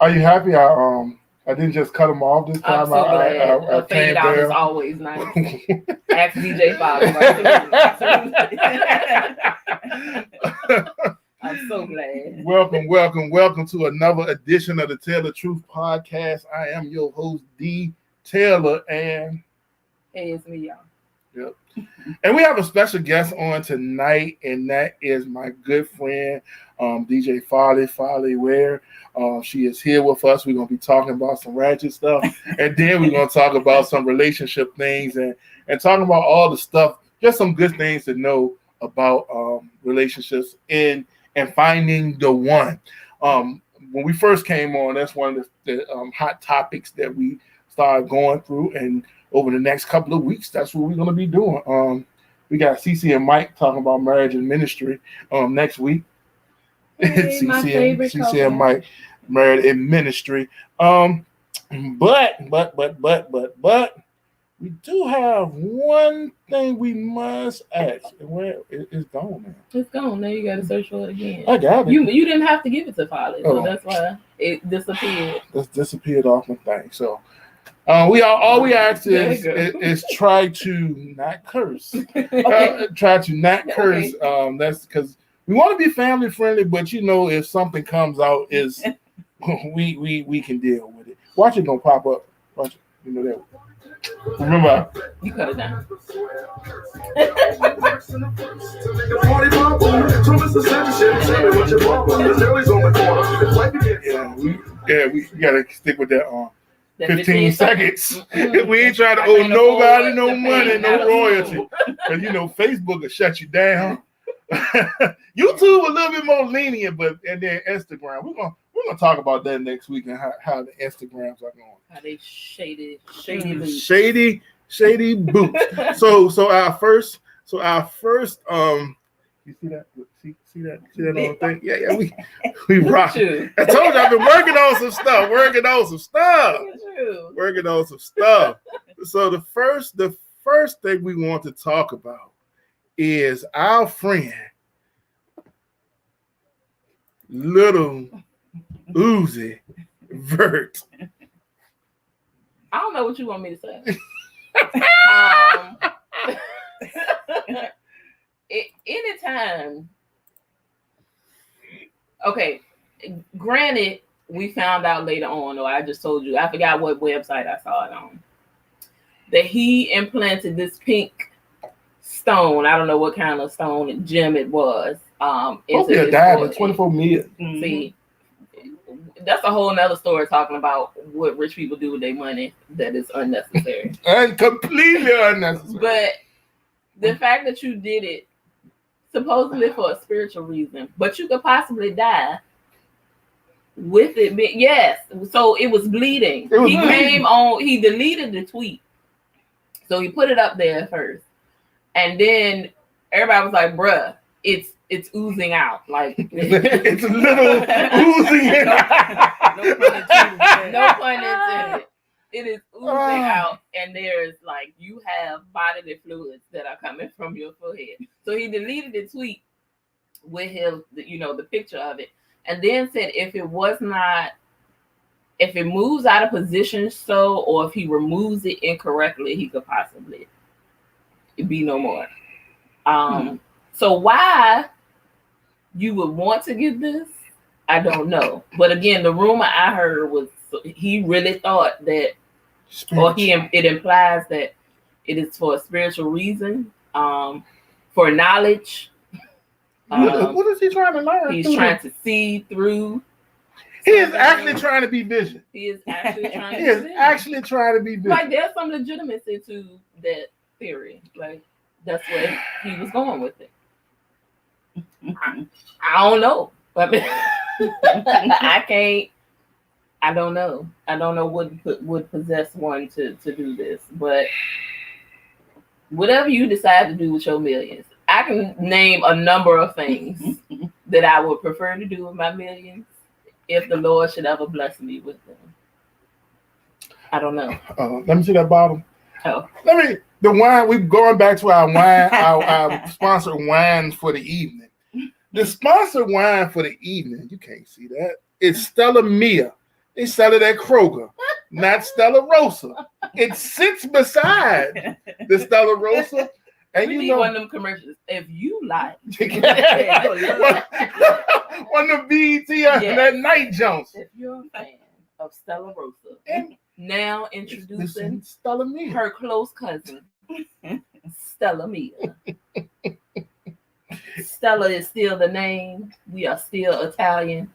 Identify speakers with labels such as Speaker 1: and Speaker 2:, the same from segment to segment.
Speaker 1: Are you happy? I didn't just cut them off this time.
Speaker 2: I'm so glad. A fade out is always nice. Ask DJ Foly. I'm so glad.
Speaker 1: Welcome to another edition of the Tell the Truth podcast. I am your host, D. Taylor, and
Speaker 2: hey, it's me, y'all.
Speaker 1: Yep. And we have a special guest on tonight, and that is my good friend, DJ Foly Ware. She is here with us. We're going to be talking about some ratchet stuff, and then we're going to talk about some relationship things and talking about all the stuff, just some good things to know about relationships and finding the one. When we first came on, that's one of the hot topics that we started going through, and over the next couple of weeks, that's what we're going to be doing. We got CC and Mike talking about marriage and ministry next week.
Speaker 2: Hey,
Speaker 1: CC and Mike, married in ministry. But we do have one thing we must ask. Where it's gone now.
Speaker 2: It's gone. Now you got to search for it again.
Speaker 1: I got it.
Speaker 2: You didn't have to give it to Foly, so that's why it disappeared.
Speaker 1: It disappeared off my thing. So. We ask is try to not curse. Try to not curse. That's because we want to be family friendly, but if something comes out, is we can deal with it. Watch it don't pop up. Watch it. That. Remember,
Speaker 2: you cut it down.
Speaker 1: We gotta stick with that 15 seconds. We ain't trying to owe nobody no money, no royalty. Because Facebook will shut you down. YouTube a little bit more lenient, and then Instagram. We're gonna talk about that next week and how the Instagrams are going.
Speaker 2: How they shady boots.
Speaker 1: Shady boots. So our first you see that? See that little thing? Yeah. We rock. I told you I've been working on some stuff. So the first thing we want to talk about is our friend Lil Uzi Vert.
Speaker 2: I don't know what you want me to say. Anytime. Okay, granted, we found out later on, or I just told you, I forgot what website I saw it on, that he implanted this pink stone. I don't know what kind of stone gem it was.
Speaker 1: Into his diamond, 24 million.
Speaker 2: See, that's a whole nother story talking about what rich people do with their money that is unnecessary.
Speaker 1: And completely unnecessary.
Speaker 2: But the fact that you did it supposedly for a spiritual reason, but you could possibly die with it. Yes. So it was bleeding. He deleted the tweet. So he put it up there first. And then everybody was like, bruh, it's oozing out. Like
Speaker 1: it's a little oozing out.
Speaker 2: No pun intended. It is oozing out, and there's you have bodily fluids that are coming from your forehead. So he deleted the tweet with him, the picture of it, and then said if it moves out of position, or if he removes it incorrectly, he could possibly be no more. So why you would want to get this, I don't know. But again, the rumor I heard was he really thought that, it implies that it is for a spiritual reason, for knowledge.
Speaker 1: What is he trying to learn?
Speaker 2: He's trying to see through.
Speaker 1: He is actually trying to be vision.
Speaker 2: He is actually trying
Speaker 1: to be vision.
Speaker 2: Like there's some legitimacy to that theory. Like that's where he was going with it. I don't know. I don't know. I don't know what would possess one to do this, but whatever you decide to do with your millions, I can name a number of things that I would prefer to do with my millions if the Lord should ever bless me with them. I don't know.
Speaker 1: Let me see that bottom.
Speaker 2: Oh.
Speaker 1: The wine, we're going back to our wine, our sponsored wines for the evening. The sponsored wine for the evening, you can't see that. It's Stella Mia They sell it at Kroger, not Stella Rosa. It sits beside the Stella Rosa. And
Speaker 2: we
Speaker 1: you
Speaker 2: need
Speaker 1: know,
Speaker 2: one of them commercials. If you like,
Speaker 1: one of the BET and that night jumps.
Speaker 2: If you're a fan of Stella Rosa, and now introducing
Speaker 1: Stella Mia,
Speaker 2: her close cousin, Stella Mia. Stella is still the name. We are still Italian,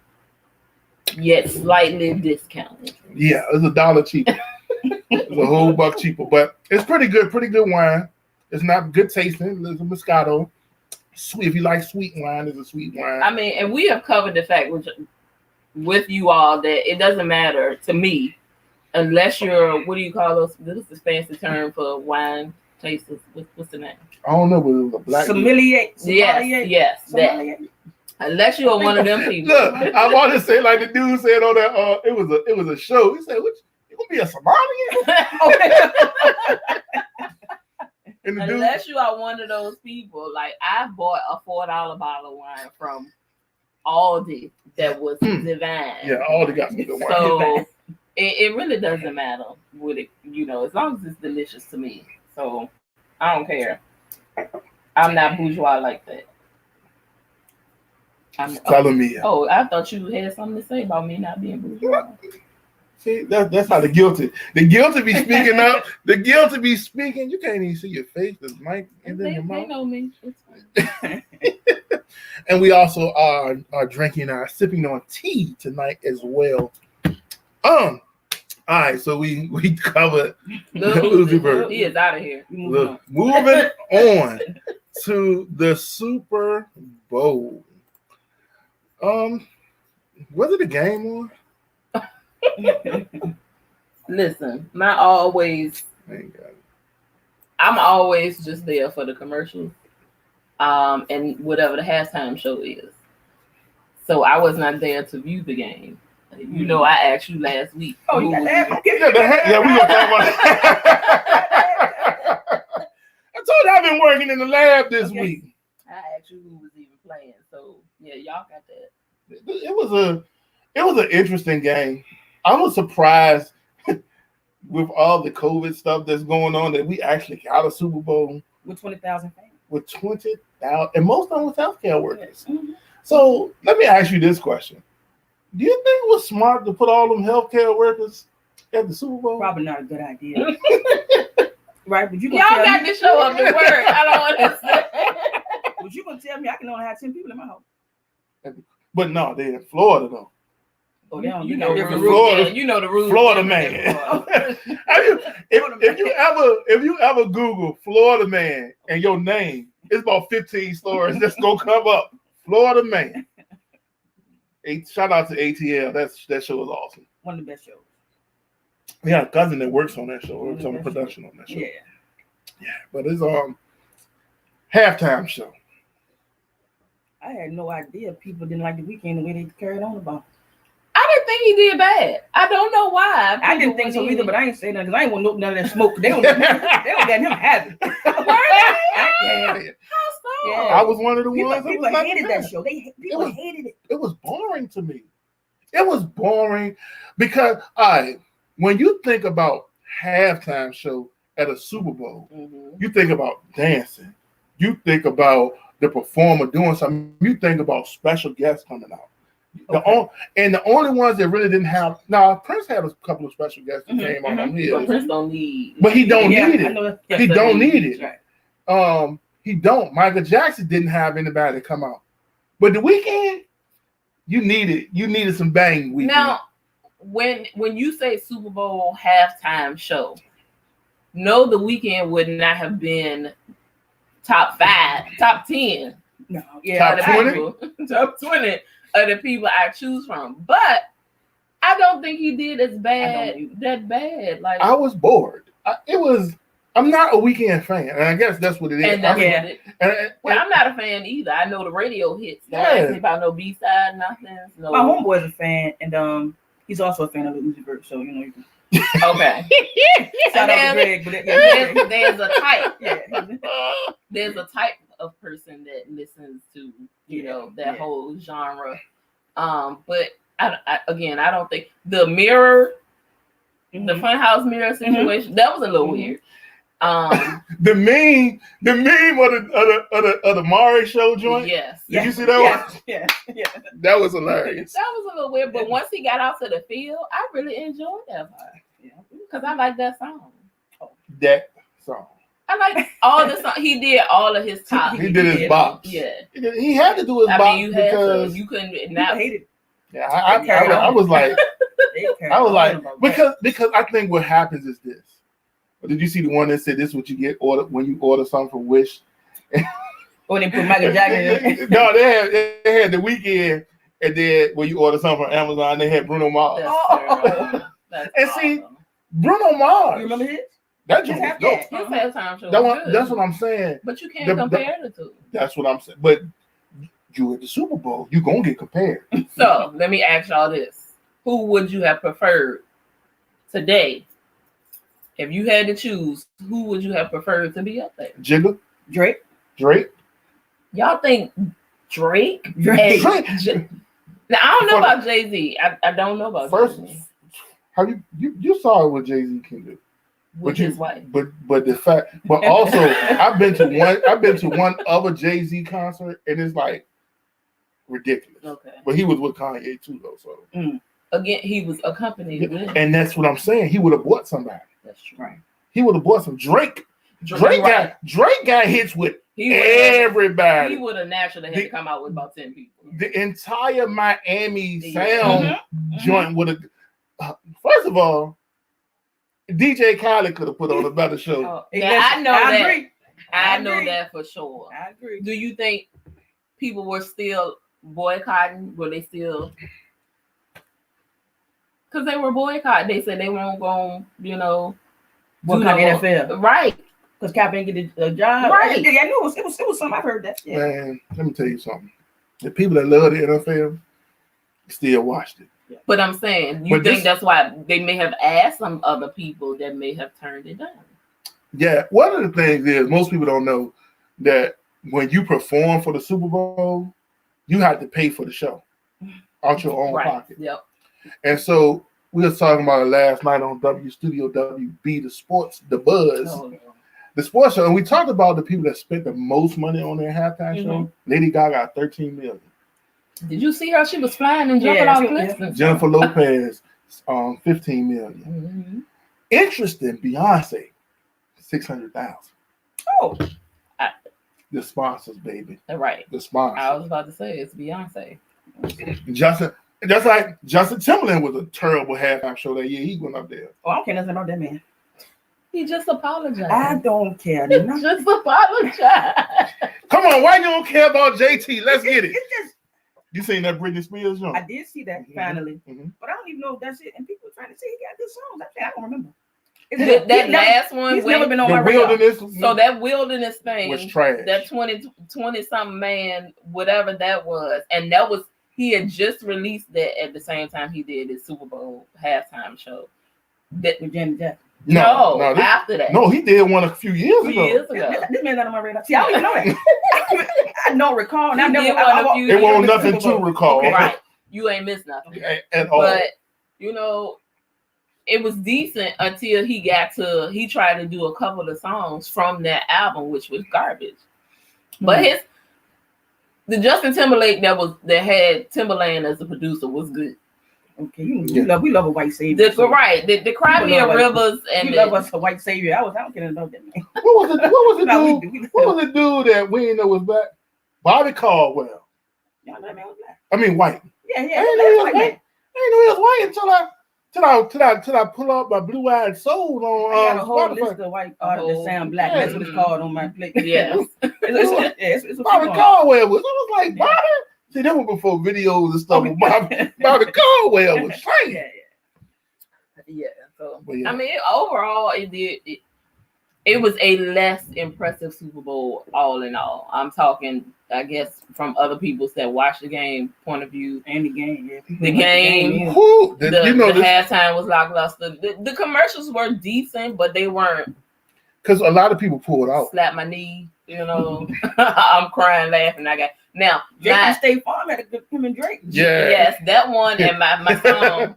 Speaker 2: yet slightly discounted.
Speaker 1: Yeah, it's $1 cheaper. It's a whole buck cheaper, but it's pretty good wine. It's not good tasting. It's a Moscato. Sweet. If you like sweet wine, it's a sweet wine.
Speaker 2: I mean, and we have covered the fact with you all that it doesn't matter to me unless you're, what do you call those? This is the fancy term for wine tasters. What's the name?
Speaker 1: I don't know, but it was a black
Speaker 2: sommelier. Yes, that. Unless you're one of them people.
Speaker 1: Look, I want to say like the dude said on that. It was a show. He said, "What? You gonna be a sommelier?"
Speaker 2: Unless you are one of those people, like I bought a $4 bottle of wine from Aldi that was divine.
Speaker 1: Yeah, Aldi got some good wine.
Speaker 2: So it really doesn't matter with it, as long as it's delicious to me. So I don't care. I'm not bourgeois like that.
Speaker 1: Telling me.
Speaker 2: Oh, I thought you had something to say about me not being bourgeois.
Speaker 1: See, that's how the guilty be speaking up. The guilty be speaking. You can't even see your face. There's mic and then your mouth.
Speaker 2: They know me.
Speaker 1: And we also are drinking, sipping on tea tonight as well. All right, so we covered
Speaker 2: Lil
Speaker 1: Uzi Vert.
Speaker 2: He is out of here.
Speaker 1: Moving on to the Super Bowl. Was it a game on?
Speaker 2: Listen, I'm always just there for the commercials, and whatever the halftime show is. So I was not there to view the game. I asked you last week.
Speaker 1: Oh, you got that? Yeah, we gonna talk about that. I told you I've been working in the lab this week.
Speaker 2: I asked you who was even playing. So yeah, y'all got that.
Speaker 1: It was an interesting game. I was surprised with all the COVID stuff that's going on that we actually got a Super Bowl
Speaker 3: with 20,000 fans.
Speaker 1: With 20,000, and most of them was healthcare workers.
Speaker 2: Mm-hmm.
Speaker 1: So let me ask you this question: do you think it was smart to put all them healthcare workers at the Super Bowl?
Speaker 3: Probably not a good idea. Right? But y'all
Speaker 2: got to show up to work. I don't understand.
Speaker 3: But you gonna tell me I can only have 10 people in my house?
Speaker 1: But no, they're in Florida though.
Speaker 3: Oh,
Speaker 2: you know the rules. You know the rules.
Speaker 1: Florida man. if you ever Google Florida man and your name, it's about 15 stories that's gonna come up. Florida man. Shout out to ATL. That show is awesome.
Speaker 3: One of the best shows.
Speaker 1: We got a cousin that works on that show. Works on the production on that show.
Speaker 3: Yeah.
Speaker 1: But it's halftime show.
Speaker 3: I had no idea people didn't like the weekend the way they carried on about.
Speaker 2: I didn't think he did bad. I don't know why.
Speaker 3: I didn't think so either, but I ain't say nothing because I ain't want none of that smoke. They don't let him have it.
Speaker 2: Yeah.
Speaker 1: I was one of the ones.
Speaker 3: People hated that show. People hated it.
Speaker 1: It was boring to me. It was boring because when you think about halftime show at a Super Bowl, you think about dancing. You think about the performer doing something. You think about special guests coming out. The only ones that really didn't have. Now Prince had a couple of special guests that came on his.
Speaker 2: But Prince don't need.
Speaker 1: But he don't need it. He don't need it.
Speaker 3: Right.
Speaker 1: He don't. Michael Jackson didn't have anybody to come out. But the weekend, you needed some bang weekend.
Speaker 2: Now, when you say Super Bowl halftime show, no, the weekend would not have been top 5, top 10.
Speaker 3: No,
Speaker 1: top 20,
Speaker 2: top 20 of the people I choose from. But I don't think he did that bad. Like
Speaker 1: I was bored. I'm not a weekend fan, and I guess that's what it is.
Speaker 2: And that's what it is. I'm not a fan either. I know the radio hits. Don't ask me about no B-side, nothing. No.
Speaker 3: My homeboy is a fan, and he's also a fan of Lil Uzi Vert, so you know you can.
Speaker 2: Okay.
Speaker 3: Shout out to Greg, but
Speaker 2: there's a type. There's a type of person that listens to that whole genre. But Again, I don't think the mirror, the
Speaker 3: Mhm.
Speaker 2: funhouse mirror situation, that was a little weird.
Speaker 1: The meme of the Mari show joint.
Speaker 2: Yes.
Speaker 1: Did you see that one?
Speaker 3: Yeah.
Speaker 1: That was hilarious.
Speaker 2: That was a little weird, but once he got out to the field, I really enjoyed that part.
Speaker 3: Yeah.
Speaker 2: Because I like that song.
Speaker 1: That song.
Speaker 2: I like all the songs. He did all of his top.
Speaker 1: He did his box.
Speaker 2: Yeah.
Speaker 1: He had to do his
Speaker 2: I
Speaker 1: box
Speaker 2: mean, you had
Speaker 1: because
Speaker 2: to. You couldn't.
Speaker 3: I
Speaker 2: Not,
Speaker 3: hated
Speaker 1: yeah, I was like, because I think what happens is this. Did you see the one that said this is what you get when you order something from Wish?
Speaker 3: When they put Michael Jackson in.
Speaker 1: No, they had the weekend, and then when you order something from Amazon, they had Bruno Mars.
Speaker 2: That's
Speaker 1: and see, Bruno Mars.
Speaker 3: You remember his?
Speaker 1: That joint was dope.
Speaker 2: His halftime show.
Speaker 1: That's what I'm saying.
Speaker 2: But you can't compare the two.
Speaker 1: That's what I'm saying. But you at the Super Bowl, you gonna get compared.
Speaker 2: So let me ask y'all this: who would you have preferred today? If you had to choose, who would you have preferred to be up there?
Speaker 1: Jigga?
Speaker 3: Drake?
Speaker 2: Y'all think Drake?
Speaker 3: Now,
Speaker 2: I don't know about Jay-Z. I don't know about Jay-Z.
Speaker 1: How you saw what Jay-Z can do.
Speaker 2: With his wife.
Speaker 1: But the fact, but also I've been to one other Jay-Z concert, and it's like ridiculous.
Speaker 2: Okay.
Speaker 1: But he was with Kanye too, though. So
Speaker 2: again, he was accompanied with.
Speaker 1: And that's what I'm saying. He would have bought somebody.
Speaker 2: That's true. Right.
Speaker 1: He would have bought some Drake. Drake got hits with everybody.
Speaker 2: He would have naturally had to come out with about 10 people.
Speaker 1: The entire Miami sound joint would have. First of all, DJ Khaled could have put on a better show.
Speaker 2: I know
Speaker 3: I
Speaker 2: that.
Speaker 3: agree.
Speaker 2: I know that for sure.
Speaker 3: I agree.
Speaker 2: Do you think people were still boycotting? Were they still? Because they were boycotting. They said they weren't going,
Speaker 3: boycott the NFL.
Speaker 2: Right.
Speaker 3: Because Cap didn't get a job.
Speaker 2: Right.
Speaker 3: Yeah, I knew it was something. I heard that. Yeah.
Speaker 1: Man, let me tell you something. The people that love the NFL still watched it.
Speaker 2: Yeah. But I'm saying, you think that's why they may have asked some other people that may have turned it down?
Speaker 1: Yeah. One of the things is most people don't know that when you perform for the Super Bowl, you have to pay for the show out your own pocket.
Speaker 2: Yep.
Speaker 1: And so we were talking about it last night on W Studio WB, the Buzz, the sports show, and we talked about the people that spent the most money on their halftime show. Lady Gaga, $13 million.
Speaker 2: Did you see her? She was flying and jumping off cliffs.
Speaker 1: Jennifer Lopez, $15 million. Interesting, Beyonce, $600,000.
Speaker 3: Oh,
Speaker 1: the sponsors, baby.
Speaker 2: Right.
Speaker 1: The sponsors.
Speaker 2: I was about to say it's Beyonce.
Speaker 1: Justin Timberlake was a terrible halftime show that year. He went up there.
Speaker 3: Oh, I don't care nothing about that man.
Speaker 2: He just apologized.
Speaker 3: I don't care.
Speaker 2: He just apologized.
Speaker 1: Come on, why you don't care about JT? Let's get it.
Speaker 3: It's just,
Speaker 1: you seen that Britney Spears joint?
Speaker 3: I did see that finally, but I don't even know if that's it. And people trying to say he got good songs. I don't remember.
Speaker 2: That last one,
Speaker 3: he's never been on my
Speaker 1: Wilderness.
Speaker 2: So that Wilderness thing
Speaker 1: was trash.
Speaker 2: That 20 something man, whatever that was, and that was he had just released that at the same time he did his Super Bowl halftime show.
Speaker 3: That with Janet Jackson.
Speaker 2: No, after that.
Speaker 1: No, he did one a few years ago.
Speaker 3: This man's not on my radar. See, I don't even know that. I don't recall. And
Speaker 1: it won't nothing to recall.
Speaker 2: Okay. Right. You ain't missed nothing.
Speaker 1: At all.
Speaker 2: But, it was decent until he tried to do a couple of songs from that album, which was garbage. But the Justin Timberlake that had Timberland as the producer was good.
Speaker 3: Okay, we love a white savior.
Speaker 2: The Cry Me a Rivers and
Speaker 3: you love us a white savior. I don't care about that man.
Speaker 1: What was the dude that we didn't know was black? Bobby Caldwell.
Speaker 3: Yeah, that man was black.
Speaker 1: I mean white.
Speaker 3: Yeah.
Speaker 1: I didn't know he was white until I pull up my Blue Eyed Soul on
Speaker 3: I got a whole list of white artists that sound black. That's what it's called on my plate.
Speaker 2: Yes.
Speaker 3: it's
Speaker 1: Bobby Caldwell was. I was like, Bobby. See, that was before videos and stuff. Bobby Caldwell was saying.
Speaker 2: Yeah. So I mean, overall, it was a less impressive Super Bowl, all in all. I'm talking, I guess, from other people's that watch the game point of view.
Speaker 3: And the game,
Speaker 2: the game. The halftime was lackluster. The commercials were decent, but they weren't.
Speaker 1: Because a lot of people pulled out.
Speaker 2: Slap my knee, I'm crying, laughing. Now,
Speaker 3: Drake from State Farm had a good him and Drake.
Speaker 1: Yeah.
Speaker 2: yes, that one and my song,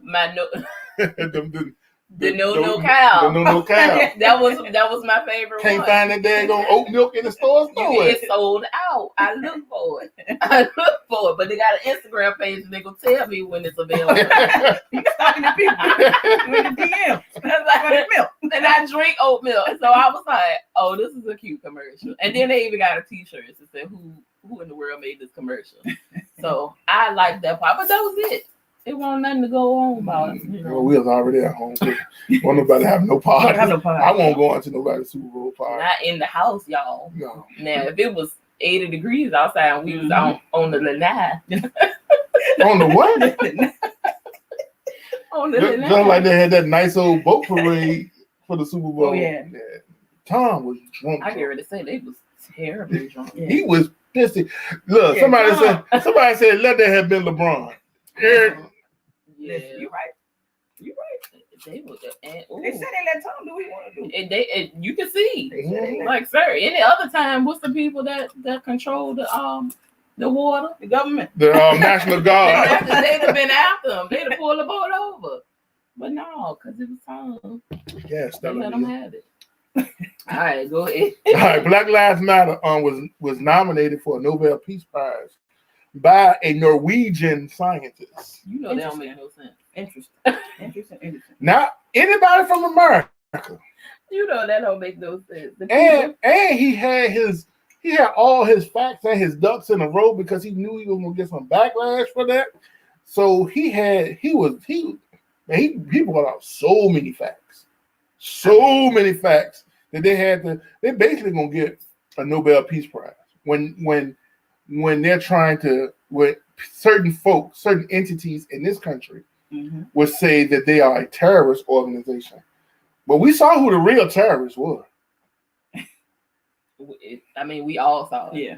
Speaker 2: the no cow.
Speaker 1: The no cow.
Speaker 2: That was my favorite
Speaker 1: Can't
Speaker 2: one.
Speaker 1: find that daggone oat milk in the stores.
Speaker 2: It's sold out. I look for it. But they got an Instagram page and they gonna tell me when it's available.
Speaker 3: He's talking to people in the DM. Milk.
Speaker 2: And I drink oat milk. So I was like, oh, this is a cute commercial. And then they even got a t-shirt that said who in the world made this commercial. So I like that part. But that was it. It wasn't nothing to go on about. You know.
Speaker 1: Well, we was already at home. Won't nobody have no party. I won't go into nobody's Super Bowl party.
Speaker 2: Not in the house, y'all.
Speaker 1: No.
Speaker 2: Now, if it was 80 degrees outside and we was on the lanai.
Speaker 1: On the what?
Speaker 2: On the lanai.
Speaker 1: Just like they had that nice old boat parade for the Super Bowl.
Speaker 3: Oh, yeah.
Speaker 1: Tom was drunk.
Speaker 2: I get ready to say they was terribly drunk.
Speaker 3: Yeah.
Speaker 1: He was pissy. Look, somebody said let that have been LeBron.
Speaker 2: Yeah,
Speaker 3: you're right. You're right.
Speaker 2: They was
Speaker 3: They said they let Tom do what he want to do.
Speaker 2: You can see,
Speaker 1: Mhm.
Speaker 2: like, sir. Any other time, what's the people that control the water?
Speaker 3: The government.
Speaker 1: The National Guard.
Speaker 2: They'd have been after them. They'd have pulled the boat over. But no, because it was Tom.
Speaker 1: Yes,
Speaker 2: They
Speaker 1: that
Speaker 2: let them have it. All right, go ahead.
Speaker 1: All right, Black Lives Matter was nominated for a Nobel Peace Prize by a Norwegian scientist.
Speaker 2: You know that don't make no sense.
Speaker 3: Interesting.
Speaker 1: Not anybody from America.
Speaker 2: You know that don't make no sense.
Speaker 1: And he had all his facts and his ducks in a row because he knew he was gonna get some backlash for that. So he brought out so many facts that they basically gonna get a Nobel Peace Prize when they're trying to, with certain folks, certain entities in this country would say that they are a terrorist organization. But we saw who the real terrorists were.
Speaker 2: I mean, we all saw it.
Speaker 3: Yeah.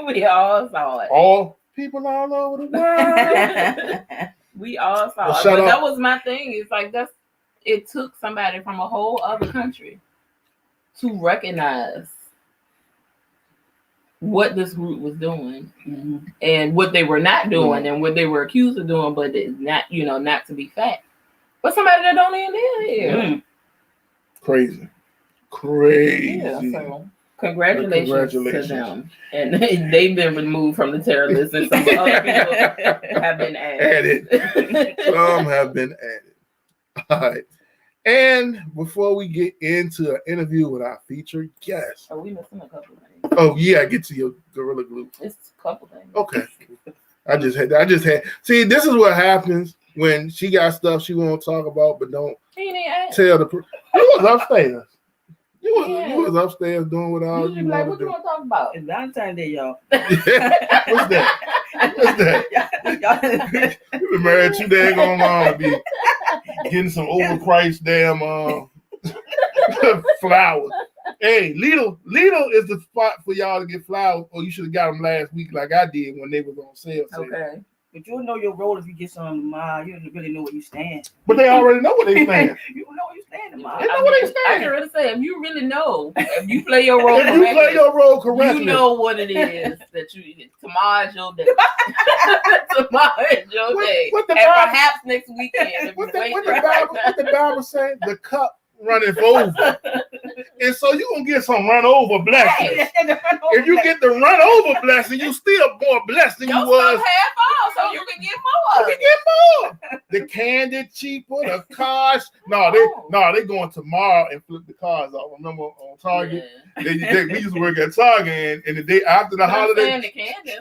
Speaker 1: We all
Speaker 2: saw it.
Speaker 1: All people all over the world.
Speaker 2: We all saw
Speaker 1: Well,
Speaker 2: it. But that was my thing. It's like it took somebody from a whole other country to recognize what this group was doing and what they were not doing and what they were accused of doing, but it's not, not to be fact. But somebody that don't even live here.
Speaker 1: Crazy.
Speaker 2: Yeah, so congratulations to them. And they've been removed from the terror list, and some other people have been added.
Speaker 1: Some have been added. All right. And before we get into an interview with our featured guest.
Speaker 2: Are we missing a couple things?
Speaker 1: Oh, yeah, get to your Gorilla Glue.
Speaker 2: It's a couple things.
Speaker 1: Okay. I just had. See, this is what happens when she got stuff she won't talk about, but don't tell the. You was upstairs. You was upstairs doing what all you
Speaker 2: like,
Speaker 1: want
Speaker 2: what
Speaker 1: to
Speaker 2: you
Speaker 1: do.
Speaker 2: want to talk about?
Speaker 3: It's Valentine's Day, y'all.
Speaker 1: What's that? You been married 2 days on to be getting some overpriced damn flowers. Hey, Lidl is the spot for y'all to get flowers, or you should have got them last week like I did when they was on sale.
Speaker 2: Okay.
Speaker 3: But you'll know your role if you get some tomorrow. You don't really know where you stand.
Speaker 1: But they already know where they stand.
Speaker 3: You don't know where you stand tomorrow.
Speaker 1: They know where they
Speaker 2: I
Speaker 1: stand.
Speaker 2: can really say, if you really know, if you play your role
Speaker 1: If you play your role correctly,
Speaker 2: you know what it is that tomorrow's your day. Tomorrow's your day.
Speaker 1: What the
Speaker 2: and
Speaker 1: Bible,
Speaker 2: perhaps next weekend.
Speaker 1: what the Bible say? The cup runneth over. And so you're going to get some run over blessings. If you get the run over blessing, you still more blessed than you was.
Speaker 2: Half off, so you can get more.
Speaker 1: You can get more. The candy cheaper, the cars. They going tomorrow and flip the cars off. Remember on Target? Yeah. We used to work at Target, and the day after the holiday,
Speaker 2: the candy.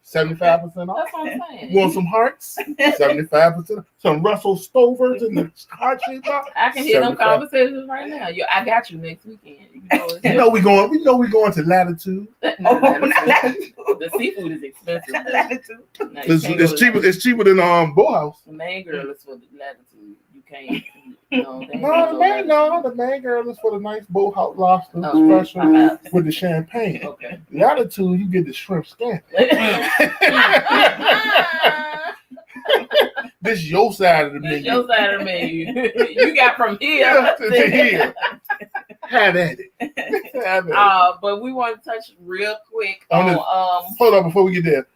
Speaker 1: 75% off.
Speaker 2: That's what I'm saying.
Speaker 1: You want some hearts? 75%. Some Russell Stovers in the heart shape box.
Speaker 2: I can hear them conversations right now. I got you next weekend.
Speaker 1: We know we going to Latitude.
Speaker 2: The seafood is expensive.
Speaker 1: It's cheaper than Bowhouse.
Speaker 2: The main girl is for the Latitude. You can't.
Speaker 1: The main girl is for the nice Bowhouse lobster special with the champagne.
Speaker 2: Okay.
Speaker 1: The Latitude, you get the shrimp scampi. This is your side of the menu.
Speaker 2: Your side of the menu. You got from here
Speaker 1: to here. Have at it.
Speaker 2: But we want to touch real quick
Speaker 1: on
Speaker 2: on
Speaker 1: hold on before we get there.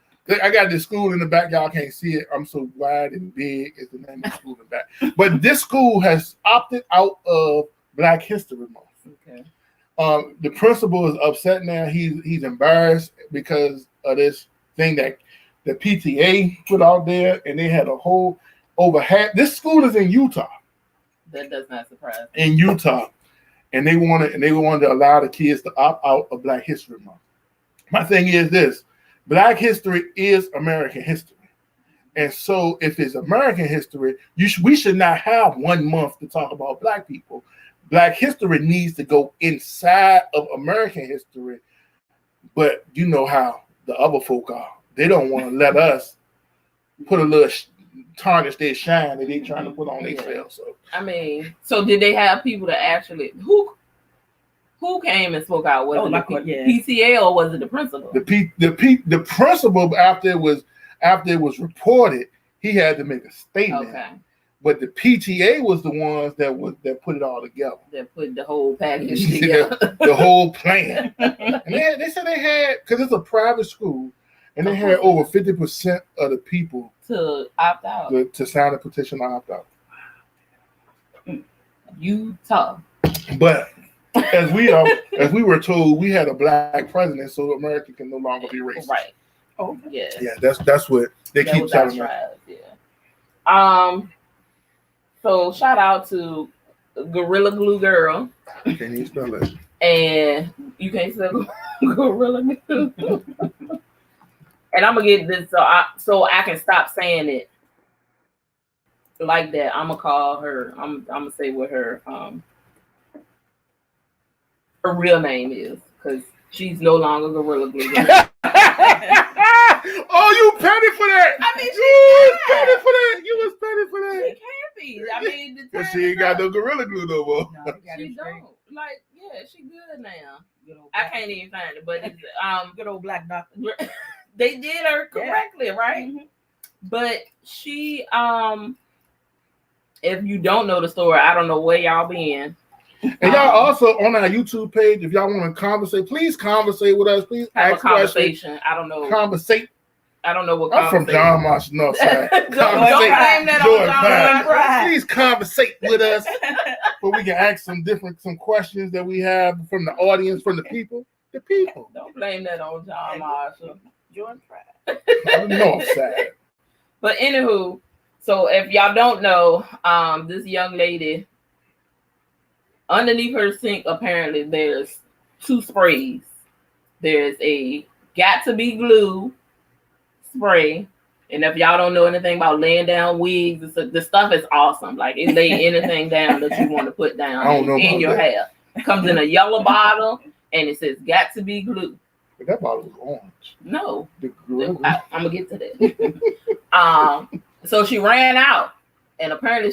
Speaker 1: I got this school in the back. Y'all can't see it. I'm so wide and big. It's the name of the school in the back. But this school has opted out of Black History Month.
Speaker 2: Okay.
Speaker 1: The principal is upset now. He's embarrassed because of this thing that the PTA put out there, and they had a whole over half. This school is in Utah.
Speaker 2: That does not surprise me.
Speaker 1: In Utah, and they wanted to allow the kids to opt out of Black History Month. My thing is this: Black history is American history, and so if it's American history, we should not have 1 month to talk about Black people. Black history needs to go inside of American history, but you know how the other folk are. They don't want to let us put a little tarnish their shine that they trying to put on themselves. So
Speaker 2: I mean, so did they have people that actually who came and spoke out? Was it the PTA or was it the principal?
Speaker 1: The principal after it was reported, he had to make a statement.
Speaker 2: Okay.
Speaker 1: But the PTA was the ones that put it all together.
Speaker 2: That put the whole package together.
Speaker 1: the whole plan. And they said they had, because it's a private school, and they had over 50% of the people
Speaker 2: to opt out.
Speaker 1: To sign a petition to opt out.
Speaker 2: Utah.
Speaker 1: But as we were told, we had a Black president, so America can no longer be racist.
Speaker 2: Right. Oh yeah.
Speaker 1: Yeah, that's what they keep telling us.
Speaker 2: Yeah. So shout out to Gorilla Glue Girl.
Speaker 1: Can't even spell it.
Speaker 2: And you can't spell Gorilla Glue. And I'm gonna get this so I can stop saying it like that. I'm gonna call her. I'm gonna say what her real name is, because she's no longer Gorilla Glue Girl.
Speaker 1: Oh, you petty for that!
Speaker 2: I mean,
Speaker 1: you was petty for that. You was petty for that.
Speaker 2: She can't be. I mean,
Speaker 1: but she ain't got no Gorilla Glue no more.
Speaker 2: No, she don't. Like, yeah, she good now. I can't even find it, but it's,
Speaker 3: good old Black doctor.
Speaker 2: They did her correctly, right? Mm-hmm. But she, if you don't know the story, I don't know where y'all been.
Speaker 1: And y'all also on our YouTube page, if y'all want to conversate, please conversate with us. Please
Speaker 2: have a conversation. I don't know.
Speaker 1: Conversate.
Speaker 2: I don't know what.
Speaker 1: I'm from John Marsh Northside.
Speaker 2: Don't blame that on John Marsh.
Speaker 1: Please conversate with us, so we can ask some questions that we have from the audience, from the people. The people.
Speaker 2: Don't blame that on John Marsh.
Speaker 3: Jordan Pratt.
Speaker 1: I know I'm sad.
Speaker 2: But anywho, so if y'all don't know, this young lady, underneath her sink, apparently there's 2 sprays. There's a Got to Be Glue spray, and if y'all don't know anything about laying down wigs, the stuff is awesome. Like, it lay anything down that you want to put down in your hair. It comes in a yellow bottle, and it says "Got to Be Glue."
Speaker 1: But that bottle was orange.
Speaker 2: No, I'm gonna get to that. So she ran out, and apparently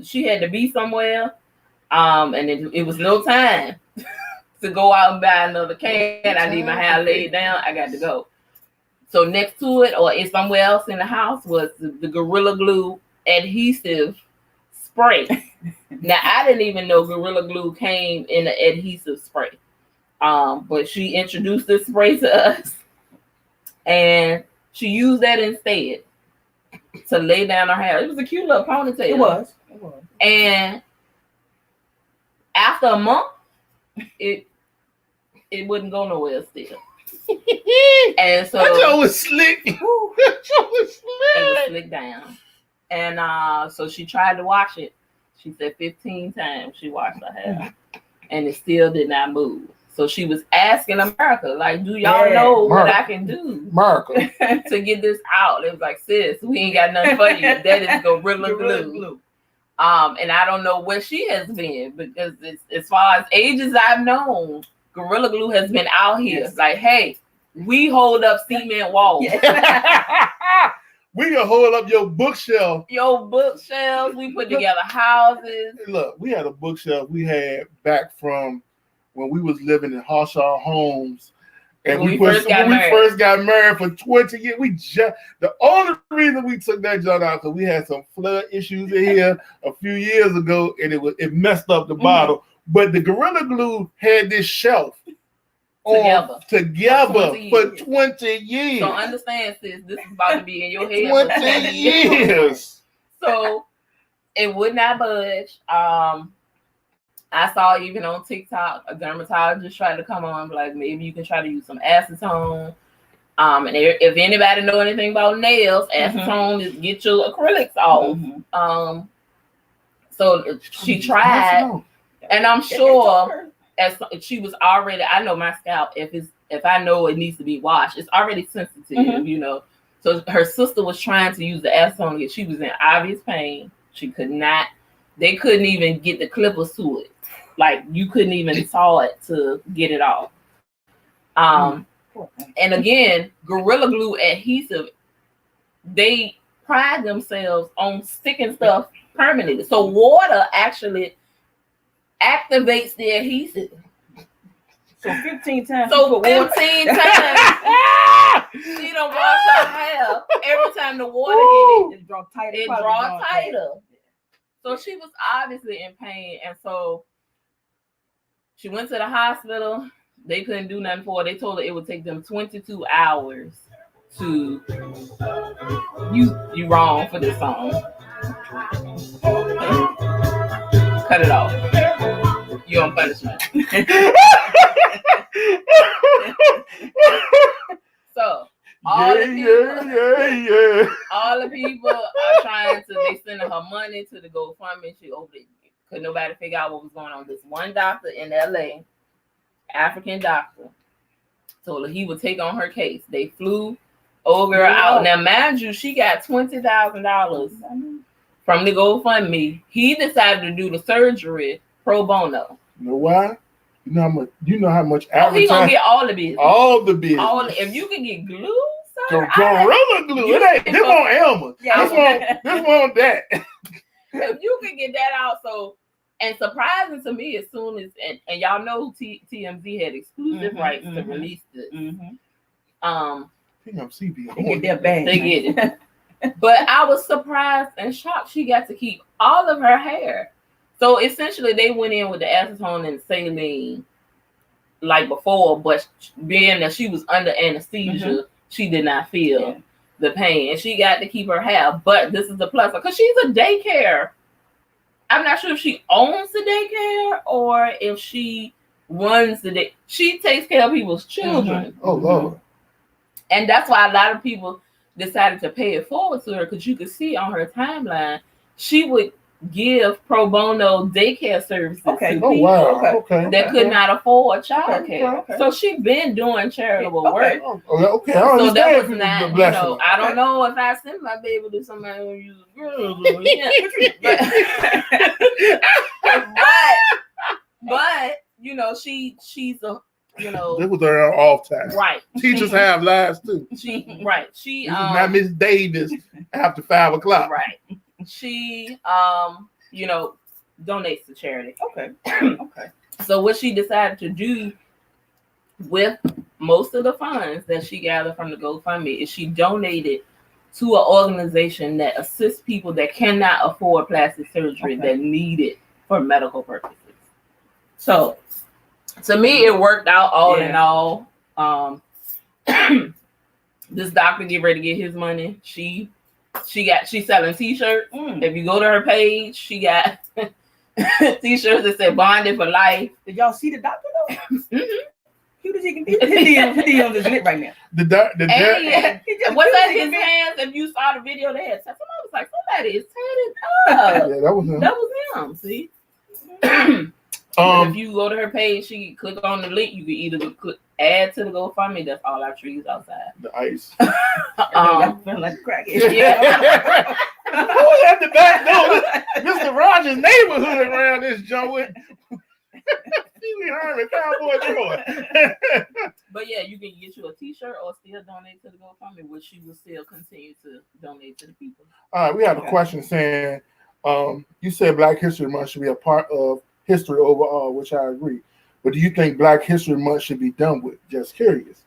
Speaker 2: she had to be somewhere, and it was no time to go out and buy another can. I need my hair laid down. I got to go. So next to it, or somewhere else in the house, was the Gorilla Glue adhesive spray. Now, I didn't even know Gorilla Glue came in an adhesive spray. But she introduced this spray to us, and she used that instead to lay down her hair. It was a cute little ponytail.
Speaker 3: It was.
Speaker 2: And after a month, it wouldn't go nowhere still. And so
Speaker 1: that joke was slick.
Speaker 2: It was slick down. And so she tried to wash it. She said 15 times she washed her hair, and it still did not move. So she was asking America, like, do y'all know what I can do to get this out? It was like, sis, we ain't got nothing for you. That is Gorilla Glue. And I don't know where she has been, because as far as ages I've known, Gorilla Glue has been out here. Yes. Like, hey, we hold up cement walls.
Speaker 1: We can hold up your bookshelf.
Speaker 2: Your bookshelves. We put together houses.
Speaker 1: Look, we had a bookshelf we had back from when we was living in Harshaw Homes. And when we first got married for 20 years, the only reason we took that joint out because we had some flood issues in here a few years ago, and it messed up the bottle. But the Gorilla Glue had this shelf
Speaker 2: together
Speaker 1: for 20 years.
Speaker 2: So understand, sis, this is about to be in your head
Speaker 1: 20 years.
Speaker 2: So it would not budge. I saw even on TikTok a dermatologist try to come on, like maybe you can try to use some acetone. And if anybody know anything about nails, acetone is get your acrylics off. So she tried, and I'm sure as she was already. I know my scalp. If I know it needs to be washed, it's already sensitive, you know. So her sister was trying to use the acetone. She was in obvious pain. She could not. They couldn't even get the clippers to it. Like you couldn't even saw it to get it off. And again, Gorilla Glue adhesive, they pride themselves on sticking stuff permanently. So water actually activates the adhesive.
Speaker 3: So 15 times.
Speaker 2: So 15 times she don't wash her hair. Every time the water hit it,
Speaker 3: draw tighter.
Speaker 2: It draw tighter. So she was obviously in pain, and so she went to the hospital. They couldn't do nothing for her. They told her it would take them 22 hours to. You wrong for this song. Cut it off. You on punishment. So all the people are trying to. They sending her money to the GoFundMe. She over there. Could nobody figure out what was going on. This one doctor in LA, African doctor, told her he would take on her case. They flew over out. Now, mind you, she got $20,000 from the GoFundMe. He decided to do the surgery pro bono.
Speaker 1: You know why? You know how much
Speaker 2: he gonna get all the business.
Speaker 1: All the business.
Speaker 2: If you can get glue, sir,
Speaker 1: Gorilla Glue. It ain't this on Elma. This one that.
Speaker 2: If you can get that out, so. And surprising to me, as soon as and y'all know TMZ had exclusive rights to release this.
Speaker 1: TMZ be
Speaker 3: they get their bag.
Speaker 2: They get it. But I was surprised and shocked she got to keep all of her hair. So essentially, they went in with the acetone and saline like before, but being that she was under anesthesia, she did not feel the pain, and she got to keep her hair. But this is the plus because she's a daycare. I'm not sure if she owns the daycare or if she runs the day. She takes care of people's children.
Speaker 1: Oh, Lord.
Speaker 2: And that's why a lot of people decided to pay it forward to her because you could see on her timeline, she would give pro bono daycare services to people that could not afford child care. So she been doing charitable work.
Speaker 1: Okay.
Speaker 2: So that was not, I don't know if I send my baby to somebody who uses girls. But she's a
Speaker 1: this was her off time.
Speaker 2: Right.
Speaker 1: Teachers have lives too.
Speaker 2: She
Speaker 1: this is not Miss Davis after 5 o'clock.
Speaker 2: Right. She donates to charity.
Speaker 3: Okay.
Speaker 2: So what she decided to do with most of the funds that she gathered from the GoFundMe is she donated to an organization that assists people that cannot afford plastic surgery that need it for medical purposes. So to me, it worked out all in all. This doctor get ready to get his money. She's selling t-shirts. If you go to her page, she got t-shirts that say bonded for life.
Speaker 3: Did y'all see the doctor though? Cute as he can be. His DM is lit right now.
Speaker 2: What's that his hands? If you saw the video, they had somebody was like, somebody is tatted up.
Speaker 1: Yeah, that was him.
Speaker 2: That was him. See. If you go to her page, she click on the link. You can either add to the GoFundMe. That's all our trees outside.
Speaker 1: The ice.
Speaker 3: I feel like a crackhead.
Speaker 2: Yeah.
Speaker 1: Who's at the back door? Mr. Rogers' neighborhood around this joint. Pee-wee Herman, Cowboy Joy.
Speaker 2: But yeah, you can get you a t-shirt or still donate to the GoFundMe, which she will still continue to donate to the people.
Speaker 1: All right, we have a question saying, you said Black History Month should be a part of history overall, which I agree. But do you think Black History Month should be done with? Just curious.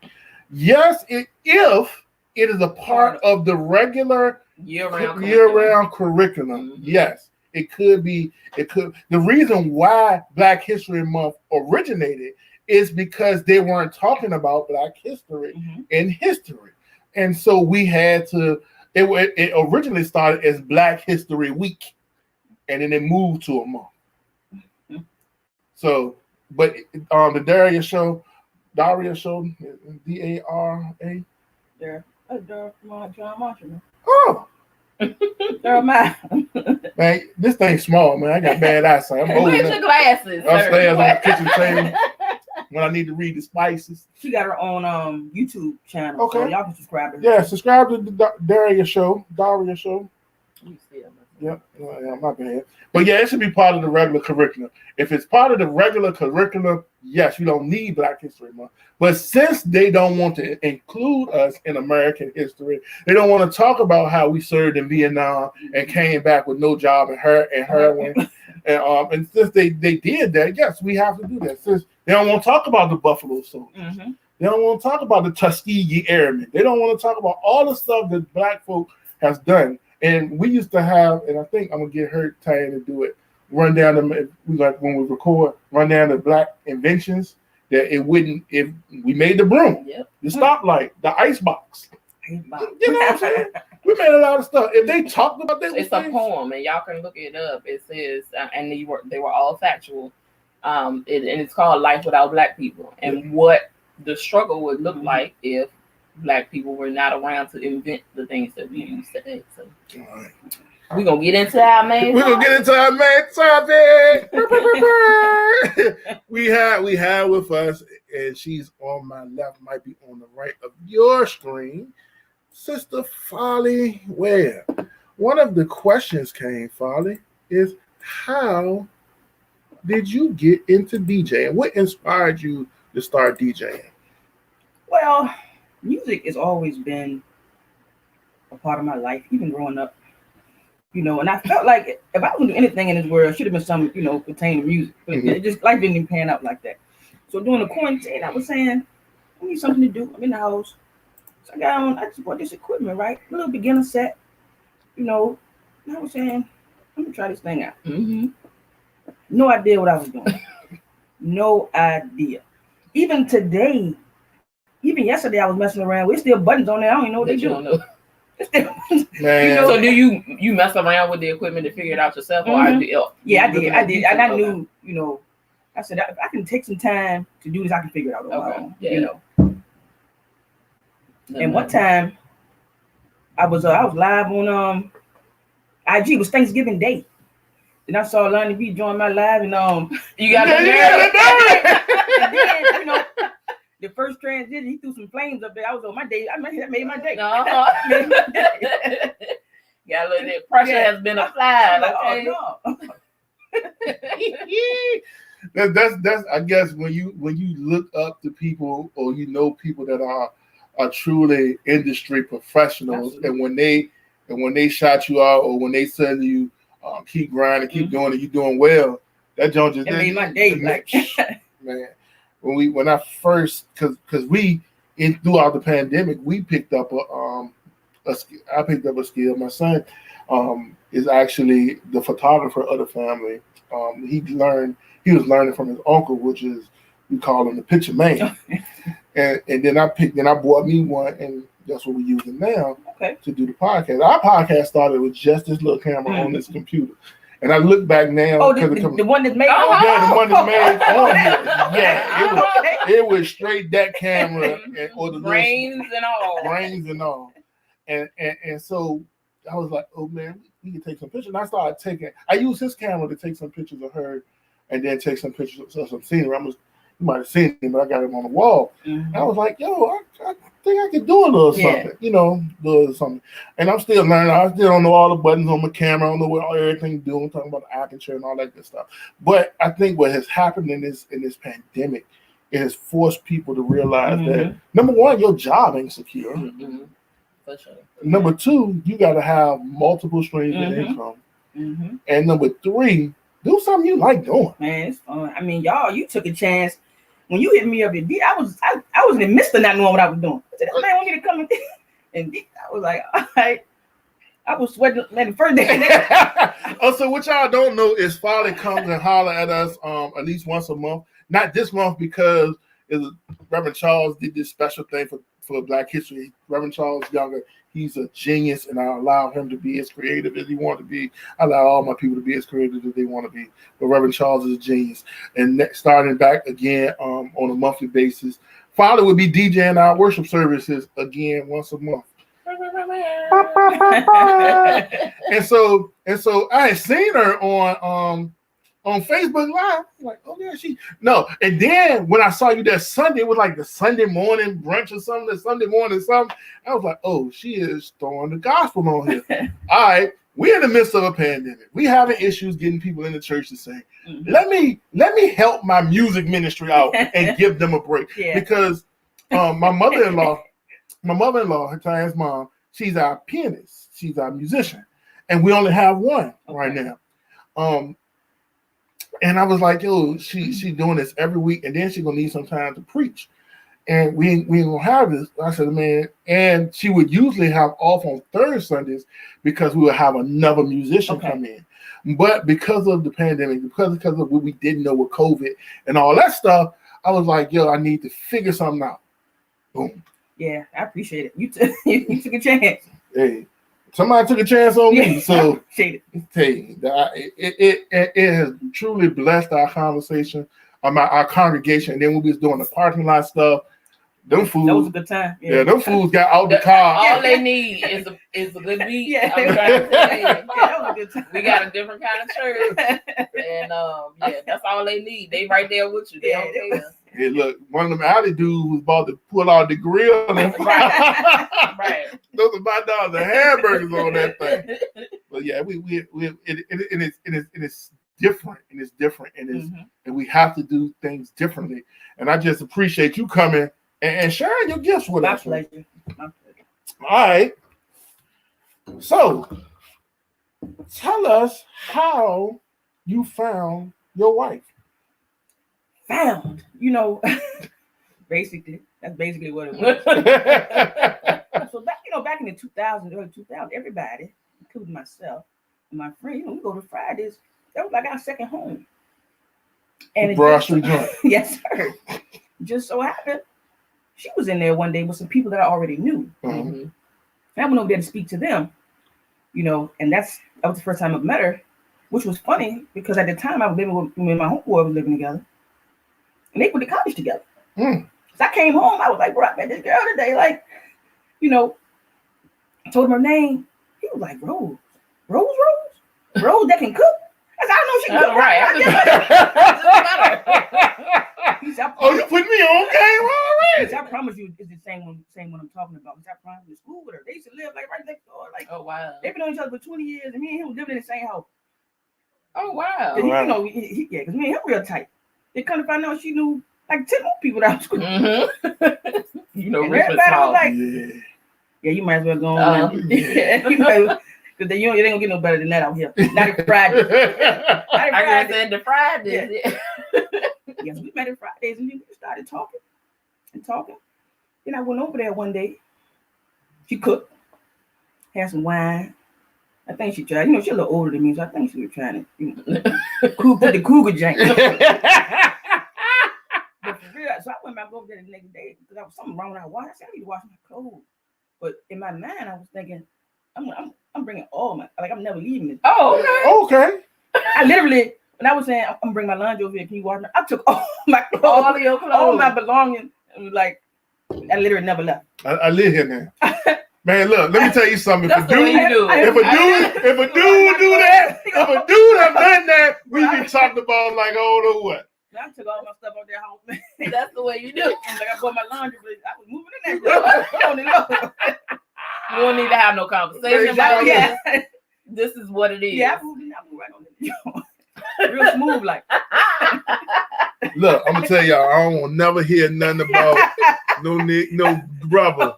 Speaker 1: Yes, if it is a part of the regular year-round curriculum. Yes, it could be. The reason why Black History Month originated is because they weren't talking about Black history in history. And so we had to, it originally started as Black History Week, and then it moved to a month. So, but the Daria show, D-A-R-A.
Speaker 3: John Marshall.
Speaker 1: Oh.
Speaker 3: Man,
Speaker 1: this thing's small, man. I got bad eyesight. I'm old
Speaker 2: Where's
Speaker 1: enough.
Speaker 2: your glasses?
Speaker 1: Upstairs on
Speaker 2: Sir?
Speaker 1: the kitchen table when I need to read the spices.
Speaker 3: she got her own YouTube channel.
Speaker 1: Okay.
Speaker 3: So y'all can subscribe to her.
Speaker 1: Yeah, subscribe to the Daria show.
Speaker 2: You see them.
Speaker 1: Yep. Yeah, my bad. But yeah, it should be part of the regular curriculum. If it's part of the regular curriculum, yes, you don't need Black History Month. But since they don't want to include us in American history, they don't want to talk about how we served in Vietnam and came back with no job and heroin. And since they did that, yes, we have to do that. Since they don't want to talk about the Buffalo Soldiers. They don't want to talk about the Tuskegee Airmen. They don't want to talk about all the stuff that Black folk has done. And we used to have, and I think I'm gonna get her Tanya to do it. Run down when we record, run down the Black inventions that it wouldn't. If we made the broom, the stoplight, the ice box, you know what I'm saying? We made a lot of stuff. If they talked about that,
Speaker 2: it's a poem, and y'all can look it up. It says, and they were all factual. And it's called "Life Without Black People," and what the struggle would look like if Black people were not around to invent the things that we use today. So we're gonna get into our main.
Speaker 1: We're gonna get into our main topic. we have with us, and she's on my left, might be on the right of your screen, Sister Foly Ware. One of the questions came, Foly, is how did you get into DJing? What inspired you to start DJing?
Speaker 3: Well, music has always been a part of my life, even growing up. And I felt like if I was going to do anything in this world, it should have been something, pertaining to music. But it just life didn't even pan out like that. So during the quarantine, I was saying, I need something to do. I'm in the house. So I just bought this equipment, right? A little beginner set, and I was saying, let me try this thing out. No idea what I was doing. No idea. Even today, even yesterday, I was messing around. There's still buttons on there. I don't even know what they do.
Speaker 2: Don't know.
Speaker 1: Man.
Speaker 2: So do you mess around with the equipment to figure it out yourself, or
Speaker 3: Yeah, I did, and I knew, I said if I can take some time to do this, I can figure it out on my own. And one time, I was live on IG. It was Thanksgiving Day. And I saw Lonnie B join my live, and
Speaker 2: you got it.
Speaker 3: And then, the first transition, he threw some flames up there. I was on my day. That made my day. Made my day.
Speaker 2: Got a little bit pressure has been applied.
Speaker 3: Like,
Speaker 2: Okay.
Speaker 3: oh, no.
Speaker 1: That's I guess when you look up to people, or people that are truly industry professionals. Absolutely. and when they shout you out, or when they tell you keep grinding, keep doing it, you're doing well. That joint just
Speaker 3: made my day.
Speaker 1: Man, when I first, because we throughout the pandemic, we picked up I picked up a skill. My son is actually the photographer of the family. He was learning from his uncle, which is, we call him the picture man. and then I bought me one, and that's what we're using now to do the podcast. Our podcast started with just this little camera on this computer. And I look back now.
Speaker 3: Oh, the one that's made
Speaker 1: on here? Yeah, the one that's made on here. Yeah, it was straight that camera, or the
Speaker 2: brains and all.
Speaker 1: And so I was like, oh man, we can take some pictures. And I used his camera to take some pictures of her, and then take some pictures of some scenery. You might have seen him, but I got him on the wall. I was like, yo, I think I could do a little something, And I'm still learning. I still don't know all the buttons on my camera. I don't know what everything doing. Talking about the aperture and all that good stuff. But I think what has happened in this pandemic, it has forced people to realize that, number one, your job ain't secure.
Speaker 2: For sure.
Speaker 1: Number two, you got to have multiple streams of income. And number three, do something you like doing.
Speaker 3: Man, it's fun. I mean, y'all, you took a chance. When you hit me up at D, I was in the midst of not knowing what I was doing. I said, this man want me to come and D, I was like, all right. I was sweating the first day.
Speaker 1: So what y'all don't know is Foly comes and holler at us at least once a month. Not this month because Reverend Charles did this special thing for Black History. Reverend Charles Younger, he's a genius, and I allow him to be as creative as he wants to be. I allow all my people to be as creative as they want to be. But Reverend Charles is a genius. And starting back again on a monthly basis, Foly will be DJing our worship services again once a month. and so I had seen her on Facebook Live. I'm like, oh yeah, and then when I saw you that Sunday, it was like the Sunday morning brunch or something, the Sunday morning something. I was like, oh, she is throwing the gospel on here. All right, we're in the midst of a pandemic. We having issues getting people in the church to sing. Mm-hmm. Let me help my music ministry out and give them a break. Because my mother-in-law, her Tyann's mom, she's our pianist, she's our musician, and we only have one right now. And I was like, yo, she's doing this every week, and then she's gonna need some time to preach. And we ain't gonna have this. I said, man, and she would usually have off on third Sundays because we would have another musician come in. But because of the pandemic, because of what we didn't know with COVID and all that stuff, I was like, yo, I need to figure something out. Boom.
Speaker 3: Yeah, I appreciate it. You took a chance.
Speaker 1: Hey, somebody took a chance on me. So
Speaker 3: it
Speaker 1: has truly blessed our conversation, our congregation. And then when we was doing the parking lot stuff, them fools.
Speaker 3: That was a good time.
Speaker 1: Yeah, them fools got out the car.
Speaker 2: All they need is a good beat. I'm trying to tell you.
Speaker 3: That was a good time.
Speaker 2: We got a different kind of church, and that's all they need. They right there with you. They don't care.
Speaker 1: Hey, look, one of them alley dudes was about to pull out the grill.
Speaker 2: Right.
Speaker 1: Those are $5 of hamburgers on that thing. But yeah, it's different, and we have to do things differently. And I just appreciate you coming and sharing your gifts with us.
Speaker 3: My pleasure.
Speaker 1: All right. So, tell us how you found your wife.
Speaker 3: Found, basically, that's basically what it was. So back in the 2000s, early 2000s, everybody, including myself and my friend, we go to Fridays. That was like our second home. And
Speaker 1: Broad Street joint.
Speaker 3: Yes, sir. Just so happened, she was in there one day with some people that I already knew.
Speaker 1: Mm-hmm.
Speaker 3: And I went over there to speak to them, and that was the first time I met her, which was funny because at the time I was living with me and my homeboy was living together. And they went to college together. So I came home. I was like, bro, I met this girl today. Like, I told him her name. He was like, Rose that can cook. I said, I know she can cook.
Speaker 2: Right.
Speaker 3: He said,
Speaker 1: you put me on game already.
Speaker 3: I promise you, it's the same one I'm talking about. I promise you, school with her. They used to live like right next door. Like,
Speaker 2: oh wow.
Speaker 3: They've been on each other for 20 years, and me and him living in the same house.
Speaker 2: Oh wow.
Speaker 3: Because me and him real tight. They come to find out she knew like 10 more people that I was school.
Speaker 2: Mm-hmm.
Speaker 3: Rip was like, yeah, you might as well go on. Because you ain't gonna get no better than that out here. Not a Friday.
Speaker 2: I said the Fridays.
Speaker 3: Yeah. Yes, we met on Fridays and we started talking. Then I went over there one day. She cooked, had some wine. I think she tried. She's a little older than me, so I think she was trying to put the cougar jank. But for real, so I went back over there the next day because there was something wrong with our wash. I said, I need to wash my clothes. But in my mind, I was thinking, I'm bringing all my, like I'm never leaving this.
Speaker 2: Oh,
Speaker 1: okay.
Speaker 3: I literally, when I was saying I'm bringing my laundry over here, can you wash my? I took all my clothes,
Speaker 2: all your clothes,
Speaker 3: all my belongings, and like I literally never left.
Speaker 1: I live here now. Man, look, let me tell you something. If a dude do that, if a dude have done that, we be talking about like, I don't know what.
Speaker 3: I took all my stuff out there home.
Speaker 2: That's the way you do.
Speaker 3: Like I bought my laundry, but I was moving in that.
Speaker 2: You don't need to have no conversation about it. This is what it is.
Speaker 3: Yeah, I moved right on it. Real smooth, like.
Speaker 1: Look, I'm gonna tell y'all, I don't want never hear nothing about no brother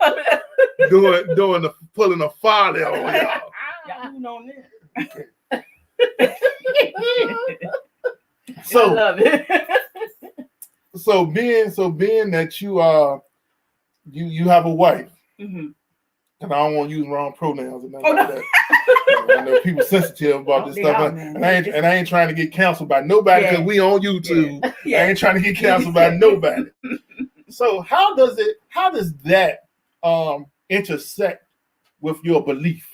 Speaker 1: doing the pulling a Foly on y'all.
Speaker 3: Y'all moving on there.
Speaker 2: I love it.
Speaker 1: So being that you have a wife,
Speaker 3: mm-hmm.
Speaker 1: and I don't want to use wrong pronouns and nothing like that. I know people sensitive about this stuff, and I ain't trying to get canceled by nobody because we on YouTube. Yeah. I ain't trying to get canceled by nobody. So how does that intersect with your belief?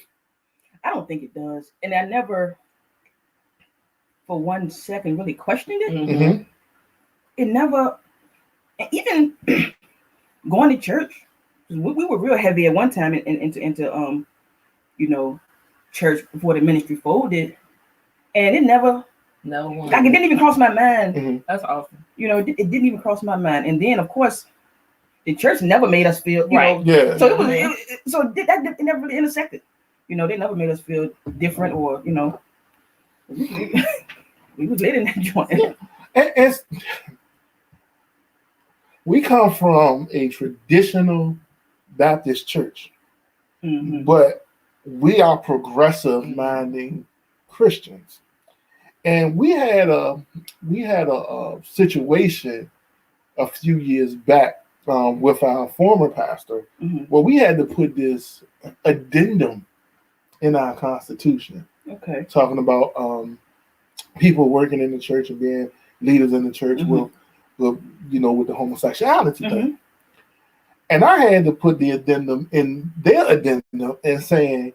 Speaker 3: I don't think it does, and I never, for 1 second, really questioned it.
Speaker 1: Mm-hmm.
Speaker 3: It never, and even going to church. We were real heavy at one time into church before the ministry folded, and it never.
Speaker 2: No one.
Speaker 3: Like it didn't even cross my mind.
Speaker 1: Mm-hmm.
Speaker 2: That's awesome.
Speaker 3: It didn't even cross my mind. And then, of course, the church never made us feel,
Speaker 2: Right.
Speaker 1: Yeah.
Speaker 3: So it never really intersected. They never made us feel different or, we was lit in that joint.
Speaker 1: Yeah. And we come from a traditional Baptist church,
Speaker 3: Mm-hmm.
Speaker 1: but we are progressive minding Christians. And we had a situation a few years back with our former pastor,
Speaker 3: Mm-hmm.
Speaker 1: where we had to put this addendum in our constitution,
Speaker 3: Okay.
Speaker 1: talking about people working in the church and being leaders in the church
Speaker 3: Mm-hmm.
Speaker 1: with the homosexuality
Speaker 3: Mm-hmm.
Speaker 1: thing. And I had to put the addendum in their addendum and saying,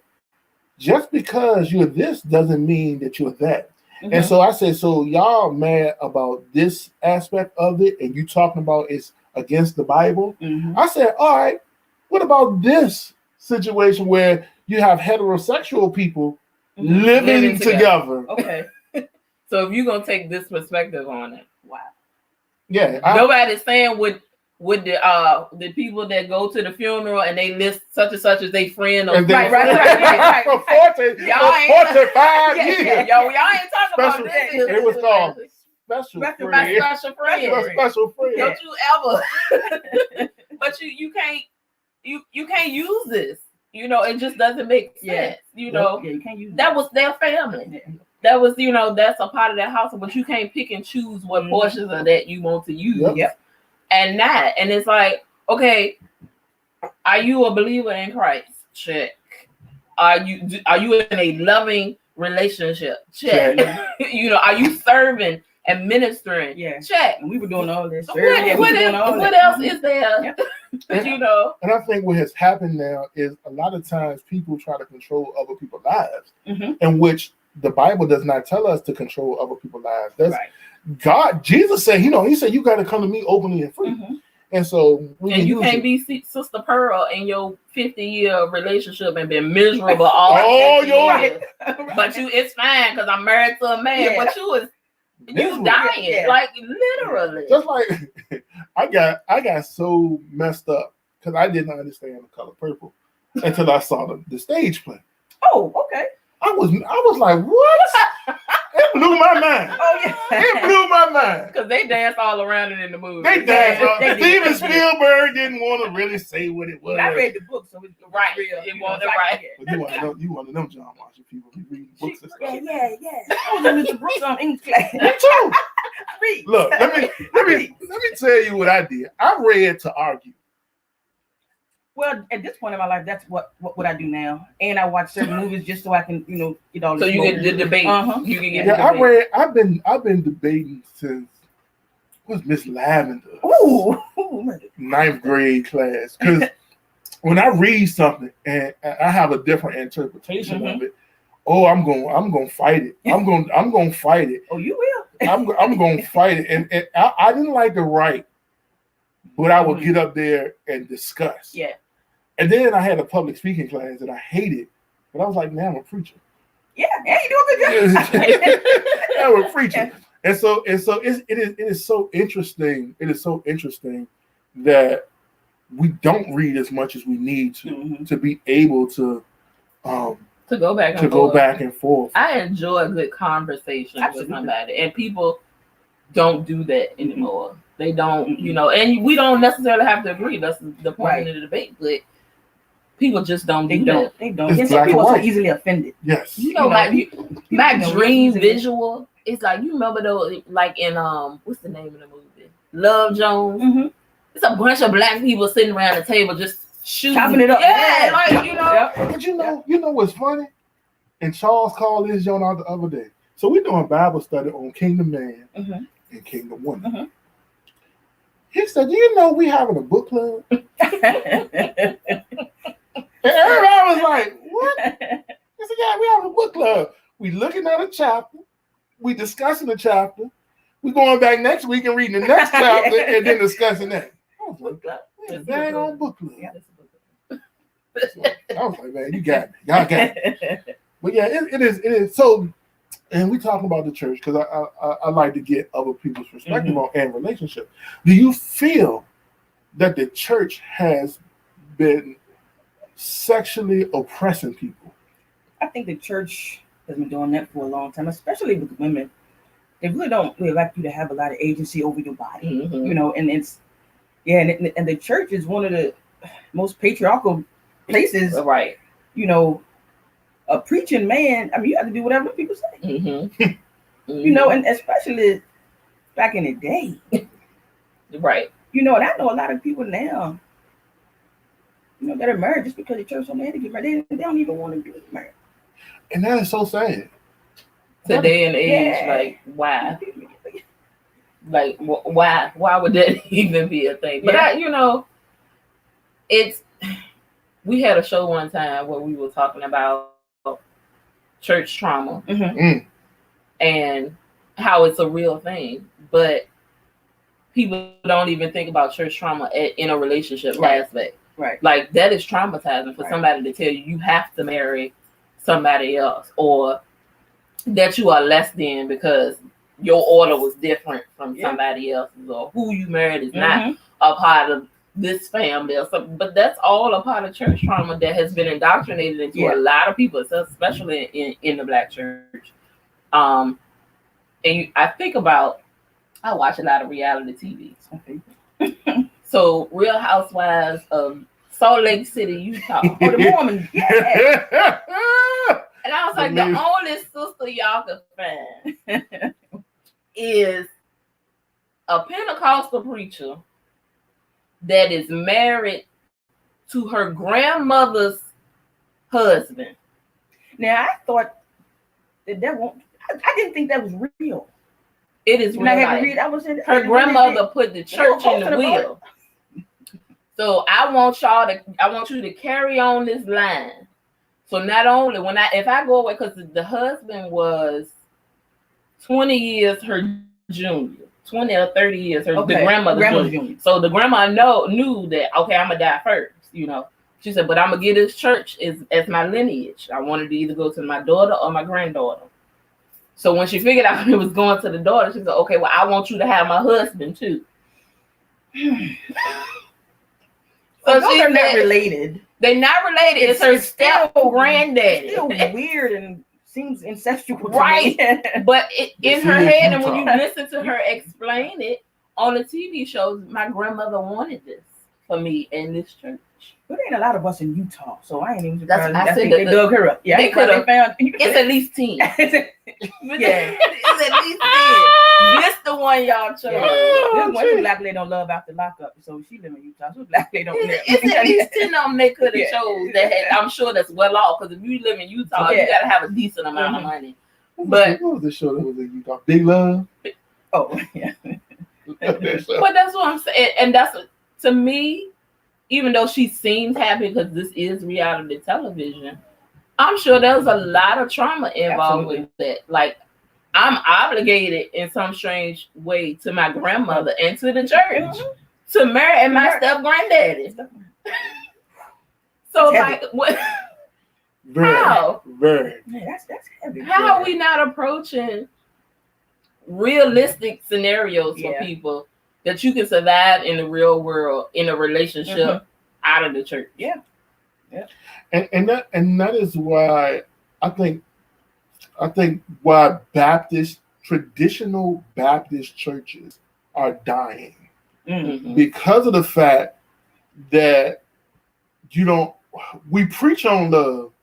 Speaker 1: just because you're this doesn't mean that you're that.
Speaker 3: Mm-hmm.
Speaker 1: And so I said, so y'all mad about this aspect of it, and you talking about it's against the Bible?
Speaker 3: Mm-hmm.
Speaker 1: I said, all right, what about this situation where you have heterosexual people
Speaker 3: Mm-hmm.
Speaker 1: living together?
Speaker 3: Okay.
Speaker 2: So if you're gonna take this perspective on it, wow.
Speaker 1: Yeah.
Speaker 2: Nobody's saying would the people that go to the funeral and they list such and such as they friend or
Speaker 3: Right.
Speaker 1: For 45 years.
Speaker 2: Y'all ain't talking about this.
Speaker 1: It was called special friend.
Speaker 2: Special friend.
Speaker 1: Special friend.
Speaker 2: Don't you ever? But you can't use this. It just doesn't make sense.
Speaker 3: You can't use
Speaker 2: that was their family.
Speaker 3: Yeah.
Speaker 2: That was that's a part of their household, but you can't pick and choose what portions of that you want to use.
Speaker 3: Yep.
Speaker 2: And it's like, okay, are you a believer in Christ? Check. Are you in a loving relationship? Check. Are you serving and ministering?
Speaker 3: Yeah.
Speaker 2: Check.
Speaker 3: And we were doing all this.
Speaker 2: What else is there?
Speaker 3: Yep.
Speaker 1: And I think what has happened now is a lot of times people try to control other people's lives,
Speaker 3: Mm-hmm.
Speaker 1: in which the Bible does not tell us to control other people's lives. That's
Speaker 3: Right.
Speaker 1: God. Jesus said, he said, you got to come to me openly and free.
Speaker 3: Mm-hmm.
Speaker 1: And so
Speaker 2: you can't be Sister Pearl in your 50-year relationship and been miserable all
Speaker 1: right.
Speaker 2: But it's fine because I'm married to a man.
Speaker 3: Yeah.
Speaker 2: But you dying.
Speaker 3: Yeah.
Speaker 2: Like literally.
Speaker 1: Just like I got so messed up because I didn't understand the color purple until I saw the stage play.
Speaker 3: Oh, okay.
Speaker 1: I was like, what? It blew my mind.
Speaker 3: Oh yeah.
Speaker 1: It blew my mind.
Speaker 2: Because they danced all around it in the movie.
Speaker 1: They danced.
Speaker 3: They did.
Speaker 1: Steven Spielberg didn't want to really say what it was.
Speaker 3: I read the book, so it's
Speaker 2: Right.
Speaker 3: real.
Speaker 2: It wasn't right.
Speaker 1: But you one of them John Marshall people who read books and stuff.
Speaker 3: Yeah. I was in Mr. Brooks' English class.
Speaker 1: Me too.
Speaker 3: Read.
Speaker 1: Look, let me tell you what I did. I read to argue.
Speaker 3: Well, at this point in my life, that's what I do now, and I watch certain movies just so I can, get all.
Speaker 2: So you get the debate.
Speaker 3: Uh-huh.
Speaker 2: You can get.
Speaker 1: Yeah,
Speaker 2: the debate.
Speaker 1: I've been debating since Miss Lavender.
Speaker 3: Ooh.
Speaker 1: 9th grade class, because when I read something and I have a different interpretation of it, I'm gonna fight it. I'm gonna fight it.
Speaker 3: Oh, you will.
Speaker 1: I'm gonna fight it, and I didn't like to write, but I would get up there and discuss.
Speaker 3: Yeah.
Speaker 1: And then I had a public speaking class that I hated, but I was like, "Man, I'm a preacher."
Speaker 3: Yeah, you do a good job.
Speaker 1: I'm a preacher, and so it is so interesting. It is so interesting that we don't read as much as we need to be able to
Speaker 2: go back and forth. I enjoy a good conversation with somebody, and people don't do that anymore. They don't, and we don't necessarily have to agree. That's the point of the debate, but people just don't do that.
Speaker 3: They don't. And some people are so easily offended.
Speaker 1: Yes.
Speaker 2: My dream visual is like, you remember those, like in what's the name of the movie? Love Jones.
Speaker 3: Mm-hmm.
Speaker 2: It's a bunch of black people sitting around the table just shooting.
Speaker 3: Chopping it up.
Speaker 2: Yeah,
Speaker 1: But you know what's funny? And Charles called this joint out the other day. So we're doing Bible study on Kingdom Man and Kingdom Woman. He said, "Do you know we having a book club?" And everybody was like, "What?" He said, "Yeah, we having a book club. We looking at a chapter. We discussing the chapter. We going back next week and reading the next chapter and then discussing that." I was
Speaker 2: Book club.
Speaker 1: like, "Dang on book club."
Speaker 3: Yeah.
Speaker 1: So I was like, "Man, you got me. Y'all got me." But yeah, it is. So, and we talking about the church because I like to get other people's perspective on and relationship. Do you feel that the church has been sexually oppressing people?
Speaker 3: I think the church has been doing that for a long time, especially with women. They really don't really like you to have a lot of agency over your body, you know. And it's and the church is one of the most patriarchal places,
Speaker 2: Right.
Speaker 3: You know, a preaching man. I mean, you have to do whatever people say, you know, and especially back in the day,
Speaker 2: Right.
Speaker 3: you know. And I know a lot of people now, you know, that are married just because the church told them they had to get married. They don't even want to get married.
Speaker 1: And that is so sad.
Speaker 2: Today and age, like why? Like why would that even be a thing? But you know, we had a show one time where we were talking about church trauma and how it's a real thing, but people don't even think about church trauma in a relationship aspect.
Speaker 3: Right.
Speaker 2: Like that is traumatizing for somebody to tell you have to marry somebody else, or that you are less than because your order was different from somebody else's, or who you married is not a part of this family or something. But that's all a part of church trauma that has been indoctrinated into a lot of people, especially in the Black church. And I think about, I watch a lot of reality TV. So Real Housewives of Salt Lake City, Utah.
Speaker 3: Oh, the Mormons. Yeah.
Speaker 2: And I was like, the only sister y'all could find is a Pentecostal preacher that is married to her grandmother's husband.
Speaker 3: Now, I thought that won't. I didn't think that was real.
Speaker 2: It is real.
Speaker 3: I had to read. I was in
Speaker 2: her grandmother put the church in the wheel. So I want you to carry on this line. So not only if I go away, because the husband was 20 years her junior, 20 or 30 years the grandmother junior. So the grandma knew that, okay, I'm gonna die first, you know. She said, but I'm gonna get this church as my lineage. I wanted to either go to my daughter or my granddaughter. So when she figured out it was going to the daughter, she said, okay, well, I want you to have my husband too.
Speaker 3: So they're not related.
Speaker 2: They're not related. It's her step granddaddy.
Speaker 3: It's still weird and seems incestual.
Speaker 2: Right. But in her head, and when you listen to her explain it on the TV shows, my grandmother wanted this for me in this church.
Speaker 3: But there ain't a lot of us in Utah, so I ain't even
Speaker 2: surprised.
Speaker 3: I think they dug her up. Yeah,
Speaker 2: they could have found. It's at least 10.
Speaker 3: Yeah,
Speaker 2: it's at least 10. This the one y'all chose.
Speaker 3: This one black lady don't love after lockup, so she live in Utah. So black lady don't live.
Speaker 2: It's at least 10 of them they could have chose that I'm sure that's well off, because if you live in Utah, you gotta have a decent amount of money. But
Speaker 1: what was the show that was in Utah? Big Love.
Speaker 3: Oh yeah.
Speaker 2: But that's what I'm saying, and that's to me. Even though she seems happy because this is reality television, I'm sure there's a lot of trauma involved with that. Like, I'm obligated in some strange way to my grandmother and to the church to marry my step granddaddy. So, like, what? How?
Speaker 1: Very.
Speaker 3: Man, that's heavy.
Speaker 2: How are we not approaching realistic scenarios for people that you can survive in the real world in a relationship out of the church?
Speaker 3: Yeah.
Speaker 1: And that is why I think why traditional Baptist churches are dying. Because of the fact that we preach on love,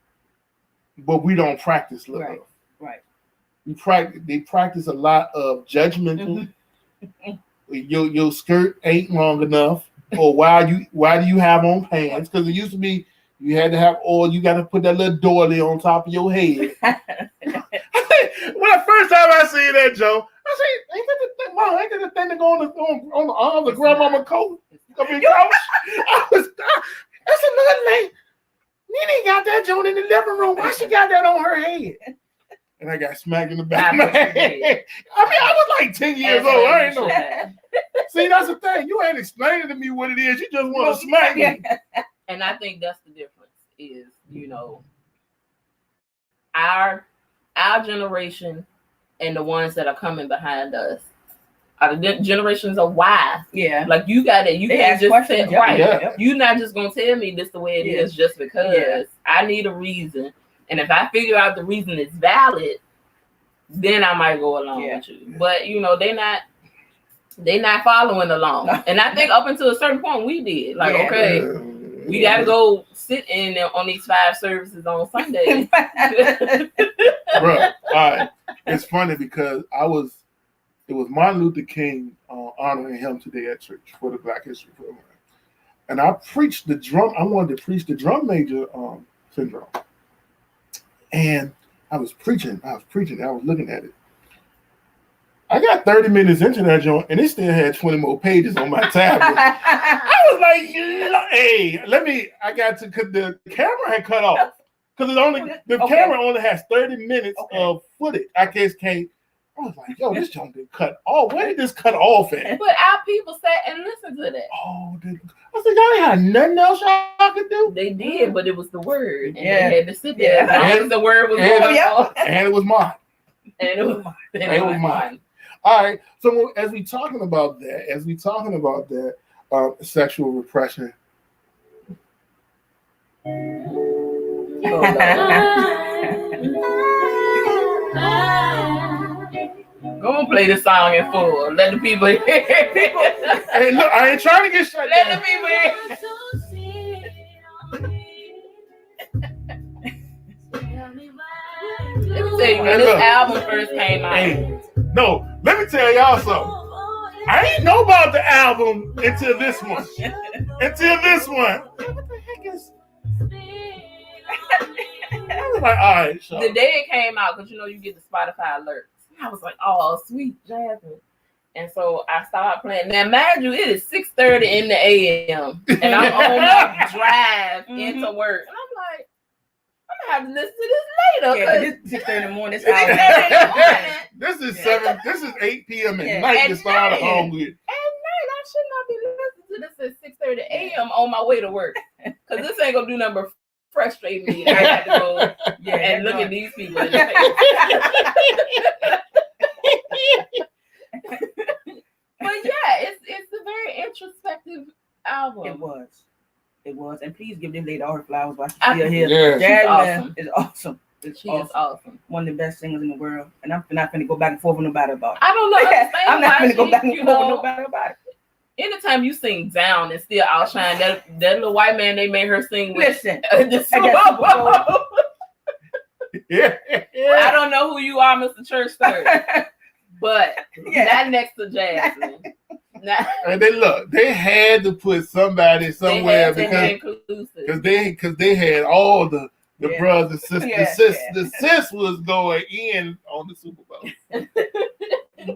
Speaker 1: but we don't practice love.
Speaker 3: Right.
Speaker 1: They practice a lot of judgmental. Your skirt ain't long enough, or why do you have on pants? Because it used to be you had to have oil. You got to put that little doily on top of your head. When the first time I seen that, Joe, I said, ain't that the thing, Mom? Ain't that the thing that go on the arms of grandmama coat? I mean, that's another thing. Nene got that joint in the living room. Why she got that on her head? And I got smacked in the back of my head. I mean, I was like 10 years old. I ain't know. See, that's the thing. You ain't explaining to me what it is. You just want to smack me.
Speaker 2: And I think that's the difference is, our generation and the ones that are coming behind us are the generations of why.
Speaker 3: Yeah.
Speaker 2: Like you got it. You can't just say, right.
Speaker 1: Yeah.
Speaker 2: You're not just going to tell me this the way it is just because. Yeah. I need a reason. And if I figure out the reason is valid, then I might go along with you. But they're not following along. No. And I think up until a certain point we did. Like, okay, we gotta go sit in on these 5 services on Sunday.
Speaker 1: Bro, all right. It's funny because it was Martin Luther King honoring him today at church for the Black History program. And I wanted to preach the drum major syndrome. And I was preaching, I was looking at it. I got 30 minutes into that joint, and it still had 20 more pages on my tablet. I was like, hey, because the camera had cut off. Because the camera only has 30 minutes of footage. I guess I was like, yo, this joint didn't cut off. Where did this cut off at?
Speaker 2: But our people sat and listened to that.
Speaker 1: Oh, I said, y'all ain't had nothing else y'all could do?
Speaker 2: They did, but it was the word. And they had to sit there as long as the word was going on.
Speaker 1: And it was mine.
Speaker 2: And it was mine.
Speaker 1: All right. So as we talking about that, sexual repression.
Speaker 2: Go and play the song in full. Let the people hear.
Speaker 1: Hey, look, I ain't trying to get shut
Speaker 2: Let
Speaker 1: down.
Speaker 2: the people hear. Let me tell you, when this album first came out.
Speaker 1: No, let me tell y'all something. I didn't know about the album until this one. What the heck is? I was like, all right, so.
Speaker 2: The day it came out, because you get the Spotify alerts. I was like, oh, sweet Jasmine. And so I started playing. Now, mind you, it is 6:30 in the a.m. And I'm on my drive into work. And I'm like, I'm going to have to listen to this later.
Speaker 3: Yeah, this 6:30 in the morning.
Speaker 1: This is 8 p.m. at night to start home with.
Speaker 2: At night, I should not be listening to this at 6:30 a.m. on my way to work. Because this ain't going to do nothing but frustrate me. I have to go and look at these people in the face. But it's a very introspective album.
Speaker 3: It was. And please give this lady all her flowers while she's still here.
Speaker 1: Yeah,
Speaker 3: Jasmine is awesome.
Speaker 2: She is awesome.
Speaker 3: One of the best singers in the world. And I'm not going to go back and forth with nobody about it.
Speaker 2: I don't know.
Speaker 3: I'm not going to go back and forth with nobody about it.
Speaker 2: Anytime you sing Down and still outshine that little white man they made her sing with.
Speaker 3: Listen.
Speaker 2: The Super Bowl. I don't know who you are, Mr. Church Third. But not next to Jasmine.
Speaker 1: And they had to put somebody somewhere because they had all the brothers and sisters. The sis was going in on the Super Bowl.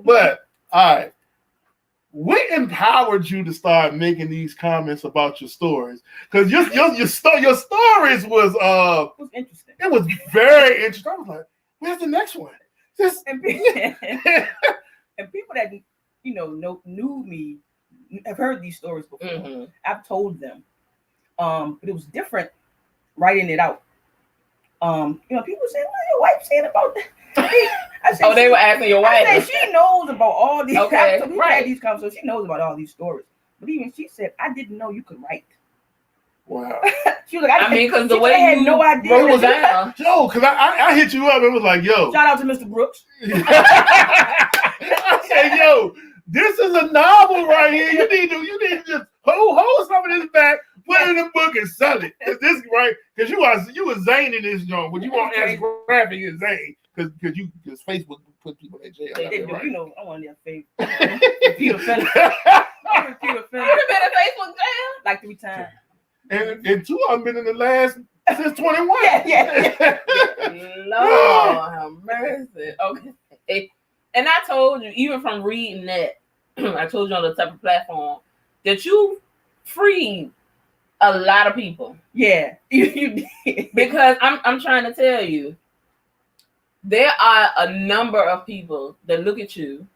Speaker 1: But all right, what empowered you to start making these comments about your stories? Because your stories was
Speaker 3: interesting.
Speaker 1: It was very interesting. I was like, where's the next one?
Speaker 3: And people that knew me have heard these stories before. Mm-hmm. I've told them, but it was different writing it out. People say, "What your wife saying about that?" I said,
Speaker 2: they were asking your wife.
Speaker 3: I said, she knows about all these.
Speaker 2: Okay,
Speaker 3: so had these conversations. So she knows about all these stories. But even she said, "I didn't know you could write."
Speaker 1: Wow.
Speaker 3: She was like,
Speaker 2: because the way you
Speaker 3: had no idea.
Speaker 2: Wrote it down.
Speaker 1: Yo, because I hit you up and was like, yo.
Speaker 3: Shout out to Mr. Brooks.
Speaker 1: I said, yo, this is a novel right here. You need to just hold some of this back, put it in the book and sell it. This right? Because you was Zane in this joint, but you weren't as graphic as Zane. Because Facebook put people in jail.
Speaker 3: They do,
Speaker 1: right?
Speaker 3: I want their favorite. Peter Fender. Peter Fender.
Speaker 2: You been in Facebook jail?
Speaker 3: Like 3 times.
Speaker 1: And 2 of them been in the last since 21.
Speaker 3: Yeah.
Speaker 2: Lord have mercy. Okay. And I told you, even from reading that, I told you on the type of platform that you freed a lot of people.
Speaker 3: Yeah, you did.
Speaker 2: Because I'm trying to tell you, there are a number of people that look at you,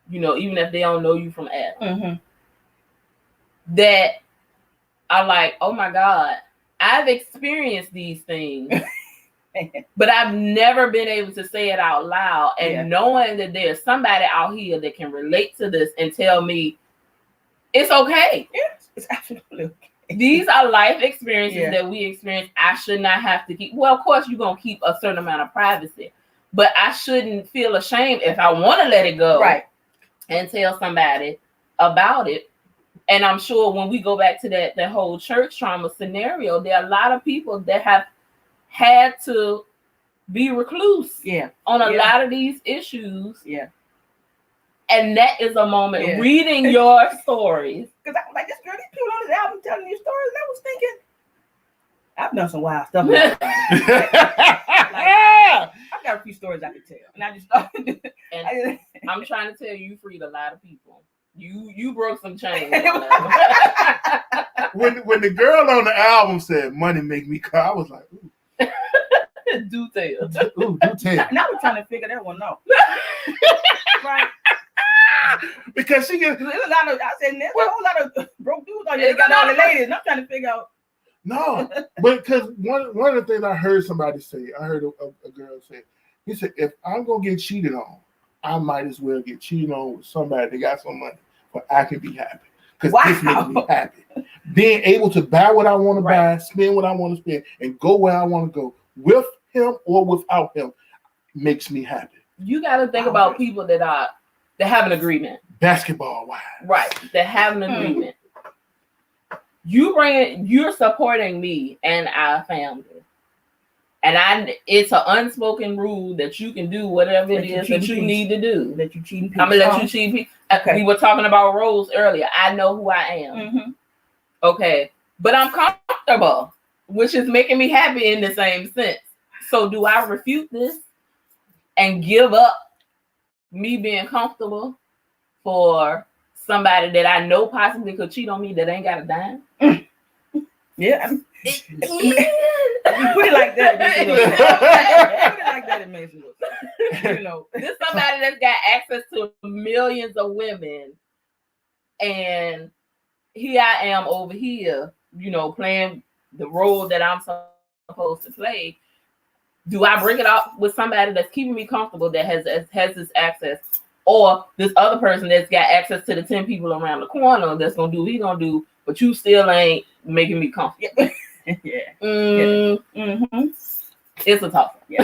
Speaker 2: you know, even if they don't know you from Adam, that are like, oh my God, I've experienced these things, but I've never been able to say it out loud. And knowing that there's somebody out here that can relate to this and tell me it's okay.
Speaker 3: Yes, it's absolutely okay.
Speaker 2: These are life experiences that we experience. I should not have to keep. Well, of course, you're going to keep a certain amount of privacy, but I shouldn't feel ashamed if I want to let it go,
Speaker 3: right,
Speaker 2: and tell somebody about it. And I'm sure when we go back to that whole church trauma scenario, there are a lot of people that have had to be recluse on a lot of these issues.
Speaker 3: Yeah.
Speaker 2: And that is a moment reading your stories.
Speaker 3: Because I'm like, this girl, these people on this album telling these stories, and I was thinking, I've done some wild stuff. Like, I've got a few stories I could tell. And I just thought,
Speaker 2: and I'm trying to tell you, you freed a lot of people. You broke some chains.
Speaker 1: when the girl on the album said "Money Make Me Cry," I was like, ooh.
Speaker 2: Do tell.
Speaker 1: Ooh, do tell.
Speaker 3: Now we're trying to figure that one out. Right.
Speaker 1: Because she gets
Speaker 3: there's a lot of, I said, there's a whole lot of broke dudes out here that got all the ladies, and I'm trying to figure out.
Speaker 1: No, but because one of the things I heard somebody say, I heard a girl say, he said, if I'm gonna get cheated on, I might as well get cheated on with somebody that got some money, but I can be happy because this makes me happy. Being able to buy what I want to buy, spend what I want to spend, and go where I want to go with him or without him makes me happy.
Speaker 2: You got to think about people that have an agreement.
Speaker 1: Basketball wise.
Speaker 2: Right. That have an agreement. You're supporting me and our family. And it's an unspoken rule that you can do whatever it is that you need to do.
Speaker 3: That you cheating people.
Speaker 2: I'm going to let you cheat people. Okay. We were talking about roles earlier. I know who I am. Okay. But I'm comfortable, which is making me happy in the same sense. So do I refute this and give up me being comfortable for somebody that I know possibly could cheat on me that ain't got a dime?
Speaker 3: Yeah. You put it like that. It makes it look. You know,
Speaker 2: this is somebody that's got access to millions of women, and here I am over here, you know, playing the role that I'm supposed to play. Do I bring it up with somebody that's keeping me comfortable that has this access, or this other person that's got access to the 10 people around the corner that's gonna do what he gonna do, but you still ain't making me comfortable?
Speaker 3: Yeah.
Speaker 2: It's a tough one.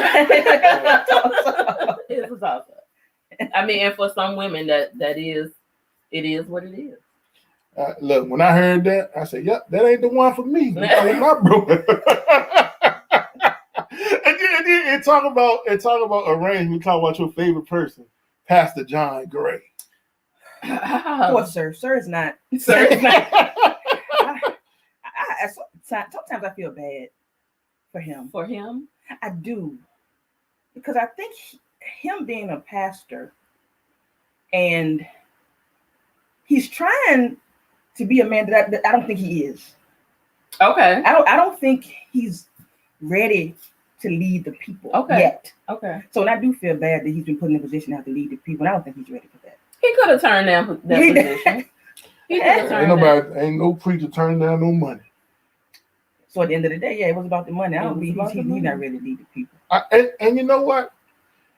Speaker 2: It's a tough one. I mean, and for some women, it is what it is.
Speaker 1: Look, when I heard that, I said, "Yep, that ain't the one for me." My brother. and talk about arrangement. Talk about your favorite person, Pastor John Gray.
Speaker 3: What, sir? Sir is not. Sir is not. Sometimes I feel bad for him.
Speaker 2: For him,
Speaker 3: I do, because I think him being a pastor, and he's trying to be a man that I don't think he is.
Speaker 2: Okay.
Speaker 3: I don't think he's ready to lead the people yet. Okay. So and I do feel bad that he's been put in a position to have to lead the people, and I don't think he's ready for that.
Speaker 2: He could have turned down that position. He could have turned down.
Speaker 1: Ain't no preacher turning down no money.
Speaker 3: So at the end of the day, it was about the money. I don't believe he's not ready to lead the people.
Speaker 1: And you know what?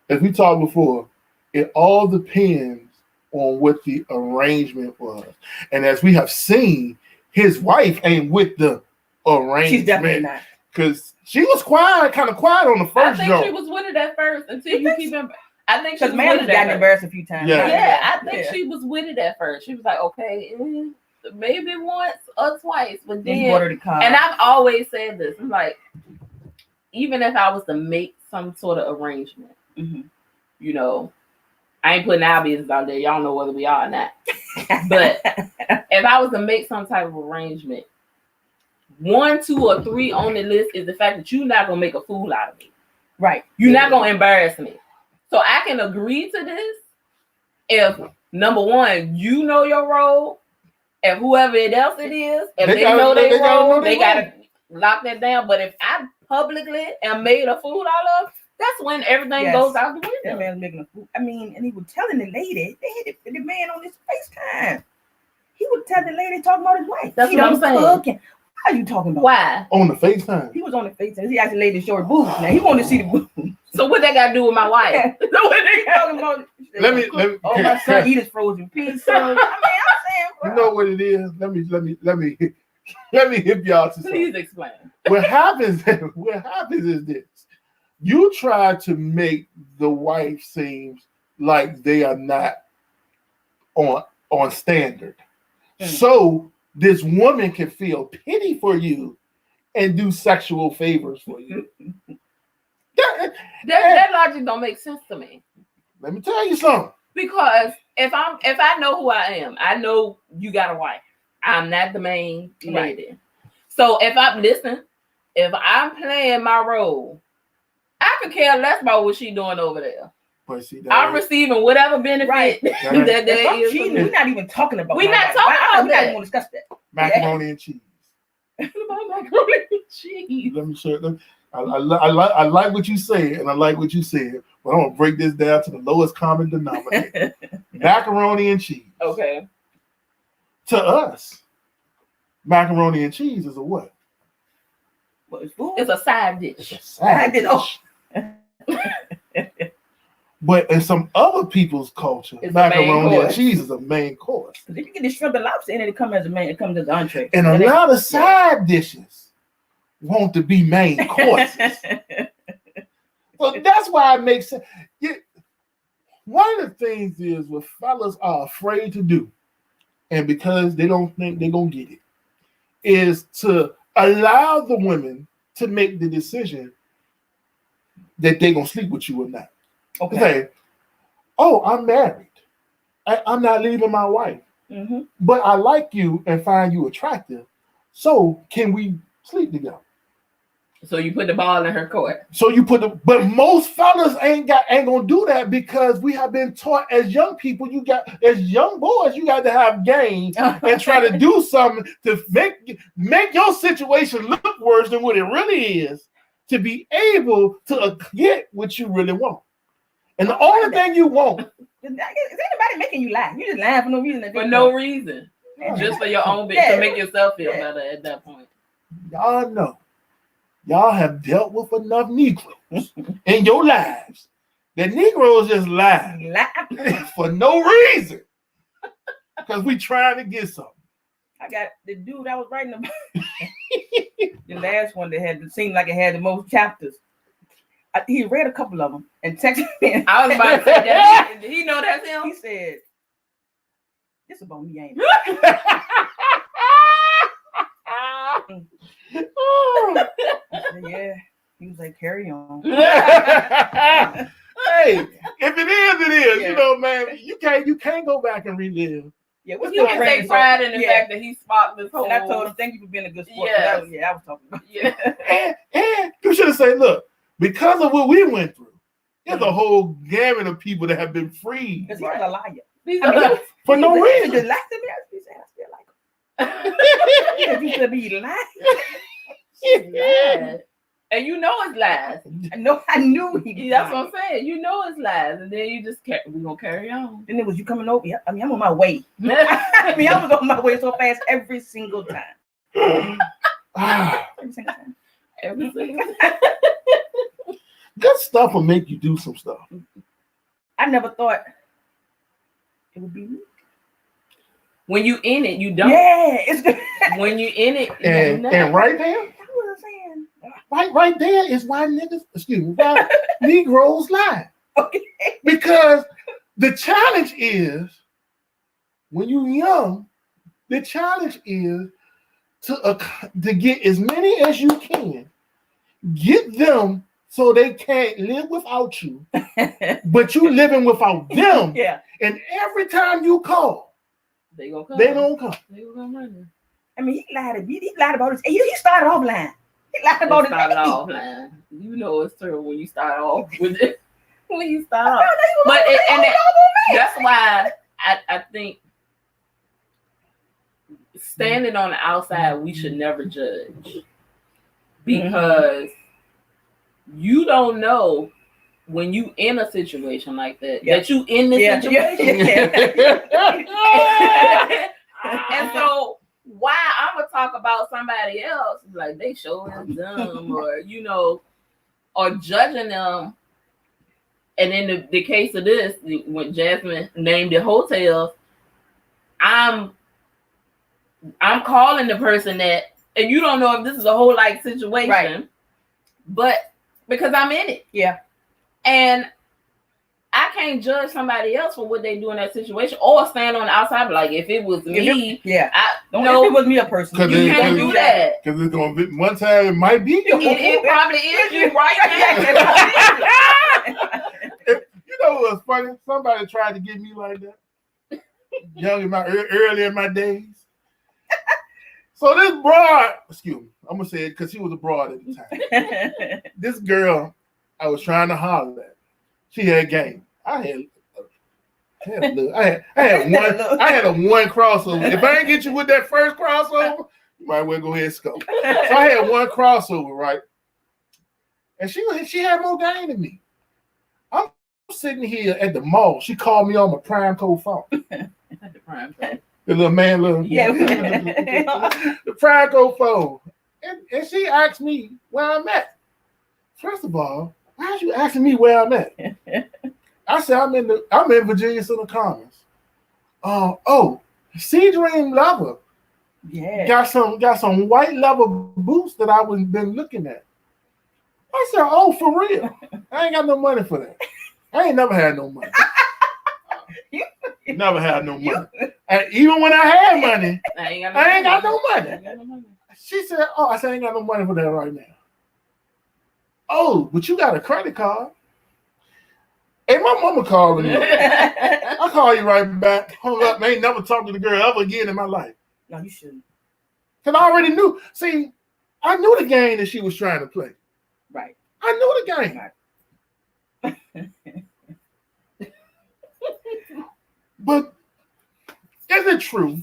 Speaker 1: As we talked before, it all depends on what the arrangement was. And as we have seen, his wife ain't with the arrangement.
Speaker 3: She's definitely not.
Speaker 1: Because she was kind of quiet on the first show.
Speaker 2: I think she was with it at first until you keep him. I think she was
Speaker 3: with it. Gotten embarrassed a few times.
Speaker 2: Yeah, I think she was with it at first. She was like, okay, maybe once or twice, but then and I've always said this. I'm like, even if I was to make some sort of arrangement, you know, I ain't putting our business out there. Y'all know whether we are or not. But if I was to make some type of arrangement, 1, 2, or 3 on the list is the fact that you're not gonna make a fool out of me.
Speaker 3: Right.
Speaker 2: You're not gonna embarrass me. So I can agree to this if number one, you know your role, and whoever else it is, if they know their role, they gotta lock that down. But if I publicly am made a fool out of, that's when everything goes out the window.
Speaker 3: That man's making a fool. I mean, and he was telling the lady, they had the man on his FaceTime. He would tell the lady talking about his wife.
Speaker 2: That's what I'm saying.
Speaker 3: What are you talking about?
Speaker 2: Why?
Speaker 1: On the FaceTime.
Speaker 3: He was on the FaceTime. He asked the lady to show her boobs. Now he wanted to see the boobs.
Speaker 2: So what that got to do with my wife?
Speaker 3: So what they talking about?
Speaker 1: Let me.
Speaker 3: Oh, my son eat his frozen pizza. I mean, I'm saying,
Speaker 1: you know what it is. Let me hip y'all to something.
Speaker 2: Please explain.
Speaker 1: What happens is this: you try to make the wife seem like they are not on standard, so this woman can feel pity for you and do sexual favors for you.
Speaker 2: That logic don't make sense to me.
Speaker 1: Let me tell you something.
Speaker 2: Because if I know who I am, I know you got a wife. I'm not the main lady. Right. So if I'm playing my role, I could care less about what she's doing over there.
Speaker 1: But see,
Speaker 2: I'm receiving whatever benefit that there is.
Speaker 3: We're not even talking about.
Speaker 2: We're not talking about that.
Speaker 3: We don't even want to discuss that.
Speaker 1: Macaroni and cheese.
Speaker 2: Macaroni and cheese.
Speaker 1: Let me show you. I like what you said, and I like what you said, but I'm gonna break this down to the lowest common denominator. Macaroni and cheese.
Speaker 2: Okay.
Speaker 1: To us, macaroni and cheese is a what?
Speaker 3: What is food?
Speaker 2: It's a side dish.
Speaker 1: It's a side dish. Oh. But in some other people's culture, it's macaroni and cheese is a main course.
Speaker 3: If you get the shrimp and lobster in it, it comes as an entree.
Speaker 1: And a lot of side dishes want to be main courses. So that's why it makes sense. One of the things is what fellas are afraid to do, and because they don't think they're going to get it, is to allow the women to make the decision that they're going to sleep with you or not. Okay. Say, oh, I'm married. I'm not leaving my wife. Mm-hmm. But I like you and find you attractive. So can we sleep together?
Speaker 2: So you put the ball in her court.
Speaker 1: But most fellas ain't gonna do that because we have been taught as young people, as young boys, you got to have game and try to do something to make your situation look worse than what it really is to be able to get what you really want. And the only thing you want
Speaker 3: is anybody making you laugh. You just laugh for no reason.
Speaker 2: For no reason. Just for your own to make yourself feel better at that point.
Speaker 1: Y'all know. Y'all have dealt with enough Negroes in your lives. That Negroes just lie for no reason. Because we trying to get something.
Speaker 3: I got the dude I was writing about. The last one that seemed like it had the most chapters. He read a couple of them and texted me.
Speaker 2: I was about to say that. Did he know that's him?
Speaker 3: He said, "This about me, ain't it?" I said, yeah. He was like, "Carry on."
Speaker 1: Hey, if it is, it is. Yeah. You know, man. You can't go back and relive.
Speaker 3: Yeah,
Speaker 2: you can take pride in the fact that he sparked this whole.
Speaker 3: And I told him, "Thank you for being a good sport."
Speaker 2: Yes.
Speaker 3: I was talking about.
Speaker 1: Yeah. and you should have said, "Look, because of what we went through, there's a whole gamut of people that have been freed."
Speaker 3: Because he was a liar.
Speaker 1: For no reason.
Speaker 3: Just like me, I still like him. You should be lying.
Speaker 2: Yeah. And you know it's lies.
Speaker 3: I knew he.
Speaker 2: That's what I'm saying. You know it's lies, and then you just we're gonna carry on.
Speaker 3: Then it was you coming over. I mean, I'm on my way. I was on my way so fast every single time. Every single time.
Speaker 2: Every single time.
Speaker 1: Good stuff will make you do some stuff.
Speaker 3: I never thought it would be me.
Speaker 2: When you in it, you don't.
Speaker 3: Yeah, it's good.
Speaker 2: When you in it,
Speaker 1: and right there,
Speaker 3: that's what I'm saying.
Speaker 1: Right there is why why Negroes lie.
Speaker 3: Okay.
Speaker 1: Because the challenge is when you're young, the challenge is to get as many as you can, get them so they can't live without you, but you living without them.
Speaker 3: Yeah.
Speaker 1: And every time you call,
Speaker 2: they gonna come.
Speaker 1: They gonna come.
Speaker 2: They gonna run.
Speaker 3: I mean, he lied about his. He started off lying. He lied about his.
Speaker 2: Lying. You know it's true when you start off with it. Please stop. But that's why I think standing on the outside, we should never judge, because you don't know when you in a situation like that that you in this situation. And so why I'm gonna talk about somebody else like they showing dumb or or judging them. And in the case of this, when Jasmine named the hotels, I'm calling the person that, and you don't know if this is a whole like situation, right, but because I'm in it.
Speaker 3: Yeah.
Speaker 2: And I can't judge somebody else for what they do in that situation or stand on the outside. Like if it was me,
Speaker 3: if it was me a person,
Speaker 2: you can't do that.
Speaker 1: Because it's gonna be one time it might be you.
Speaker 2: It probably is you right now.
Speaker 1: You know what's funny? Somebody tried to get me like that. Early in my days. So this broad, excuse me, I'm gonna say it because she was a broad at the time. This girl I was trying to holler at. She had game. I had a one crossover. If I ain't get you with that first crossover, you might well go ahead and scope. So I had one crossover, right? And she had more game than me. I'm sitting here at the mall. She called me on my prime code phone.
Speaker 2: The prime code.
Speaker 1: The little man, the prime code phone. And she asked me where I'm at. First of all, why are you asking me where I'm at? I said I'm in Virginia Center Commons. Sea Dream Lover.
Speaker 3: Yeah.
Speaker 1: Got some white leather boots that I was been looking at. I said, oh, for real? I ain't got no money for that. I ain't never had no money. Never had no money. And even when I had money, I ain't got no money. She said, I said, I ain't got no money for that right now. Oh, but you got a credit card. Hey, my mama calling me. I'll call you right back. Hold up, I ain't never talked to the girl ever again in my life.
Speaker 3: No, you shouldn't.
Speaker 1: Because I already knew. See, I knew the game that she was trying to play.
Speaker 3: Right.
Speaker 1: I knew the game.
Speaker 3: Right.
Speaker 1: But is it true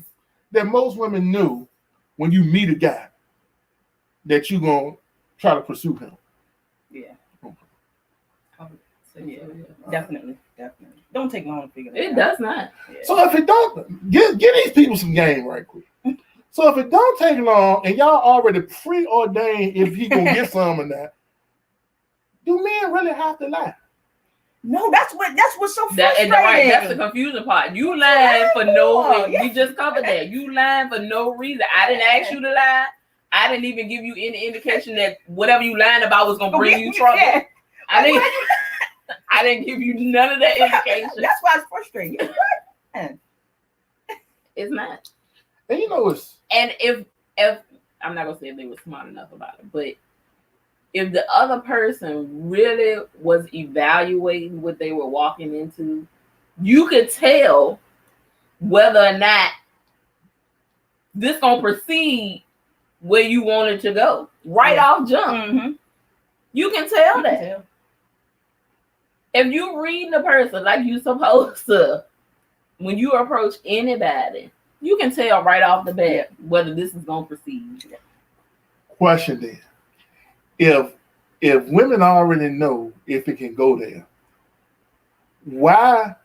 Speaker 1: that most women knew when you meet a guy that you're going to try to pursue him?
Speaker 3: Yeah. Yeah, definitely. Don't take long to figure that out.
Speaker 2: It does not.
Speaker 1: Yeah. So if it don't, give these people some game right quick. So if it don't take long and y'all already preordained if he gonna get some of that, do men really have to lie?
Speaker 3: No, that's what's so frustrating.
Speaker 2: That's the confusion part. You lying for no reason. We just covered that. You lying for no reason. I didn't ask you to lie. I didn't even give you any indication that whatever you lying about was gonna bring you trouble. Yeah. I didn't give you none of that indication.
Speaker 3: That's why it's frustrating.
Speaker 2: It's not.
Speaker 1: And you know
Speaker 2: and if I'm not gonna say if they were smart enough about it, but if the other person really was evaluating what they were walking into, you could tell whether or not this gonna proceed where you want it to go. Right off jump.
Speaker 3: Mm-hmm.
Speaker 2: You can tell that. If you read the person like you supposed to, when you approach anybody, you can tell right off the bat whether this is going to proceed.
Speaker 1: Question then. If women already know if it can go there, why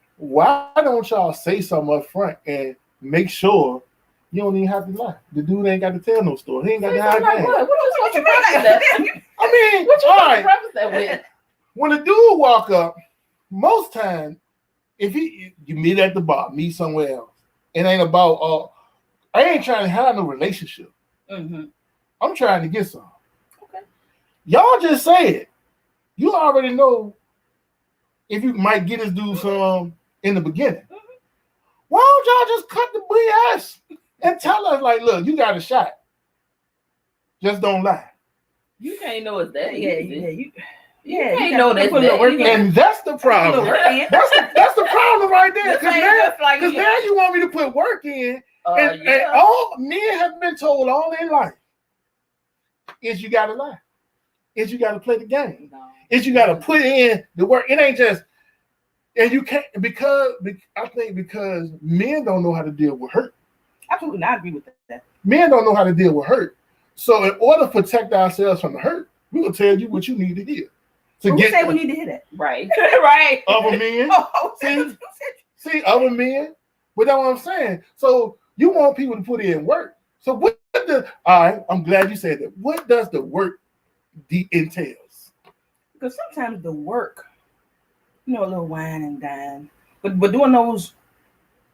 Speaker 1: don't y'all say something up front and make sure you don't even have to lie? The dude ain't got to tell no story. He ain't got to hide that.
Speaker 2: What you preface that?
Speaker 1: I mean,
Speaker 2: what you preface that with?
Speaker 1: When a dude walk up, most time, if you meet at the bar, meet somewhere else, it ain't about, I ain't trying to have no relationship.
Speaker 3: Mm-hmm.
Speaker 1: I'm trying to get some.
Speaker 2: Okay.
Speaker 1: Y'all just say it. You already know if you might get this dude some in the beginning. Mm-hmm. Why don't y'all just cut the BS and tell us, like, look, you got a shot. Just don't lie.
Speaker 2: You can't know it's that easy.
Speaker 3: You
Speaker 2: can't know that.
Speaker 1: And that's the problem. That's the problem right there. Because now you want me to put work in. And all men have been told all their life is you got to lie. Is you got to play the game. No. Is you got to put in the work. It ain't just, And you can't because I think because men don't know how to deal with hurt.
Speaker 3: Absolutely, I agree with that.
Speaker 1: Men don't know how to deal with hurt. So in order to protect ourselves from the hurt, we will tell you what you need to hear.
Speaker 3: Who say we need to hear that?
Speaker 2: Right. Right.
Speaker 1: Other men. See, other men. But that's what I'm saying. So you want people to put in work. So what all right, I'm glad you said that. What does the work entails?
Speaker 3: Because sometimes the work, a little wine and dine. But during those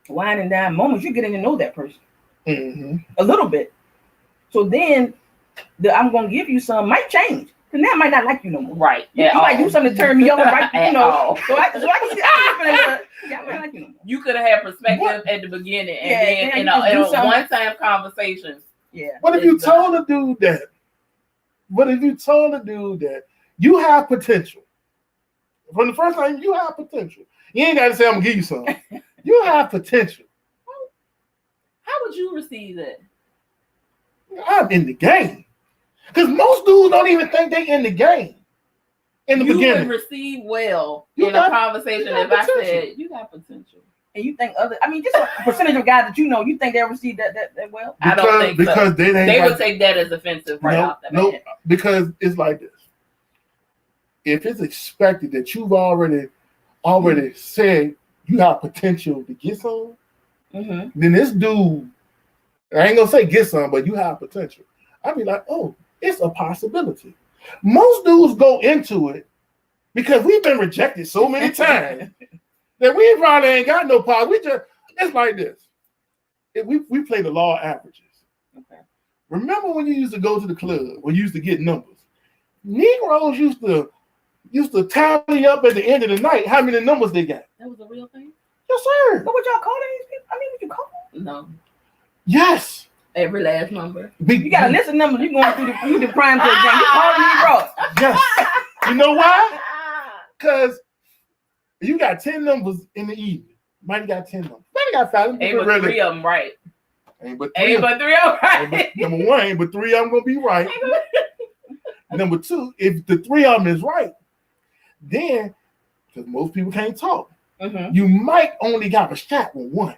Speaker 3: wine and dine moments, you're getting to know that person.
Speaker 1: Mm-hmm.
Speaker 3: A little bit. So then I'm gonna give you some might change. Because now I might not like you no more.
Speaker 2: Right.
Speaker 3: You might do something to turn me on, right? So I can
Speaker 2: might like you no more. You could have had perspective at the beginning and then in a one-time conversation.
Speaker 3: Yeah.
Speaker 1: What if you told a dude that? What if you told a dude that you have potential? From the first time, you have potential. You ain't got to say, I'm going to give you some. You have potential.
Speaker 2: How would you receive that?
Speaker 1: I'm in the game. Because most dudes don't even think they in the game. In the beginning.
Speaker 2: You would receive well in a conversation if I said, you got potential.
Speaker 3: And you think just a percentage of guys that you think they'll receive that well?
Speaker 1: Because,
Speaker 2: I don't think
Speaker 1: because
Speaker 2: so. They would take that as offensive off the bat.
Speaker 1: Because it's like this. If it's expected that you've already said you have potential to get some, then this dude, I ain't gonna say get some, but you have potential. I'd be like, oh, it's a possibility. Most dudes go into it because we've been rejected so many times that we probably ain't got no power. It's like this. We play the law of averages.
Speaker 3: Okay.
Speaker 1: Remember when you used to go to the club, when you used to get numbers? Negroes used to tally up at the end of the night how many numbers they got.
Speaker 2: That was a real thing?
Speaker 1: Yes, sir.
Speaker 3: What would y'all call these people? Would you call them?
Speaker 2: No.
Speaker 1: Yes.
Speaker 2: Every last number.
Speaker 3: You got a list of numbers. You going through the prime to exam. You calling Negroes.
Speaker 1: Yes. You know why? Because you got 10 numbers in the evening. Might have got 10 numbers. Might have got 5.
Speaker 2: Ain't but 3 of them right.
Speaker 1: Ain't but 3 of them right. Number 1, ain't but 3 of them going to be right. Number 2, if the 3 of them is right, then, because most people can't talk, you might only got a shot with 1.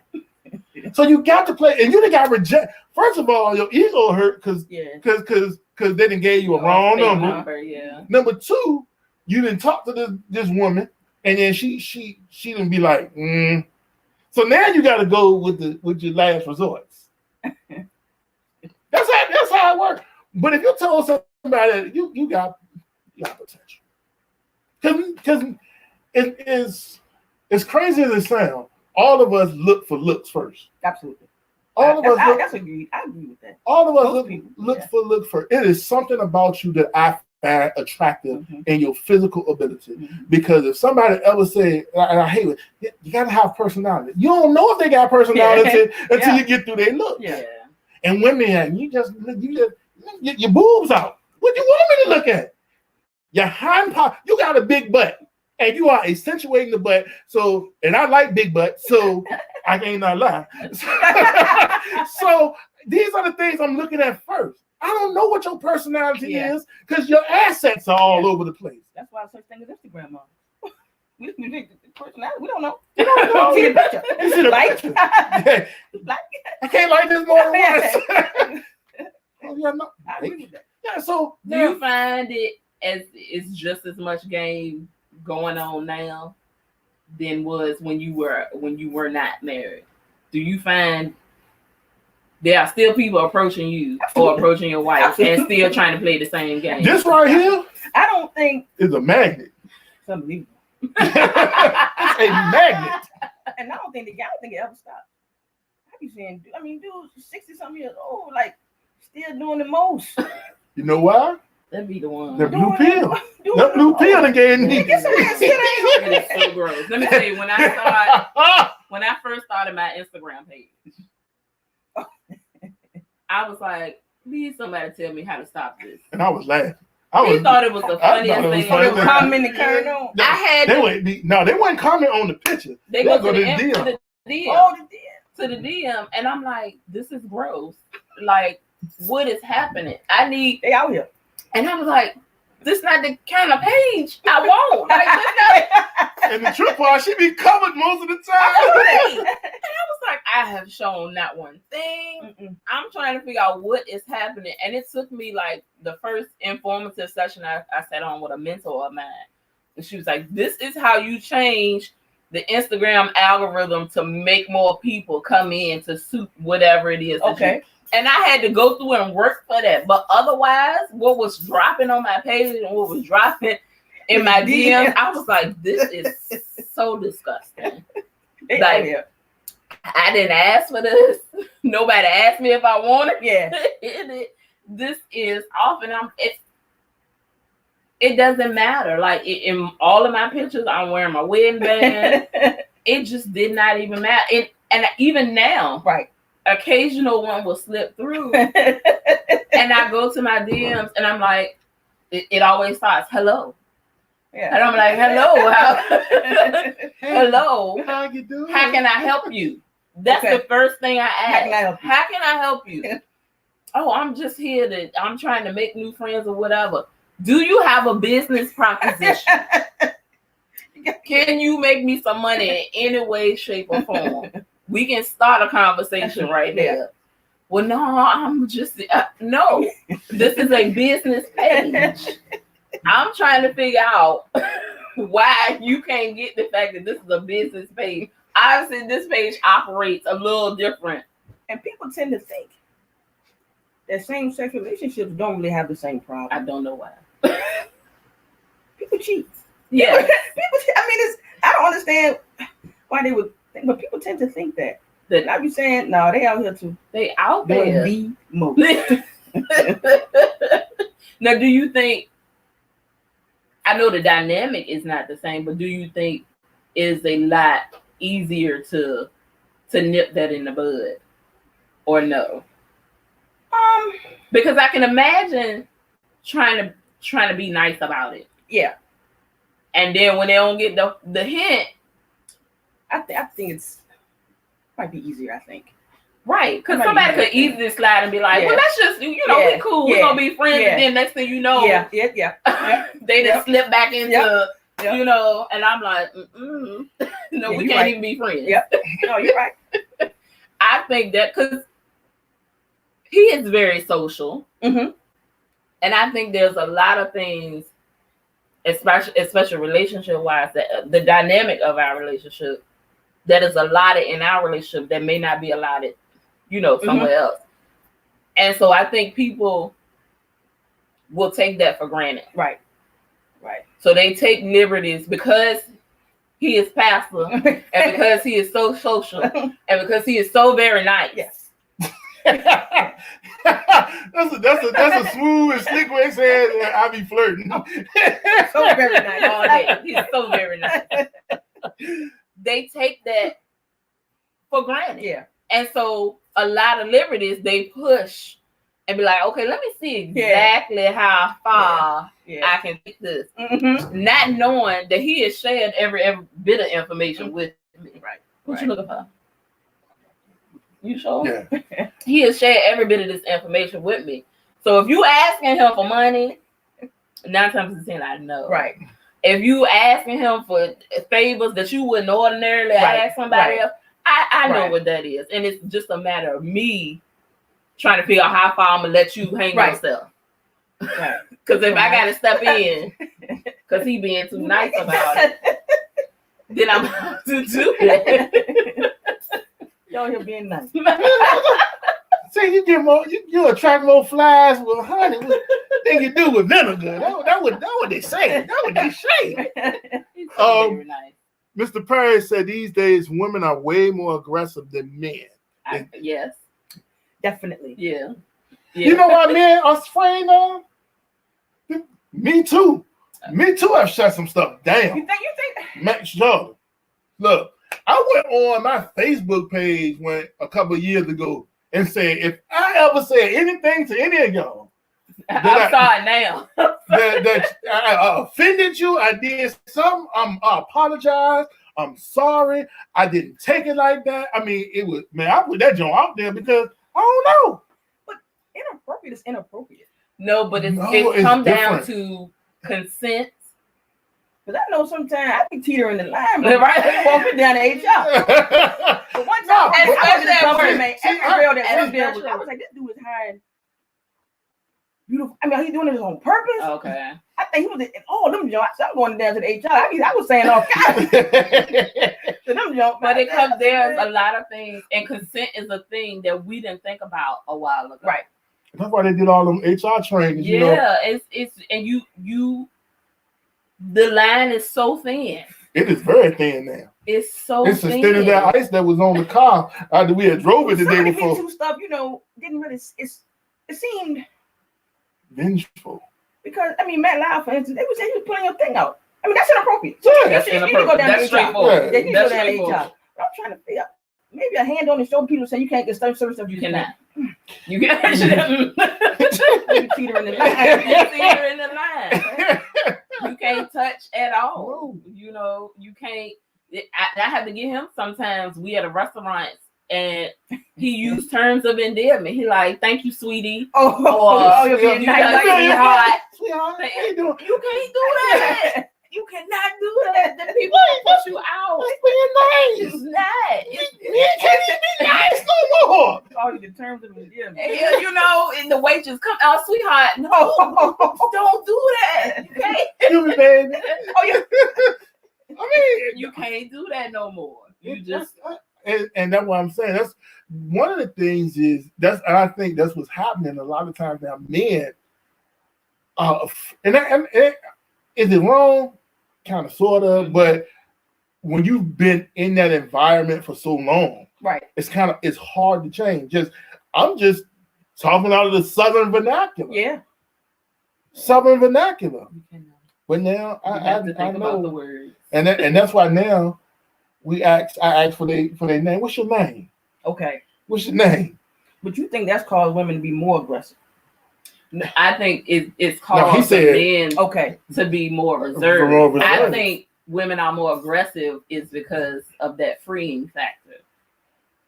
Speaker 1: So you got to play, and you done got rejected. First of all, your ego hurt because they done gave you a wrong number.
Speaker 2: Yeah.
Speaker 1: Number 2, you didn't talk to this woman, and then she didn't be like, So now you got to go with your last resorts. That's how it works. But if you told somebody that you got potential, because it is as crazy as it sounds. All of us look for looks first.
Speaker 3: Absolutely.
Speaker 1: All of us.
Speaker 3: That's agreed. I agree with that.
Speaker 1: All of us look for. It is something about you that I find attractive in your physical ability. Because if somebody ever said, and I hate it, you gotta have personality. You don't know if they got personality until you get through their look.
Speaker 3: Yeah.
Speaker 1: And women, you just your boobs out. What do you want me to look at? Your hind part. You got a big butt. And you are accentuating the butt. So, and I like big butts, so I can't not lie. So these are the things I'm looking at first. I don't know what your personality is because your assets are all over the place.
Speaker 3: That's why such thing as Instagram on. We personality. We don't know. We don't know. See the picture.
Speaker 1: You see the picture. I can't like this more than once.
Speaker 3: I agree with that.
Speaker 1: Yeah. So
Speaker 2: do you find it as it's just as much game going on now than was when you were not married? Do you find there are still people approaching you or approaching your wife and still trying to play the same game?
Speaker 1: This right here,
Speaker 3: I don't think
Speaker 1: is a magnet.
Speaker 3: It's unbelievable.
Speaker 1: It's a magnet.
Speaker 3: And I don't think it ever stopped. I be saying, dudes 60-something years old, like still doing the most.
Speaker 1: You know why?
Speaker 2: That'd be the one.
Speaker 1: The blue pill. The blue pill again.
Speaker 2: It is so gross. Let me tell you, when I first started my Instagram page, I was like, please somebody tell me how to stop this.
Speaker 1: And I was laughing.
Speaker 2: He thought it was the funniest thing.
Speaker 3: Comment the
Speaker 1: they wouldn't comment on the picture.
Speaker 2: They go to the DM.
Speaker 3: To
Speaker 2: the DM. And I'm like, this is gross. Like, what is happening?
Speaker 3: They out here.
Speaker 2: And I was like, this not the kind of page I want. Like, this
Speaker 1: And the trip part, she be covered most of the time.
Speaker 2: not, and I was like, I have shown not one thing.
Speaker 3: Mm-mm.
Speaker 2: I'm trying to figure out what is happening. And it took me like the first informative session I sat on with a mentor of mine. And she was like, this is how you change the Instagram algorithm to make more people come in to suit whatever it is.
Speaker 3: Okay.
Speaker 2: And I had to go through and work for that. But otherwise, what was dropping on my page and what was dropping in my DMs, I was like, this is so disgusting. Like, I didn't ask for this. Nobody asked me if I wanted it. This is often it doesn't matter. Like in all of my pictures, I'm wearing my wedding band. It just did not even matter. And even now,
Speaker 3: right.
Speaker 2: Occasional one will slip through. And I go to my DMs and I'm like, it always starts, hello.
Speaker 3: Yeah.
Speaker 2: And I'm like, hello. Hello.
Speaker 1: How you doing?
Speaker 2: How can I help you? That's the first thing I ask. How can I help you? Oh, I'm just here I'm trying to make new friends or whatever. Do you have a business proposition? Can you make me some money in any way, shape, or form? We can start a conversation right there. Well, no, I'm just, no, this is a business page. I'm trying to figure out why you can't get the fact that this is a business page. Obviously, this page operates a little different.
Speaker 3: And people tend to think that same-sex relationships don't really have the same problem.
Speaker 2: I don't know why.
Speaker 3: People cheat.
Speaker 2: Yeah.
Speaker 3: I don't understand why they would think, but people tend to think that. I be saying, no, they out here too.
Speaker 2: They out there.
Speaker 3: The most.
Speaker 2: Now, do you think, I know the dynamic is not the same, but do you think it's a lot easier to nip that in the bud? Or no? Because I can imagine trying to be nice about it.
Speaker 3: Yeah. And
Speaker 2: then when they don't get the hint,
Speaker 3: I think it's might be easier, I think.
Speaker 2: Right. Because somebody could easily slide and be like, well, that's just, we cool. We're going to be friends. And then next thing you know, they just slip back into, and I'm like, no, we can't even be friends.
Speaker 3: Yep. No, you're right.
Speaker 2: I think that because he is very social.
Speaker 3: Mm-hmm.
Speaker 2: And I think there's a lot of things, especially relationship-wise, that the dynamic of our relationship that is allotted in our relationship that may not be allotted, somewhere else. And so I think people will take that for granted.
Speaker 3: Right.
Speaker 2: So they take liberties because he is pastor and because he is so social and because he is so very nice.
Speaker 3: Yes.
Speaker 1: that's a smooth and slick way of saying I be flirting.
Speaker 3: So very nice.
Speaker 2: All day. He's so very nice. They take that for granted.
Speaker 3: Yeah.
Speaker 2: And so a lot of liberties they push and be like, okay, let me see exactly how far I can take this.
Speaker 3: Mm-hmm.
Speaker 2: Not knowing that he has shared every bit of information with me.
Speaker 3: Right.
Speaker 2: What you looking for? You sure?
Speaker 1: Yeah.
Speaker 2: He has shared every bit of this information with me. So if you asking him for money, 9 times out of 10, I know.
Speaker 3: Right.
Speaker 2: If you asking him for favors that you wouldn't ordinarily ask somebody else, I know what that is. And it's just a matter of me trying to figure out how far I'm going to let you hang yourself.
Speaker 3: Right.
Speaker 2: Because if I got to step in, because he being too nice about it, then I'm going to do that.
Speaker 3: Y'all here being nice.
Speaker 1: See, you attract more flies with honey than you do with vinegar. That what they say. That's what they say.
Speaker 2: Very nice.
Speaker 1: Mr. Perry said these days women are way more aggressive than men.
Speaker 2: Yes.
Speaker 3: Definitely.
Speaker 2: Yeah.
Speaker 1: You know why men are afraid now? Me too. I've shut some stuff down.
Speaker 3: You think?
Speaker 1: Make sure. Look, I went on my Facebook page a couple of years ago and said, if I ever said anything to any of y'all,
Speaker 2: I'm sorry now.
Speaker 1: that I offended you, I did something, I apologize, I'm sorry, I didn't take it like that. I mean, it was, man, I put that joint out there because I don't know.
Speaker 3: But inappropriate is inappropriate.
Speaker 2: No, but it's come down to consent.
Speaker 3: Because I know sometimes I be teetering the line, but
Speaker 2: Right.
Speaker 3: they walking down the HR. But one time, I was in a company, man, every girl that was there was, I was like, this dude is hiring beautiful. I mean, he's doing this on purpose.
Speaker 2: Okay.
Speaker 3: I think he was in all them jobs. So I'm going down to the HR. I was saying all kinds to them jobs.
Speaker 2: But it comes, there's a lot of things, and consent is a thing that we didn't think about a while ago.
Speaker 3: Right.
Speaker 1: That's why they did all them HR trainings.
Speaker 2: Yeah,
Speaker 1: You know?
Speaker 2: it's and you the line is so thin.
Speaker 1: It is very thin now.
Speaker 2: It's so
Speaker 1: It's
Speaker 2: thin.
Speaker 1: instead of that ice that was on the car after we had drove it the day
Speaker 3: Some of the
Speaker 1: before.
Speaker 3: Me Too stuff, you know, didn't really. It seemed
Speaker 1: Vengeful.
Speaker 3: because I mean, Matt Lauer, for instance, they was putting your thing out. I mean, that's inappropriate.
Speaker 1: Yeah,
Speaker 2: That's
Speaker 3: You need to go
Speaker 2: inappropriate.
Speaker 3: down
Speaker 2: That's
Speaker 3: to HR.
Speaker 2: straightforward.
Speaker 3: Yeah, you need to go
Speaker 2: That's
Speaker 3: down to
Speaker 2: straightforward.
Speaker 3: HR. But I'm trying to figure out maybe a hand on the shoulder. People saying you can't get certain stuff.
Speaker 2: You cannot. You cannot.
Speaker 3: You teetering the line.
Speaker 2: You're in the line. You can't touch at all. You know, you can't. I have to get him sometimes. We at a restaurant and he used terms of endearment. He like, thank you, sweetie.
Speaker 3: You're being
Speaker 2: You
Speaker 3: nice.
Speaker 2: gotta be hot.
Speaker 1: Sweetheart, how you doing?
Speaker 2: You can't do that. You cannot do that. The people push you out.
Speaker 1: It's being
Speaker 2: It's
Speaker 1: nice.
Speaker 2: not.
Speaker 1: You can't even be nice no more.
Speaker 3: All the terms of endearment.
Speaker 2: Yeah, you know, and the waitress come out, sweetheart. No, don't do that. You can't.
Speaker 1: Excuse me, baby.
Speaker 3: Oh yeah.
Speaker 1: I mean,
Speaker 2: You can't do that no more. You just
Speaker 1: and that's what I'm saying. That's one of the things and I think that's what's happening a lot of times now. Men, is it wrong? Kind of, sort of, but when you've been in that environment for so long,
Speaker 3: Right.
Speaker 1: it's hard to change. I'm just talking out of the Southern vernacular.
Speaker 3: Yeah.
Speaker 1: Southern vernacular.
Speaker 2: you cannot.
Speaker 1: But now
Speaker 2: You have to
Speaker 1: I
Speaker 2: think about the
Speaker 1: know,
Speaker 2: words.
Speaker 1: and that's why now I ask for their name. What's your name?
Speaker 3: Okay.
Speaker 1: What's your name?
Speaker 3: But you think that's caused women to be more aggressive?
Speaker 2: I think it's
Speaker 1: No, he
Speaker 2: caused
Speaker 1: said-
Speaker 2: men
Speaker 3: Okay.
Speaker 2: to be more reserved.
Speaker 1: More reserved.
Speaker 2: I think women are more aggressive is because of that freeing factor.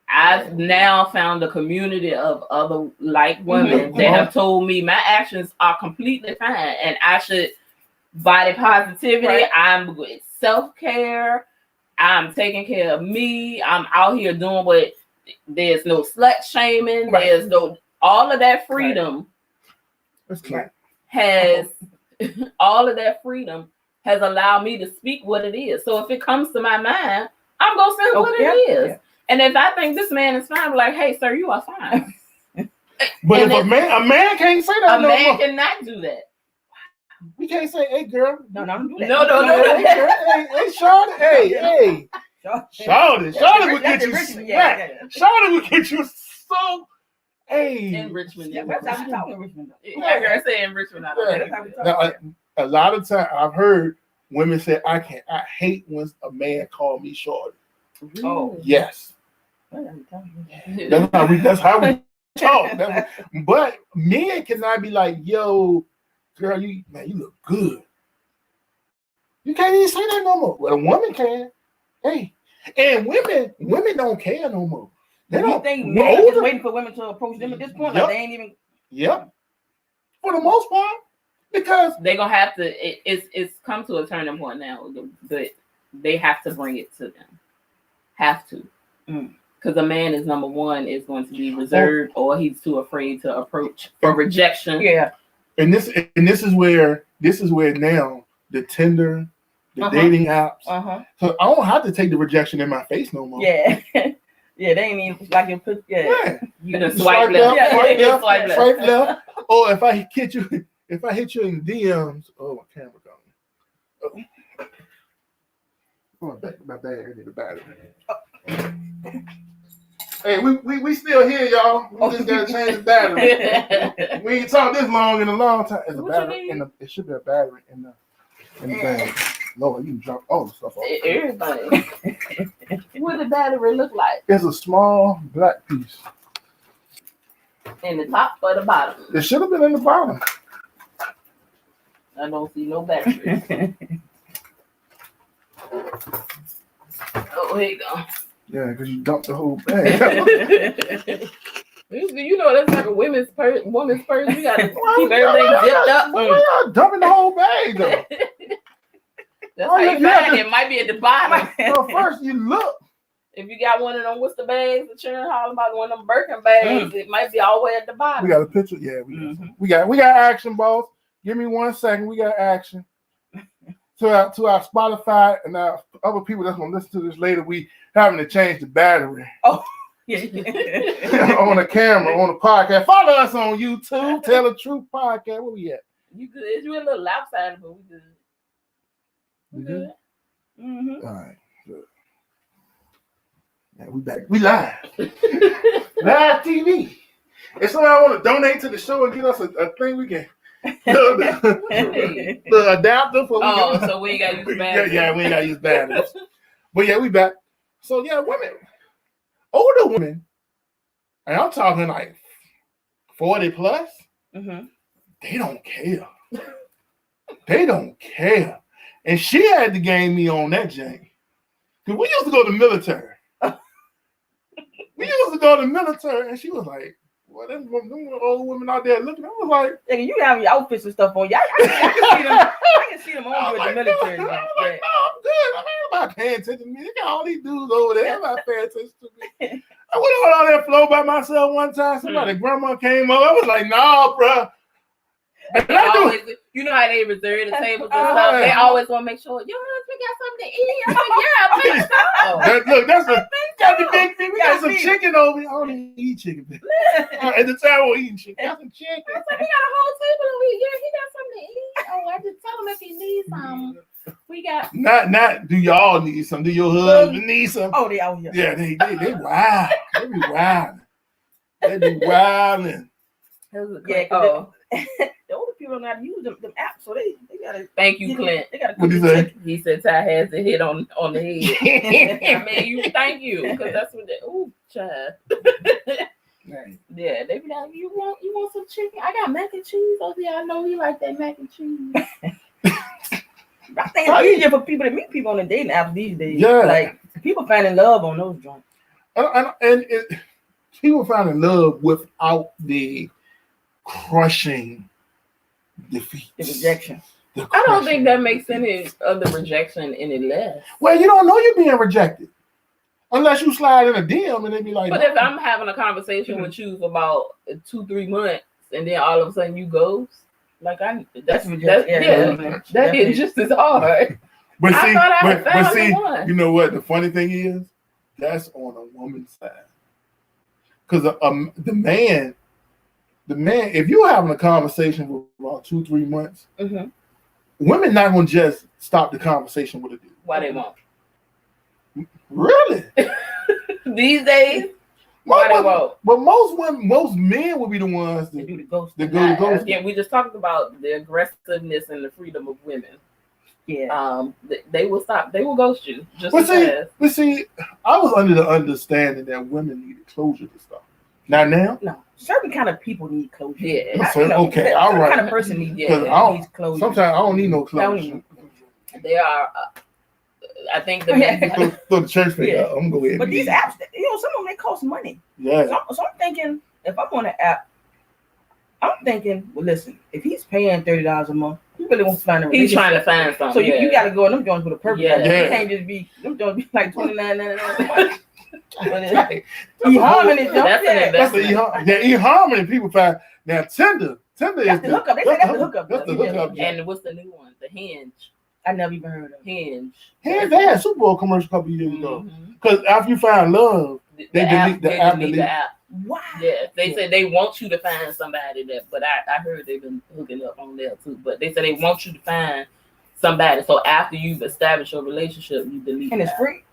Speaker 2: I've now found a community of other like women that have told me my actions are completely fine and I should body positivity.
Speaker 3: Right.
Speaker 2: I'm with self-care. I'm taking care of me. I'm out here doing what there's no slut shaming.
Speaker 3: Right.
Speaker 2: There's no all of that freedom.
Speaker 1: That's clear.
Speaker 2: Has all of that freedom has allowed me to speak what it is. So if it comes to my mind, I'm gonna say what it is.
Speaker 3: Yeah.
Speaker 2: And if I think this man is fine, I'm like, hey, sir, you are fine.
Speaker 1: But
Speaker 2: And
Speaker 1: if
Speaker 2: if-
Speaker 1: a man can't say that
Speaker 2: A
Speaker 1: no
Speaker 2: man
Speaker 1: more.
Speaker 2: cannot do that.
Speaker 1: You can't say, hey girl.
Speaker 3: No, don't do that.
Speaker 2: No.
Speaker 1: Hey, girl. Hey, Shawty. Hey. Shawty will get you. Shawty will get you so. Hey.
Speaker 2: In Richmond,
Speaker 3: Yeah, that's how we talk in Richmond.
Speaker 2: I heard say in Richmond. I don't
Speaker 1: Yeah.
Speaker 2: know.
Speaker 3: That's how we talk.
Speaker 1: Now, a lot of times I've heard women say, I hate when a man call me shorty.
Speaker 3: Oh.
Speaker 1: Yes. That's how we talk. But men cannot be like, yo, girl, you look good. You can't even say that no more. Well, a woman can. Hey. And women don't care no more. They
Speaker 3: You
Speaker 1: don't
Speaker 3: think men are just
Speaker 1: older.
Speaker 3: waiting for women to approach them at this point?
Speaker 1: Yep.
Speaker 3: Like they ain't even.
Speaker 1: Yep. For the most part. Because
Speaker 2: They're gonna have to. It's come to a turning point now, but they have to bring it to them. Have to, because a man is number one is going to be reserved, or he's too afraid to approach for rejection.
Speaker 3: Yeah.
Speaker 1: and this is where now the Tinder, the dating apps. So I don't have to take the rejection in my face no more.
Speaker 3: Yeah. Yeah, they ain't even like you put. Yeah.
Speaker 2: You done
Speaker 1: Swipe
Speaker 2: swipe left.
Speaker 1: left,
Speaker 2: Swipe left.
Speaker 1: swipe left. Or if I hit you in DMs, oh, my camera gone. Oh, my bad. I need a battery. Hey, we still here, y'all. We just gotta change the battery. We ain't talked this long in a long time. There's a
Speaker 2: What you
Speaker 1: battery
Speaker 2: need?
Speaker 1: it should be a battery in the bag. Lord, you can drop all the stuff off.
Speaker 2: Everybody. What the battery look like?
Speaker 1: It's a small black piece.
Speaker 2: In the top or the bottom?
Speaker 1: It should have been in the bottom.
Speaker 2: I don't see no battery. Oh, here you go.
Speaker 1: Yeah, because you dumped the whole bag.
Speaker 2: You know that's like a woman's purse. You got to
Speaker 1: Well,
Speaker 2: keep everything zipped up.
Speaker 1: Why y'all dumping the whole bag though?
Speaker 2: That's how you find it. It might be at the bottom.
Speaker 1: So first you look.
Speaker 2: If you got one of them Worcester bags, the children hollering about one of them Birkin bags, it might be all the way at the bottom.
Speaker 1: We got a picture. Yeah, we got action, boss. Give me 1 second. We got action. To our Spotify and our other people that's gonna listen to this later, we having to change the battery.
Speaker 3: Oh, yeah.
Speaker 1: On the camera, on the podcast. Follow us on YouTube. Tell the Truth Podcast. Where we at?
Speaker 2: You good? It's a little lopsided, but we good. We good. Mm-hmm.
Speaker 1: All right. Good. Yeah, we back. We live. Live TV. If somebody want to donate to the show and get us a thing, we can. the adapter for
Speaker 2: so we ain't got to use batteries.
Speaker 1: Yeah, we ain't got to use batteries. But yeah, we back. So yeah, women, older women, and I'm talking like 40 plus, they don't care. They don't care. And she had to game me on that, Jane. Because we used to go to the military. And she was like, well, them old women out there looking. I was like,
Speaker 3: "Nigga, you have your outfits and stuff on. I can see them on you at the military.
Speaker 1: No, I'm good. I mean, I'm not paying attention to me. They got all these dudes over there. I'm not paying attention to me. I went on that floor by myself one time. Somebody, grandma came up. I was like, nah, bro.
Speaker 2: You know how they reserve the tables and stuff. They always want to make sure your husband got something to eat. I'm like, yeah,
Speaker 1: look, that's the big thing. We got some chicken over here. I don't even eat chicken. At the time, we're eating chicken. Got some chicken.
Speaker 2: I said, we got a whole table and he got something to eat. Oh, I just tell him if he needs some. We got
Speaker 1: not. Do y'all need some? Do your husband need some?
Speaker 3: Oh, they out here.
Speaker 1: Yeah, they wild. They be wild. They be wilding.
Speaker 3: Yeah. The older people don't know how to use them apps, so they gotta.
Speaker 2: Thank you, Clint.
Speaker 3: They gotta.
Speaker 1: What did he say?
Speaker 2: He said Ty has the hit on the head. I mean, thank you, because that's what they. Ooh, child. Yeah, they be like, you want some chicken? I got mac and cheese. Oh yeah, I know he like that mac and cheese.
Speaker 3: I think it's easier for people to meet people on the dating apps these days.
Speaker 1: Yeah,
Speaker 3: like people finding love on those joints.
Speaker 1: And people finding love without the crushing defeat,
Speaker 3: the rejection.
Speaker 2: I don't think that makes any of the rejection any less.
Speaker 1: Well, you don't know you're being rejected unless you slide in a DM and they be like.
Speaker 2: But if I'm having a conversation with you for about 2-3 months and then all of a sudden you ghost, like that's that is just as hard.
Speaker 1: But see,
Speaker 2: but see,
Speaker 1: you know what? The funny thing is, that's on a woman's side, because the man, if you're having a conversation for about 2-3 months, women not gonna just stop the conversation with a dude.
Speaker 2: Why they won't?
Speaker 1: Really?
Speaker 2: These days, why they won't?
Speaker 1: But most men will be the ones that
Speaker 3: do the ghost.
Speaker 2: Yeah, we just talked about the aggressiveness and the freedom of women.
Speaker 3: Yeah.
Speaker 2: They will stop. They will ghost you.
Speaker 1: But see, I was under the understanding that women needed closure to stop. Not now.
Speaker 3: No, certain kind of people need closure.
Speaker 2: Yeah.
Speaker 1: Okay, all right.
Speaker 3: Kind of person needs closure.
Speaker 1: Sometimes I don't need no closure.
Speaker 2: They are. I think the men
Speaker 1: throw the church thing out. I'm gonna go ahead.
Speaker 3: But these apps, some of them they cost money.
Speaker 1: Yeah.
Speaker 3: So I'm thinking, if I'm on an app, I'm thinking, well, listen, if he's paying $30 a month, he really wants to find a relationship.
Speaker 2: He's trying to find something.
Speaker 3: So you got to go in them joints with a purpose.
Speaker 2: Yeah.
Speaker 3: You can't just be them joints be like $29.99 a month. eHarmony,
Speaker 1: that's the eHarmony people find. Now Tinder is
Speaker 3: the hookup. They say that's the hookup.
Speaker 1: That's the hookup.
Speaker 2: And what's the new one? The Hinge.
Speaker 3: I never even heard of
Speaker 2: Hinge.
Speaker 1: They had a Super Bowl commercial a couple years ago. Because after you find love, they delete the app.
Speaker 3: Wow.
Speaker 2: Yeah, they said they want you to find somebody but I heard they've been hooking up on there too. But they said they want you to find somebody. So after you've established your relationship, you delete.
Speaker 3: And it's free.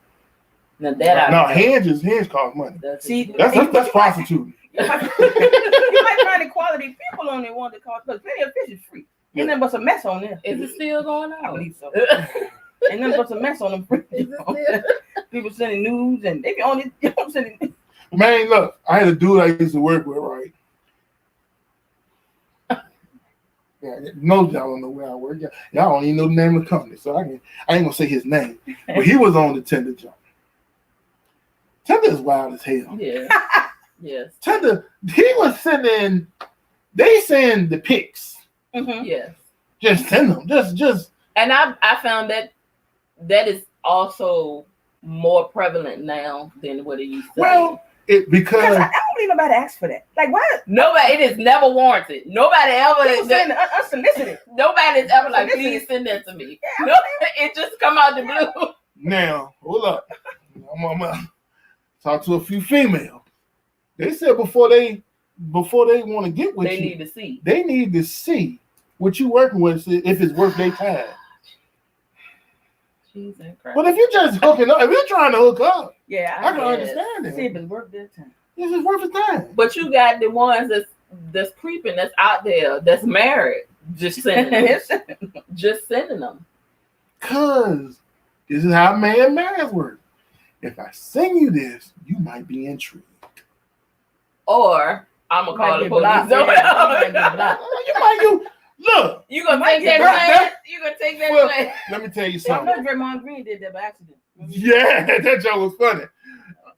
Speaker 2: Now
Speaker 1: Hinge costs money. That's prostituting.
Speaker 3: You might find quality people on there want to cost, but plenty of fish is free. Ain't nothing but some mess on there.
Speaker 2: Is it still going on?
Speaker 3: I believe so. Ain't nothing but some mess on them. People sending news and they be on it. Sending.
Speaker 1: Man, look, I had a dude I used to work with, right? Yeah, y'all don't know where I work. Y'all don't even know the name of the company, so I ain't gonna say his name. But he was on the Tinder job. Tinder is wild as hell.
Speaker 2: Yeah. Yes.
Speaker 1: He was sending. They send the pics.
Speaker 3: Mm-hmm.
Speaker 2: Yes.
Speaker 1: Just send them. Just.
Speaker 2: And I found that is also more prevalent now than what it used to
Speaker 1: Well, because
Speaker 3: I don't believe nobody asked for that. Like, why?
Speaker 2: be. Nobody, it is never warranted. Nobody ever
Speaker 3: People saying unsolicited.
Speaker 2: nobody's ever like, please send that to me.
Speaker 3: Yeah,
Speaker 2: No, it just come out the blue.
Speaker 1: now, hold up. I'm gonna talk to a few females. They said before they want to get with
Speaker 2: They
Speaker 1: you,
Speaker 2: need to see.
Speaker 1: they need to see what you working with if it's worth their time.
Speaker 2: Jesus Christ.
Speaker 1: But if you're just hooking up, if you're trying to hook up,
Speaker 3: Yeah,
Speaker 1: I can
Speaker 2: guess.
Speaker 1: understand
Speaker 3: see if
Speaker 1: it.
Speaker 3: it's worth their time.
Speaker 1: This is worth a time.
Speaker 2: But you got the ones that's creeping, that's out there, that's married, just sending them. Just sending them.
Speaker 1: Cause this is how marriage works. If I send you this, you might be intrigued.
Speaker 2: Or I'm gonna call the
Speaker 3: get blocked.
Speaker 2: police.
Speaker 3: Yeah, you might get blocked.
Speaker 1: Look.
Speaker 2: You gonna
Speaker 3: might
Speaker 2: take
Speaker 3: get
Speaker 2: that
Speaker 1: blocked.
Speaker 2: chance? You gonna take that
Speaker 1: Well,
Speaker 2: chance?
Speaker 1: Let me tell you
Speaker 3: So I
Speaker 1: something.
Speaker 3: know Draymond Green did that by accident.
Speaker 1: Yeah, that joke was funny.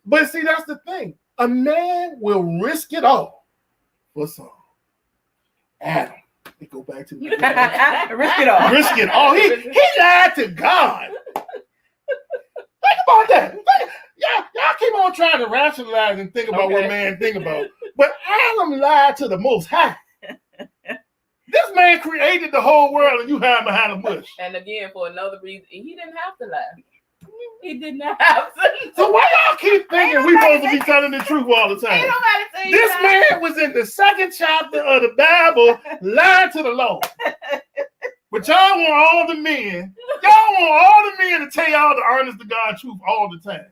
Speaker 1: But see, that's the thing. A man will risk it all for some. Adam. They go back to the
Speaker 3: Risk it all.
Speaker 1: risk it all. He lied to God. Think about that. Y'all keep on trying to rationalize and think about what man think about. But Adam lied to the Most High. This man created the whole world and you hide behind a bush.
Speaker 2: And again, for another reason, he didn't have to lie. He did not have to.
Speaker 1: So why y'all keep thinking we supposed to be telling the truth all the time?
Speaker 2: Ain't nobody tell you
Speaker 1: This
Speaker 2: that.
Speaker 1: man was in the second chapter of the Bible lying to the Lord. But y'all want all the men to tell y'all the honest to God truth all the time.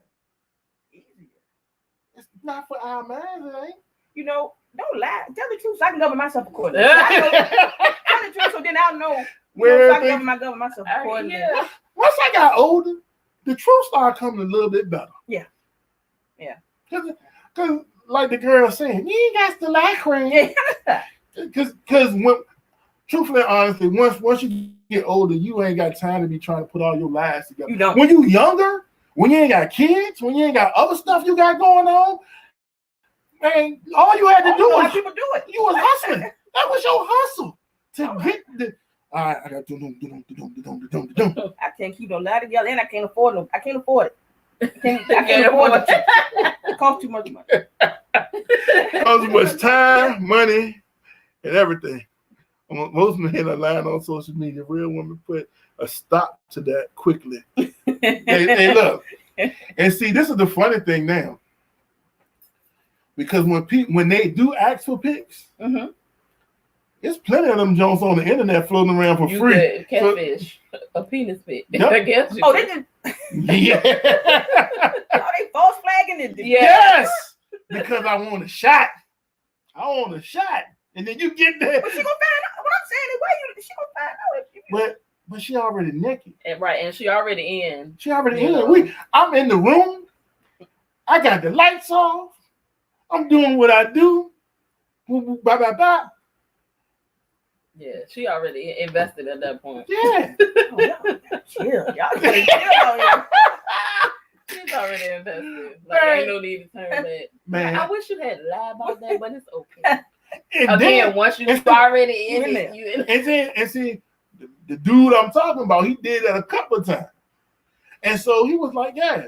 Speaker 1: It's not for our minds, it ain't.
Speaker 3: You know, don't lie. Tell the truth so I can govern myself accordingly. Tell the truth so then I'll know
Speaker 1: Where
Speaker 3: so I can
Speaker 1: things-
Speaker 3: govern myself accordingly.
Speaker 2: Yeah.
Speaker 1: Once I got older, the truth started coming a little bit better.
Speaker 3: Yeah. Yeah.
Speaker 1: Because like the girl saying, you ain't got to lie, crazy.
Speaker 3: Yeah.
Speaker 1: Because when, truthfully, honestly, once you get older, you ain't got time to be trying to put all your lies together.
Speaker 3: You don't.
Speaker 1: When you younger, when you ain't got kids, when you ain't got other stuff you got going on, man, all you had to do
Speaker 3: how
Speaker 1: was
Speaker 3: people do it.
Speaker 1: you was hustling. That was your hustle to get the. All right, I got do.
Speaker 3: I can't keep no lie together, and I can't afford it. I can't afford it. I can't afford it. It costs too much money.
Speaker 1: Cost too much time, money, and everything. Most men are lying on social media. Real women put a stop to that quickly. Hey, look, and see, this is the funny thing now, because when they do ask for pics, there's plenty of them Jones on the internet floating around for
Speaker 2: You
Speaker 1: free.
Speaker 2: could catfish a penis pic.
Speaker 1: Yep.
Speaker 2: I guess you
Speaker 3: Oh,
Speaker 2: could.
Speaker 3: they just
Speaker 1: Yeah.
Speaker 3: they false flagging it.
Speaker 2: Yeah.
Speaker 1: Yes, because I want a shot. And then you get there.
Speaker 3: But she gonna find out. What I'm saying is, why she gonna find out? If you,
Speaker 1: But she already naked.
Speaker 2: And right, and she already in.
Speaker 1: She already
Speaker 2: Yeah.
Speaker 1: in. I'm in the room. I got the lights off. I'm doing what I do. Bye.
Speaker 2: Yeah, she already invested at that point.
Speaker 1: Yeah.
Speaker 3: oh, y'all chill. Y'all gotta chill on here.
Speaker 2: She's already invested. Like,
Speaker 1: Man.
Speaker 2: ain't no need to turn back.
Speaker 1: Man.
Speaker 2: I wish you had lied about that, but it's okay.
Speaker 1: And
Speaker 2: Again,
Speaker 1: then,
Speaker 2: once you already in
Speaker 3: in
Speaker 2: it,
Speaker 3: there.
Speaker 2: you in it.
Speaker 1: and see, the dude I'm talking about, he did that a couple of times. And so he was like, yeah,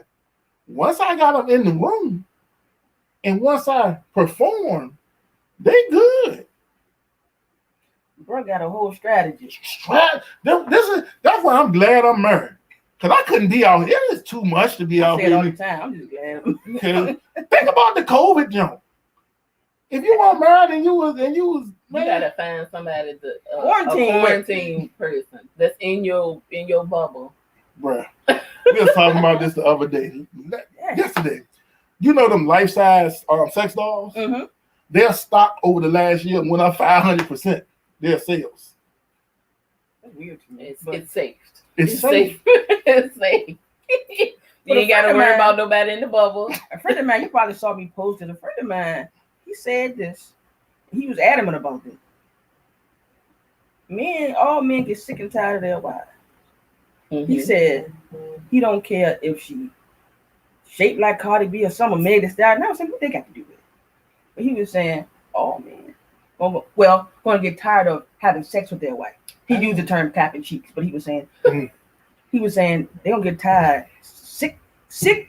Speaker 1: once I got them in the room and once I perform, they good.
Speaker 3: Bro got a whole strategy.
Speaker 1: That's why I'm glad I'm married. Because I couldn't be out here. It is too much to be
Speaker 3: I
Speaker 1: out
Speaker 3: say it all the
Speaker 1: here.
Speaker 3: time. I'm just glad.
Speaker 1: 'Cause think about the COVID jump. If you weren't married and you was
Speaker 2: You
Speaker 1: man,
Speaker 2: gotta find somebody to a
Speaker 3: Quarantine.
Speaker 2: quarantine person that's in your bubble.
Speaker 1: bruh. We was talking about this the other day. Yesterday. You know them life-size sex dolls?
Speaker 3: Mm-hmm.
Speaker 1: Their stock over the last year went up 500%. Their sales.
Speaker 3: That's weird to me.
Speaker 2: It's safe.
Speaker 1: It's safe.
Speaker 2: It's safe. You
Speaker 3: But
Speaker 2: ain't
Speaker 3: a
Speaker 2: gotta
Speaker 3: friend of
Speaker 2: worry
Speaker 3: mine-
Speaker 2: about nobody in the bubble.
Speaker 3: A friend of mine, you probably saw me posted. A friend of mine, he said this. He was adamant about this. All men get sick and tired of their wives. He said he don't care if she shaped like Cardi B or some of Meg Thee Stallion. Now I said, what they got to do with it? But he was saying, "Oh man, going to get tired of having sex with their wife." He used the term "clapping cheeks," but he was saying they're gonna get tired, sick,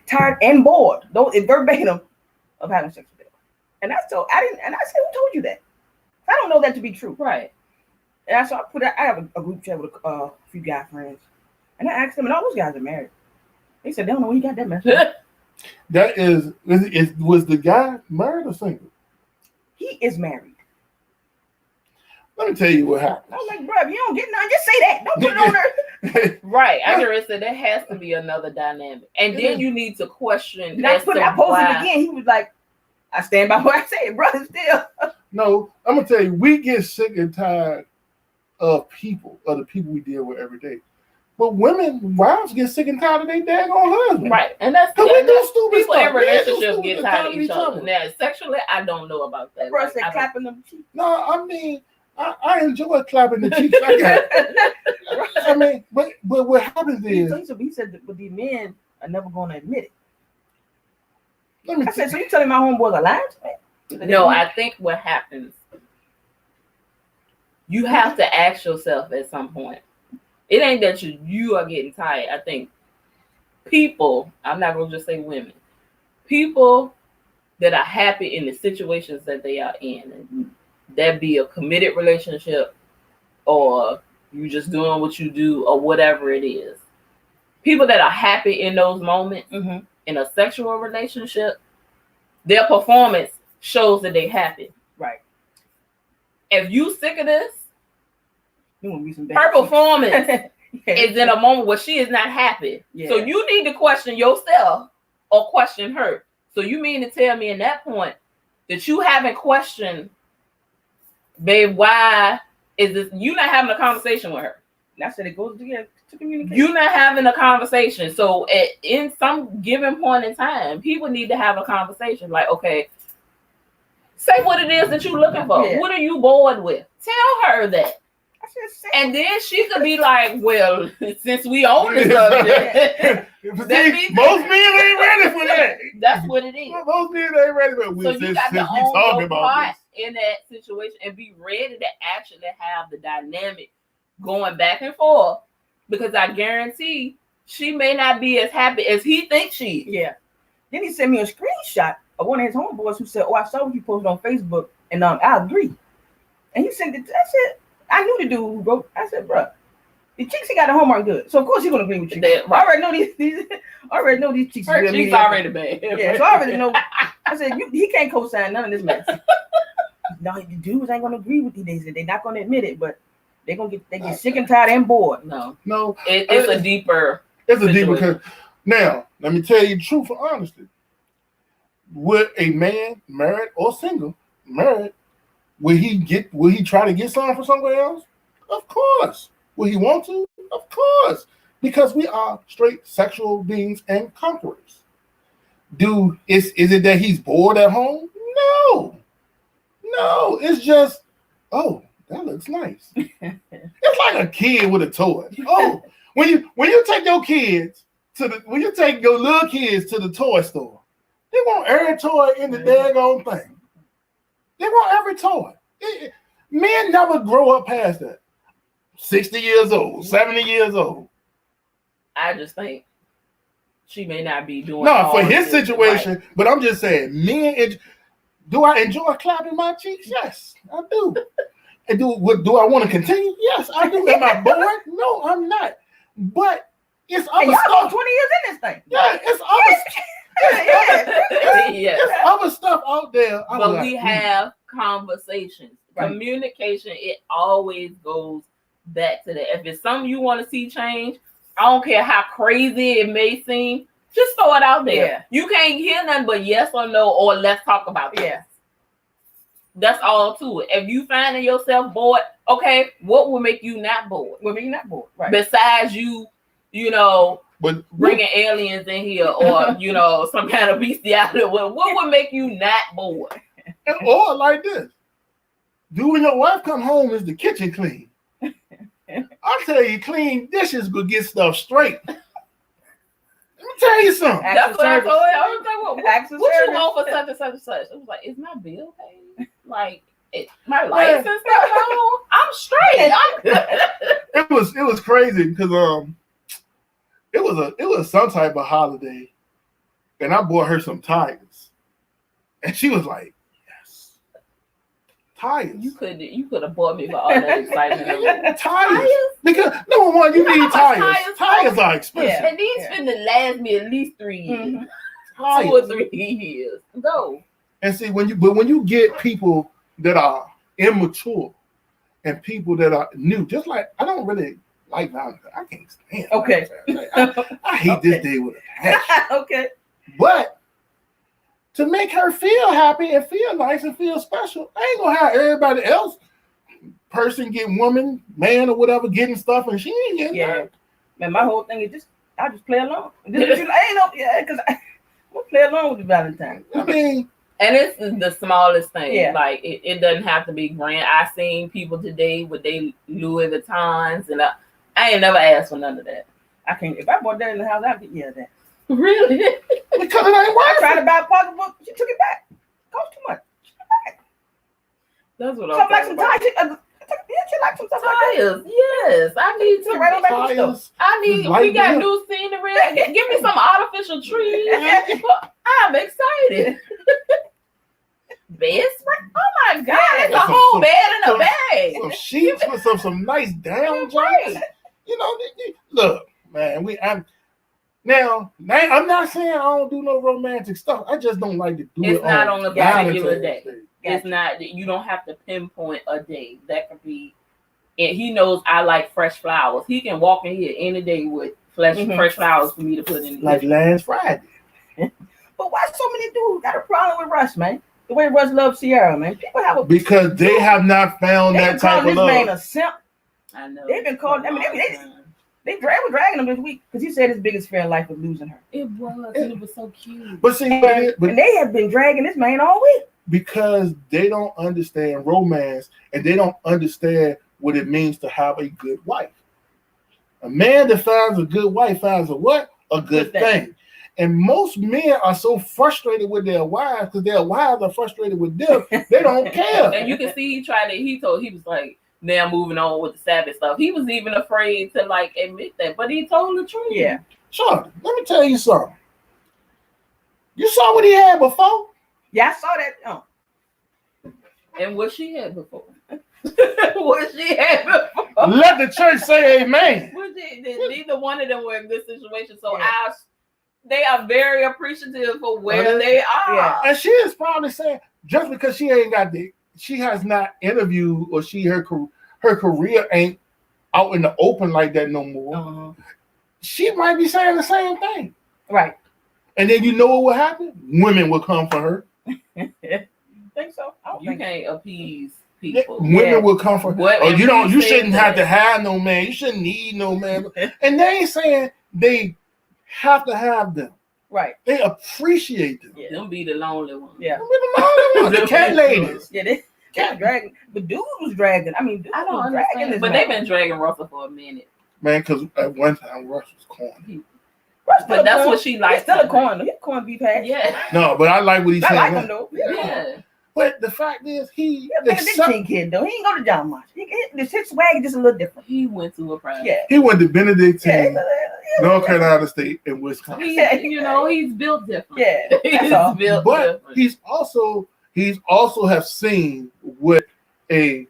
Speaker 3: tired, and bored. Those is verbatim of having sex with their wife. And I said, "Who told you that? I don't know that to be true."
Speaker 2: Right.
Speaker 3: And I have a group chat with a few guy friends, and I asked them, and all those guys are married. They said they don't know where he got that message.
Speaker 1: That was the guy married or single?
Speaker 3: He is married.
Speaker 1: Let me tell you what happened.
Speaker 3: I was like, bro, if you don't get none, just say that. Don't put it on there.
Speaker 2: Right. I just said there has to be another dynamic. And then you need to question.
Speaker 3: And I posted it again. He was like, I stand by what I said, brother, still.
Speaker 1: No, I'm going to tell you, we get sick and tired of the people we deal with every day. But wives get sick and tired of their daggone husband.
Speaker 2: Right. And that's
Speaker 1: we do stupid
Speaker 2: people
Speaker 1: stuff.
Speaker 2: in relationships get tired of each other. Now, sexually, I don't know about that.
Speaker 3: Bro said clapping them cheeks.
Speaker 1: No, I mean, I enjoy clapping the cheeks. I got. I mean, but what happens is
Speaker 3: he said that, but the men are never going to admit
Speaker 1: it.
Speaker 3: I said, so you telling my homeboys are lying to me?
Speaker 2: No, I think what happens, you have to ask yourself at some point. It ain't that you are getting tired. I think people, I'm not going to just say women, people that are happy in the situations that they are in, and that be a committed relationship or you just doing what you do or whatever it is. People that are happy in those moments in a sexual relationship, their performance shows that they're happy.
Speaker 3: Right.
Speaker 2: If you sick of this,
Speaker 3: her
Speaker 2: her performance is in a moment where she is not happy. Yeah. So you need to question yourself or question her. So you mean to tell me in that point that you haven't questioned, babe, why is this? You not having a conversation with her.
Speaker 3: And I said it goes to communication.
Speaker 2: You're not having a conversation. So in some given point in time, people need to have a conversation. Like, okay, say what it is that you're looking for. Yeah. What are you bored with? Tell her that. And then she could be like, well, since we own the subject,
Speaker 1: most men ain't ready for that.
Speaker 2: That's what it is.
Speaker 1: Most men ain't ready for it.
Speaker 2: So you got to own your part in that situation and be ready to actually have the dynamic going back and forth. Because I guarantee she may not be as happy as he thinks she is.
Speaker 3: Yeah. Then he sent me a screenshot of one of his homeboys who said, "Oh, I saw what you posted on Facebook, and I agree." And he sent it. I said, I knew the dude who wrote. I said, "Bro, the chicks he got at home aren't good, so of course he's gonna agree with you." I already know these. I already know these chicks.
Speaker 2: Her cheeks already bad.
Speaker 3: Yeah, so I already know. I said he can't co-sign none of this mess. No, the dudes ain't gonna agree with you. They're not gonna admit it, but they get sick and tired and bored.
Speaker 2: No,
Speaker 3: it's
Speaker 2: a deeper.
Speaker 1: It's a deeper. Because now, let me tell you the truth for honesty. Would a man, married or single, will he try to get something from somewhere else? Of course. Will he want to? Of course. Because we are straight sexual beings and conquerors. Is it that he's bored at home? No. It's just, oh, that looks nice. It's like a kid with a toy. Oh, when you take your kids when you take your little kids to the toy store, they want every toy in the daggone thing. They want every toy. Men never grow up past that. 60 years old, 70 years old.
Speaker 2: I just think she may not be doing.
Speaker 1: No, for his situation, right. But I'm just saying, men. Do I enjoy clapping my cheeks? Yes, I do. And do I want to continue? Yes, I do. Am I bored? No, I'm not. But it's other
Speaker 3: stuff. 20 years in this thing.
Speaker 1: Yeah, it's other. It's other stuff out there.
Speaker 2: But we have conversations. Right. Communication. It always goes back to that. If it's something you want to see change, I don't care how crazy it may seem. Just throw it out there. Yeah. You can't hear nothing but yes or no or let's talk about this. Yeah. That's all to it. If you finding yourself bored, okay, what will make you not bored?
Speaker 3: What make you not bored? Right.
Speaker 2: Besides you bringing aliens in here or, some kind of bestiality. What would make you not bored?
Speaker 1: Or like this. When your wife come home, is the kitchen clean? I tell you, clean dishes will get stuff straight. Let me tell you something.
Speaker 2: That's what I told her. I was like,
Speaker 3: Acts of
Speaker 2: what you
Speaker 3: service.
Speaker 2: want for such and such and such? I was like, is my bill paid? Like, my license stuff on? I'm straight. I'm good.
Speaker 1: It was crazy because it was some type of holiday, and I bought her some tires, and she was like, "Yes, tires."
Speaker 2: You could have bought me for all that excitement.
Speaker 1: Tires. Because number one, you need tires. Tires are expensive.
Speaker 3: Yeah.
Speaker 2: And these finna last me at least 3 years.
Speaker 3: Mhm.
Speaker 2: 2 or 3 years. Go.
Speaker 1: And see when you get people that are immature and people that are new, just like I don't really like Valentine's. I can't stand
Speaker 3: Okay.
Speaker 1: Valentine's. I hate this day with a passion.
Speaker 3: Okay.
Speaker 1: But to make her feel happy and feel nice and feel special, I ain't gonna have everybody else person get woman, man, or whatever getting stuff and she ain't getting
Speaker 3: Yeah. Man, my whole thing is I just play along. I ain't no because I'm gonna play along with the Valentine.
Speaker 1: I mean,
Speaker 2: And it's the smallest thing.
Speaker 3: Yeah.
Speaker 2: Like it doesn't have to be grand. I seen people today with they Louis Vuittons, and I ain't never asked for none of that.
Speaker 3: I can't. If I bought that in the house, I'd be that.
Speaker 2: Really?
Speaker 1: because it ain't
Speaker 3: I
Speaker 1: worth
Speaker 3: tried
Speaker 1: it.
Speaker 3: to buy a pocketbook. She took it back. Cost too much.
Speaker 2: That's what I'm
Speaker 3: Something like
Speaker 2: talking
Speaker 3: some
Speaker 2: about.
Speaker 3: tires. She like some stuff like that.
Speaker 2: Tires, yes. I need
Speaker 3: Took
Speaker 2: to.
Speaker 3: it right on back to the store.
Speaker 1: Tires.
Speaker 2: I need.
Speaker 1: Light
Speaker 2: We got
Speaker 1: bill.
Speaker 2: new scenery. Give me some artificial trees. I'm excited. Bed spring. Oh my God! It's a
Speaker 1: Some-
Speaker 2: whole
Speaker 1: some-
Speaker 2: bed in a
Speaker 1: some-
Speaker 2: bag.
Speaker 1: Some sheets with some nice down joints.
Speaker 2: Right.
Speaker 1: You know, look, man. I'm not saying I don't do no romantic stuff. I just don't like to do
Speaker 2: It's
Speaker 1: it.
Speaker 2: not on a particular
Speaker 1: Valentine's
Speaker 2: day. It's not. You don't have to pinpoint a day. That could be. And he knows I like fresh flowers. He can walk in here any day with fresh flowers for me to put in.
Speaker 1: Like last Friday.
Speaker 3: But why so many dudes got a problem with Russ, man? The way Russ loves Sierra, man. People have a
Speaker 1: Because they have not found
Speaker 3: they've
Speaker 1: that
Speaker 3: been
Speaker 1: type
Speaker 3: calling
Speaker 1: of
Speaker 3: this man
Speaker 1: love.
Speaker 3: a simp.
Speaker 2: I know.
Speaker 3: They've been calling. I mean, they were dragging him this week because he said his biggest fear in life was losing her.
Speaker 2: It was. And it was so cute.
Speaker 1: But see,
Speaker 3: And they have been dragging this man all week.
Speaker 1: because they don't understand romance and they don't understand what it means to have a good wife. A man that finds a good wife finds a what? A good thing. And most men are so frustrated with their wives because their wives are frustrated with them. They don't care.
Speaker 2: And you can see he was like, now moving on with the Sabbath stuff. He was even afraid to like admit that, but he told the truth.
Speaker 3: Yeah.
Speaker 1: Sure, let me tell you something. You saw what he had before?
Speaker 3: Yeah, I saw that. Oh.
Speaker 2: And what she had before. What she had before.
Speaker 1: Let the church say amen.
Speaker 2: Neither one of them were in good situation. So
Speaker 3: Yeah.
Speaker 2: they are very appreciative for where they are.
Speaker 3: Yeah.
Speaker 1: And she is probably saying just because she has not interviewed or her career ain't out in the open like that no more.
Speaker 3: Uh-huh.
Speaker 1: She might be saying the same thing.
Speaker 3: Right.
Speaker 1: And then you know what will happen? Women will come for her.
Speaker 3: Think so? I don't
Speaker 2: You
Speaker 3: think
Speaker 2: can't appease
Speaker 1: Yeah,
Speaker 2: people.
Speaker 1: women will come for her.
Speaker 2: What
Speaker 1: Oh,
Speaker 2: if
Speaker 1: you
Speaker 2: you
Speaker 1: shouldn't
Speaker 2: say
Speaker 1: have
Speaker 2: that?
Speaker 1: to have no man. You shouldn't need no man. And they ain't saying they have to have them.
Speaker 3: Right.
Speaker 1: They appreciate them.
Speaker 3: Yeah.
Speaker 2: Them be the lonely ones.
Speaker 3: Yeah.
Speaker 1: The cat ladies.
Speaker 3: Yeah, they was dragging. But dude was dragging. I mean, dude
Speaker 2: I don't
Speaker 3: was dragging
Speaker 2: understand.
Speaker 3: this
Speaker 2: But
Speaker 3: man.
Speaker 2: they've been dragging Russell for a minute.
Speaker 1: Man, because at one time Russ was corny.
Speaker 3: Russ
Speaker 2: But that's
Speaker 3: corn.
Speaker 2: what she likes.
Speaker 3: He's still a corn. He's a corn beef hat.
Speaker 2: Yeah.
Speaker 1: No, but I like what he's
Speaker 3: I
Speaker 1: saying.
Speaker 3: like
Speaker 1: now.
Speaker 3: him though.
Speaker 2: Yeah.
Speaker 1: But the fact is, he
Speaker 3: He's a Benediction kid though. He ain't go to John much. His swag is just a little different.
Speaker 2: He went to a private.
Speaker 3: Yeah.
Speaker 1: He went to Benedictine,
Speaker 3: Yeah.
Speaker 1: North Carolina State, and Wisconsin.
Speaker 2: He's built different.
Speaker 3: Yeah.
Speaker 2: He's
Speaker 3: That's all.
Speaker 2: built
Speaker 1: But
Speaker 2: different.
Speaker 1: he's also have seen what a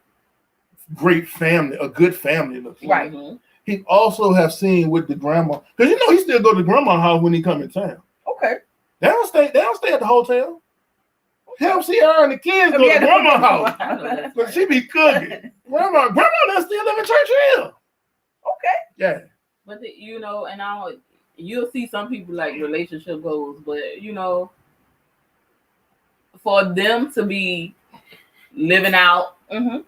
Speaker 1: great family, a good family looks like.
Speaker 3: Right.
Speaker 2: Mhm.
Speaker 1: He also have seen with the grandma, because he still go to grandma's house when he come in town.
Speaker 3: Okay.
Speaker 1: They don't stay at the hotel. Him, Sierra, and the kids go to grandma's house.
Speaker 2: I know that's
Speaker 1: But
Speaker 2: right.
Speaker 1: she be cooking. Grandma doesn't still live in Church Hill.
Speaker 3: Okay.
Speaker 1: Yeah.
Speaker 2: But and you'll see some people like relationship goals, but for them to be living out
Speaker 3: Mm-hmm.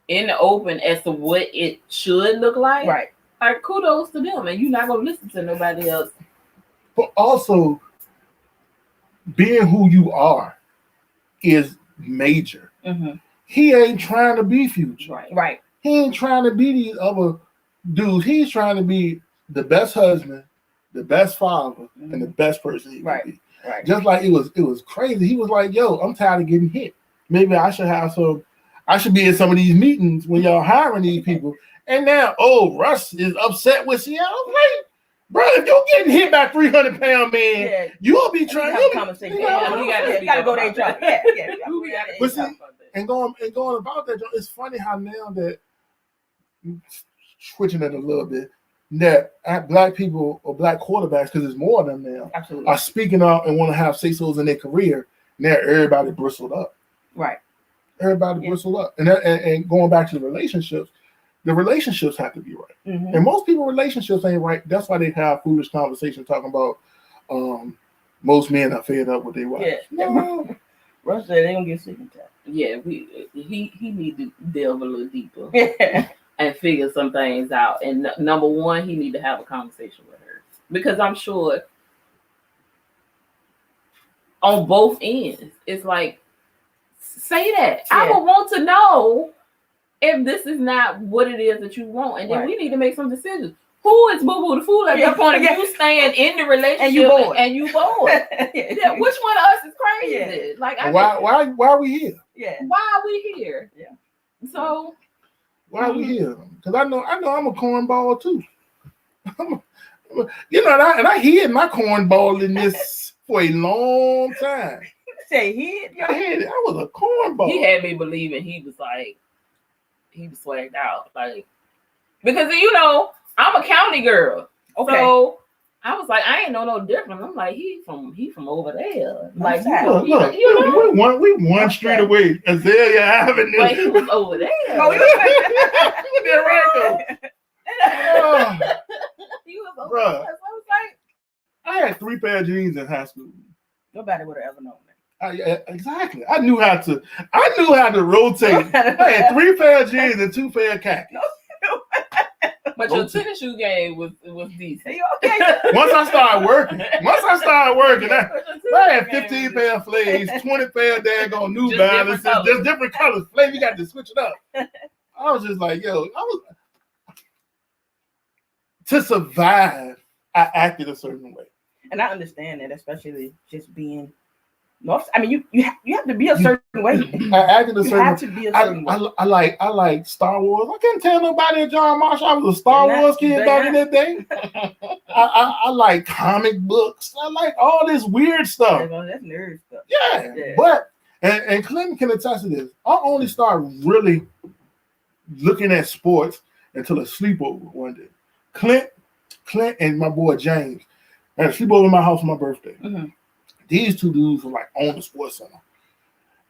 Speaker 2: in the open as to what it should look like,
Speaker 3: Right.
Speaker 2: like kudos to them, and you're not gonna listen to nobody else.
Speaker 1: But also, being who you are is major.
Speaker 3: Mm-hmm.
Speaker 1: He ain't trying to be Future.
Speaker 2: Right.
Speaker 3: Right.
Speaker 1: He ain't trying to be these other dudes. He's trying to be the best husband, the best father, and the best person he could be.
Speaker 3: Right.
Speaker 1: Just like it was crazy. He was like, yo, I'm tired of getting hit. Maybe I should be in some of these meetings when y'all hiring these people. And now, Russ is upset with Seattle. Like, bro, if you're getting hit by 300-pound man, you'll be trying to have a conversation.
Speaker 2: You gotta go there, John.
Speaker 1: But see, and going about that, it's funny how now that switching it a little bit, that black people or black quarterbacks, because there's more of them now, are speaking out and want to have say-sos in their career. Now everybody bristled up.
Speaker 3: Right.
Speaker 1: Everybody bristled up. And going back to the relationships have to be right.
Speaker 3: Mm-hmm.
Speaker 1: And most people relationships ain't right. That's why they have foolish conversations talking about most men are fed up with their wives.
Speaker 3: Yeah. No. Russ said they don't get sick and tired.
Speaker 2: Yeah, he need to delve a little deeper and figure some things out. And number one, he need to have a conversation with her, because I'm sure on both ends, it's like, say that. Yeah. I would want to know if this is not what it is that you want, and then we need to make some decisions. Who is Boo Boo the Fool at that point? If you staying in the relationship and you bored, yeah, which one of us is crazy? Yeah. Like,
Speaker 1: why are we here?
Speaker 2: Yeah, why are we here?
Speaker 3: Yeah.
Speaker 2: So
Speaker 1: why are we here? Because I know I'm a cornball too. And I hid my cornball in this for a long time.
Speaker 3: Say hid?
Speaker 1: I hid it. I was a cornball.
Speaker 2: He had me believing he was swagged out, like, because I'm a county girl. Okay. So I was like, I ain't know no different. I'm like, he from over there. Like,
Speaker 1: look, we one street away, Azalea Avenue.
Speaker 2: But he was over there.
Speaker 1: Oh, he was there right there.
Speaker 2: He was over there. So I was like,
Speaker 1: I had 3 pair of jeans in high school.
Speaker 3: Nobody would have ever known that.
Speaker 1: Exactly. I knew how to rotate. I had 3 pair of jeans and 2 pair of khakis.
Speaker 2: But your tennis shoe game was decent.
Speaker 3: Okay.
Speaker 1: Once I started working, I had 15 pair of Flays, 20 pair of daggone New Balances, just different colors. Flay, you got to switch it up. I was just like, to survive, I acted a certain way.
Speaker 3: And I understand that, especially just being I mean, you have to be a certain way.
Speaker 1: I acted a certain way.
Speaker 3: You have to be a certain way.
Speaker 1: I like Star Wars. I couldn't tell nobody at John Marshall I was a Star Wars kid back in that day. I like comic books. I like all this weird stuff.
Speaker 3: That's nerd stuff.
Speaker 1: Yeah. But and Clinton can attest to this. I only started really looking at sports until a sleepover one day. Clint and my boy James had a sleepover in my house for my birthday.
Speaker 3: Mm-hmm.
Speaker 1: These 2 dudes were like on the sports center.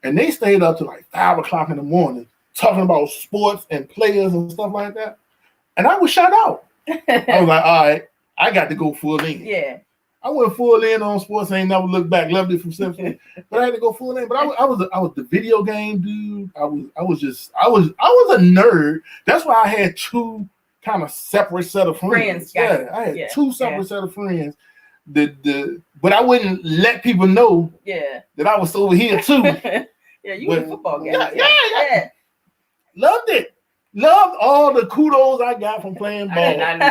Speaker 1: And they stayed up to like 5 o'clock in the morning talking about sports and players and stuff like that. And I was shut out. I was like, all right, I got to go full in.
Speaker 3: Yeah.
Speaker 1: I went full in on sports. I ain't never looked back. Loved it from Simpson. But I had to go full in. But I was the video game dude. I was a nerd. That's why I had 2 kind of separate set of friends. Yeah, I had 2 separate set of friends. But I wouldn't let people know that I was over here too.
Speaker 3: You were a football guy.
Speaker 1: Yeah. Loved it. Loved all the kudos I got from playing ball.
Speaker 2: I knew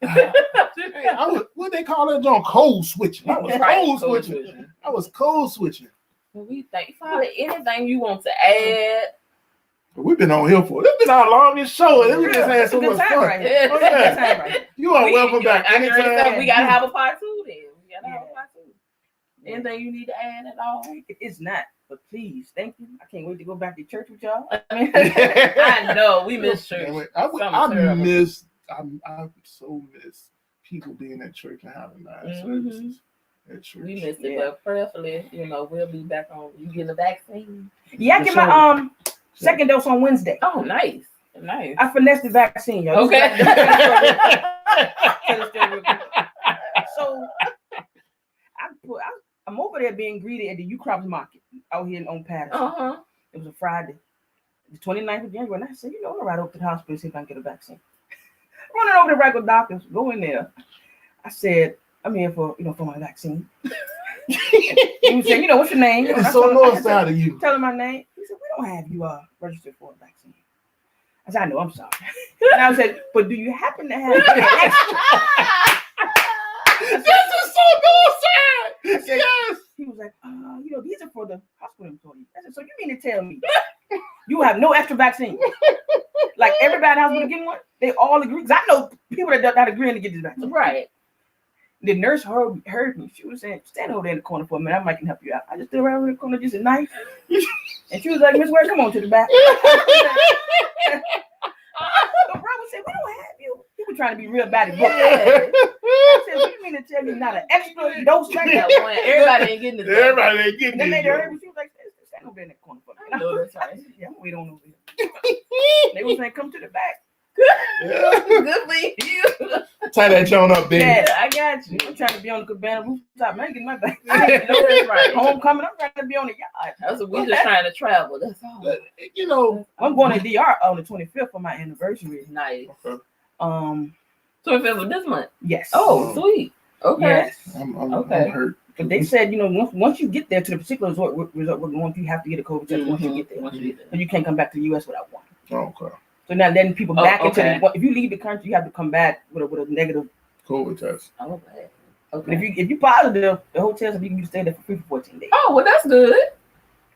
Speaker 1: I was what they call it, John, code switching. I was code switching.
Speaker 2: Well, we thank Father. Anything you want to add?
Speaker 1: We've been on here for this been our longest show, and we just had so much fun. Right. You are welcome back anytime.
Speaker 2: We gotta have a part 2 then. We gotta have a part 2. Anything you need to add at all?
Speaker 3: It's not, but please, thank you. I can't wait to go back to church with y'all.
Speaker 2: I know we miss church.
Speaker 1: I so miss people being at church and having nice services at church.
Speaker 2: We missed it, but prayerfully, we'll be back on. You getting the vaccine?
Speaker 3: Yeah, I get my second dose on Wednesday.
Speaker 2: Oh, nice. I
Speaker 3: finessed the vaccine, y'all.
Speaker 2: Okay.
Speaker 3: So I'm over there being greeted at the U-Crops market out here on Patterson. It was a Friday, the 29th of January, and I said, I'm gonna ride over to the hospital and see if I can get a vaccine. Running over to the regular doctors, go in there. I said, I'm here for my vaccine. He said, what's your name?
Speaker 1: It's so north side of you.
Speaker 3: Tell him my name. He said, we don't have you registered for a vaccine. I said, I know, I'm sorry. And I said, but do you happen to have I said,
Speaker 1: Yes.
Speaker 3: he was like, these are for the hospital employees. I said, so you mean to tell me you have no extra vaccine? Like everybody in the hospital getting one? They all agree. Because I know people that not agreeing to get this vaccine.
Speaker 2: Right.
Speaker 3: The nurse heard me. She was saying, stand over there in the corner for a minute. I might can help you out. I just stood around in the corner, just a knife. And she was like, Miss Ware, come on to the back. So Robert said, we don't have you. He was trying to be real bad at book. I said, what do you mean to tell me not an extra dose right now?
Speaker 2: Everybody ain't getting this.
Speaker 1: Everybody ain't getting
Speaker 3: And then
Speaker 1: this.
Speaker 3: they heard me. She was like, stand over there in the corner for me.
Speaker 2: I know that's right.
Speaker 3: Yeah, I'm waiting on over here. They was saying, come to the back.
Speaker 2: Good for you.
Speaker 1: Tie that joint up, baby.
Speaker 3: Yeah, I got you. I'm trying to be on the cabana rooftop. Man, getting my back. I know that's right. Homecoming, I'm trying to be on the yard.
Speaker 2: That's what we just trying to travel. That's all.
Speaker 1: But, you know,
Speaker 3: I'm going to DR on the 25th for my anniversary.
Speaker 2: Nice.
Speaker 3: 25th
Speaker 2: of this month.
Speaker 3: Yes.
Speaker 2: Oh, sweet. Okay.
Speaker 3: Yes.
Speaker 1: I'm
Speaker 2: Okay.
Speaker 1: hurt.
Speaker 3: But they said, once you get there to the particular resort we're going to, you have to get a COVID test once you get there. So you can't come back to the U.S. without one.
Speaker 1: Okay.
Speaker 3: So now letting people back into
Speaker 2: okay.
Speaker 3: if you leave the country, you have to come back with a negative
Speaker 1: COVID test.
Speaker 2: Okay.
Speaker 3: Okay. If you positive, the hotel said you can stay there for free for 14 days.
Speaker 2: Oh, well, that's good.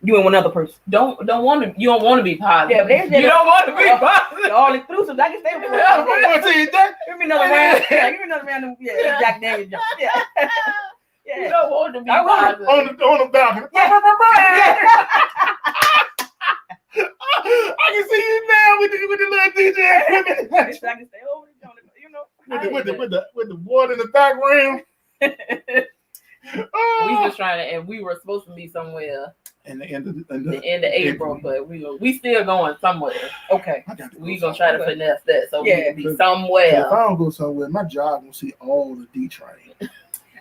Speaker 3: You and one other person.
Speaker 2: You don't want to be positive.
Speaker 3: Yeah,
Speaker 2: you don't want to be positive.
Speaker 3: All inclusive. I can stay with you. Give me another round. Yeah, give me another round of Jack Daniels. Yeah. Yeah.
Speaker 2: You don't want to be positive.
Speaker 1: On the balcony. I can see you now with the little DJ equipment.
Speaker 3: I can stay over
Speaker 1: with the water in the background.
Speaker 2: We just trying to, and we were supposed to be somewhere
Speaker 1: in the end of
Speaker 2: April, but we still going somewhere.
Speaker 3: Okay,
Speaker 2: we gonna try to finesse that so we can be somewhere.
Speaker 1: If I don't go somewhere, my job will see all the D train.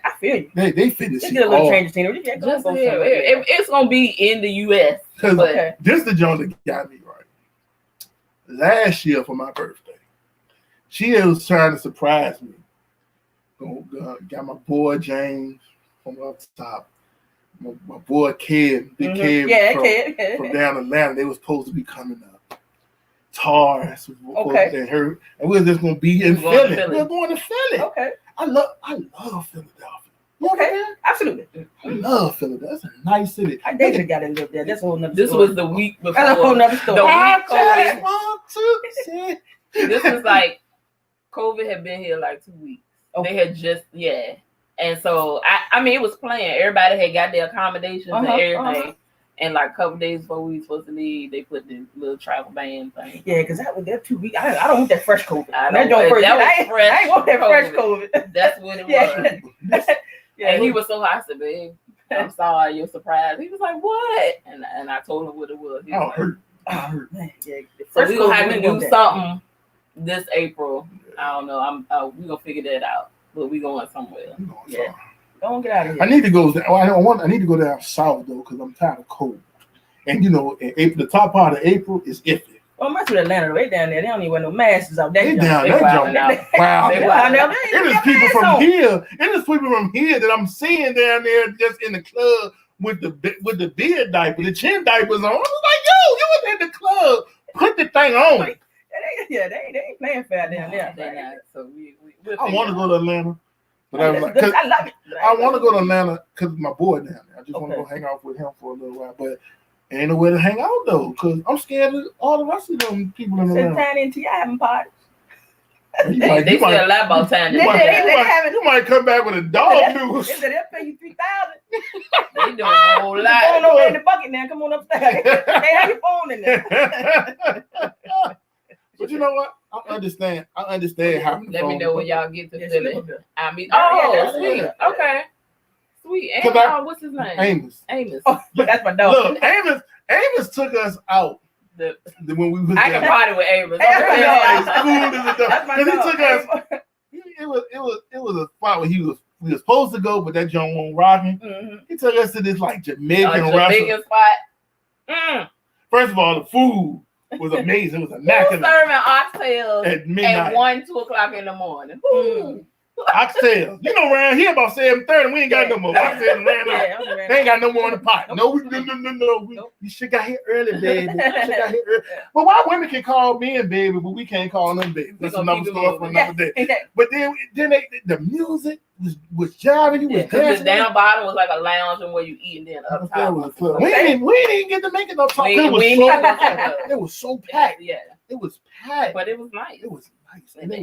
Speaker 3: I feel you.
Speaker 1: They finish
Speaker 3: it. Get a little change of scenery.
Speaker 2: It's gonna be in the U.S.
Speaker 1: Because this is the joint that got me right. Last year for my birthday, she was trying to surprise me. Got my boy James from up top. My boy Kid, big Kid from down Atlanta. They was supposed to be coming up. Tars, and we were just gonna be in Philly. We were going to Philly.
Speaker 3: Okay.
Speaker 1: I love Philadelphia.
Speaker 3: Okay, absolutely.
Speaker 1: I love Philadelphia. That's a nice city.
Speaker 3: I dated a guy that lived there. That's a whole nother
Speaker 2: story. This was the week before.
Speaker 3: That's a whole nother story.
Speaker 2: This was like COVID had been here like 2 weeks. Okay. They had just and so I mean it was planned. Everybody had got their accommodations and everything. And like a couple days before we were supposed to leave, they put the little travel ban thing.
Speaker 3: Yeah, because that was that 2 weeks. I don't want that fresh COVID.
Speaker 2: I ain't want that
Speaker 3: fresh COVID.
Speaker 2: That's what it was. And he was so hot. I said, babe, I'm sorry, you're surprised. He was like, what? And I told him what it was.
Speaker 1: I hurt.
Speaker 2: Man. Yeah, so we're gonna have to do something this April. I don't know. We're gonna figure that out. But we going somewhere.
Speaker 3: Don't get out of here.
Speaker 1: I need to go. I need to go down south though, because I'm tired of cold. And in April, the top part of April is iffy.
Speaker 3: Well, much with Atlanta, they down there. They don't even wear no masks out there.
Speaker 1: They down there. Wow. It is people from here. It is people from here that I'm seeing down there just in the club with the beard diaper, the chin diapers on. I was like, yo, you was in the club. Put the thing on.
Speaker 3: They ain't playing fair down there.
Speaker 2: So
Speaker 1: I want to go to Atlanta. But I love it. I want to go to Atlanta because my boy down there. I just want to go hang out with him for a little while. But ain't nowhere to hang out though, because I'm scared of all the rest of them people in Atlanta.
Speaker 3: Tiny and T.I. having parties.
Speaker 2: They still lie about Tiny.
Speaker 1: You might come back with a dog news.
Speaker 3: They said they'll pay you $3,000.
Speaker 2: They doing a whole lot.
Speaker 3: Come on over in the bucket now. Come on upstairs. Hey, have your phone in there.
Speaker 1: But you know what? I understand how.
Speaker 2: Let me know when y'all get to Philly. I mean, sweet. Okay. Sweet. And what's his name?
Speaker 1: Amos.
Speaker 3: Oh, that's my dog.
Speaker 1: Look, Amos took us out. When we was
Speaker 2: I can party with Amos.
Speaker 3: That's my dog.
Speaker 1: He took us. It was a spot where we was supposed to go, but that joint won't rocking. Mm-hmm. He took us to this like Jamaican
Speaker 2: spot.
Speaker 1: First of all, the food was amazing. It was immaculate.
Speaker 2: Serving oxtails
Speaker 1: at midnight.
Speaker 2: At 1, 2 o'clock in the morning.
Speaker 1: Oxtails. You know, around here about 7:30, we ain't got no more. Oxtails ran out. They ain't got no more in the pot. No. You should got here early, baby. But why women can call men baby, but we can't call them baby? That's another story for another day. But then the music was jiving. You was dancing.
Speaker 2: The down bottom was like a lounge and where you eat, and then up top was a club.
Speaker 1: We didn't get to make it no talk. It was so packed.
Speaker 2: Yeah.
Speaker 1: It was packed.
Speaker 2: But it was nice.
Speaker 1: It was nice. And they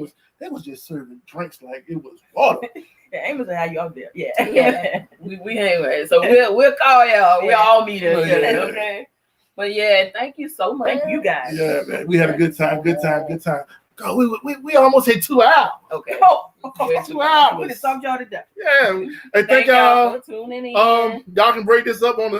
Speaker 1: was just serving drinks like it was water.
Speaker 3: Amos and how you out there.
Speaker 2: Yeah. we anyway. So we'll call y'all. We'll all meet us. Okay. But yeah, thank you so much.
Speaker 3: Thank you guys.
Speaker 1: Yeah, man. We had a good time. God, we almost hit 2 hours.
Speaker 2: Okay.
Speaker 1: 2 hours.
Speaker 3: We just talked y'all to death.
Speaker 1: Yeah. Hey, thank y'all
Speaker 2: for tuning in.
Speaker 1: Y'all can break this up on the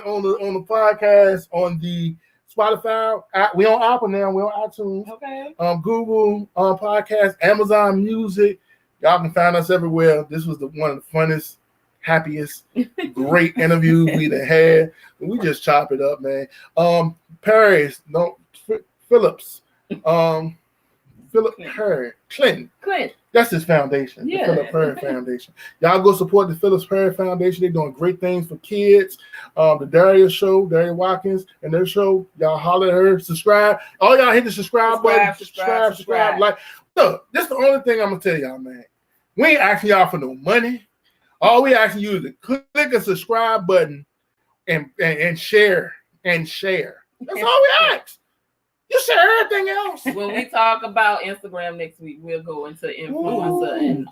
Speaker 1: podcast on the Spotify. We on Apple now. We on iTunes.
Speaker 2: Okay.
Speaker 1: Google Podcast, Amazon Music. Y'all can find us everywhere. This was one of the funnest, happiest, great interviews we done had. We just chop it up, man. Phillips. Philip Perry. Clinton. That's his foundation.
Speaker 2: Yeah.
Speaker 1: The Philip Perry Foundation. Y'all go support the Philip Perry Foundation. They're doing great things for kids. The Darius Show, Darius Watkins, and their show. Y'all holler at her. Subscribe. All y'all hit the subscribe button. Subscribe. Like, look, this is the only thing I'm gonna tell y'all, man. We ain't asking y'all for no money. All we asking you is to click a subscribe button and share. That's all we ask. You share everything else.
Speaker 2: When we talk about Instagram next week, we'll go into influencer and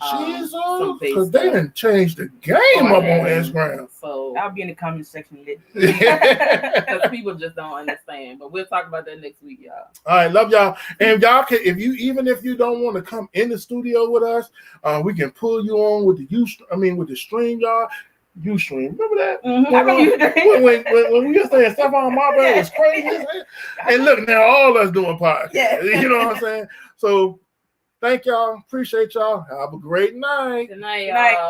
Speaker 2: some
Speaker 1: because they done changed the game up on Instagram.
Speaker 2: So
Speaker 3: I'll be in the comment section later.
Speaker 2: Because people just don't understand. But we'll talk about that next week, y'all.
Speaker 1: All right, love y'all. And y'all can, if you don't want to come in the studio with us, we can pull you on with the stream, y'all. Ustream, remember that?
Speaker 3: Mm-hmm.
Speaker 1: When we were saying stuff on my brother was crazy. And look, now all us doing podcasts.
Speaker 3: Yeah.
Speaker 1: You know what I'm saying? So thank y'all. Appreciate y'all. Have a great night.
Speaker 2: Good night, y'all.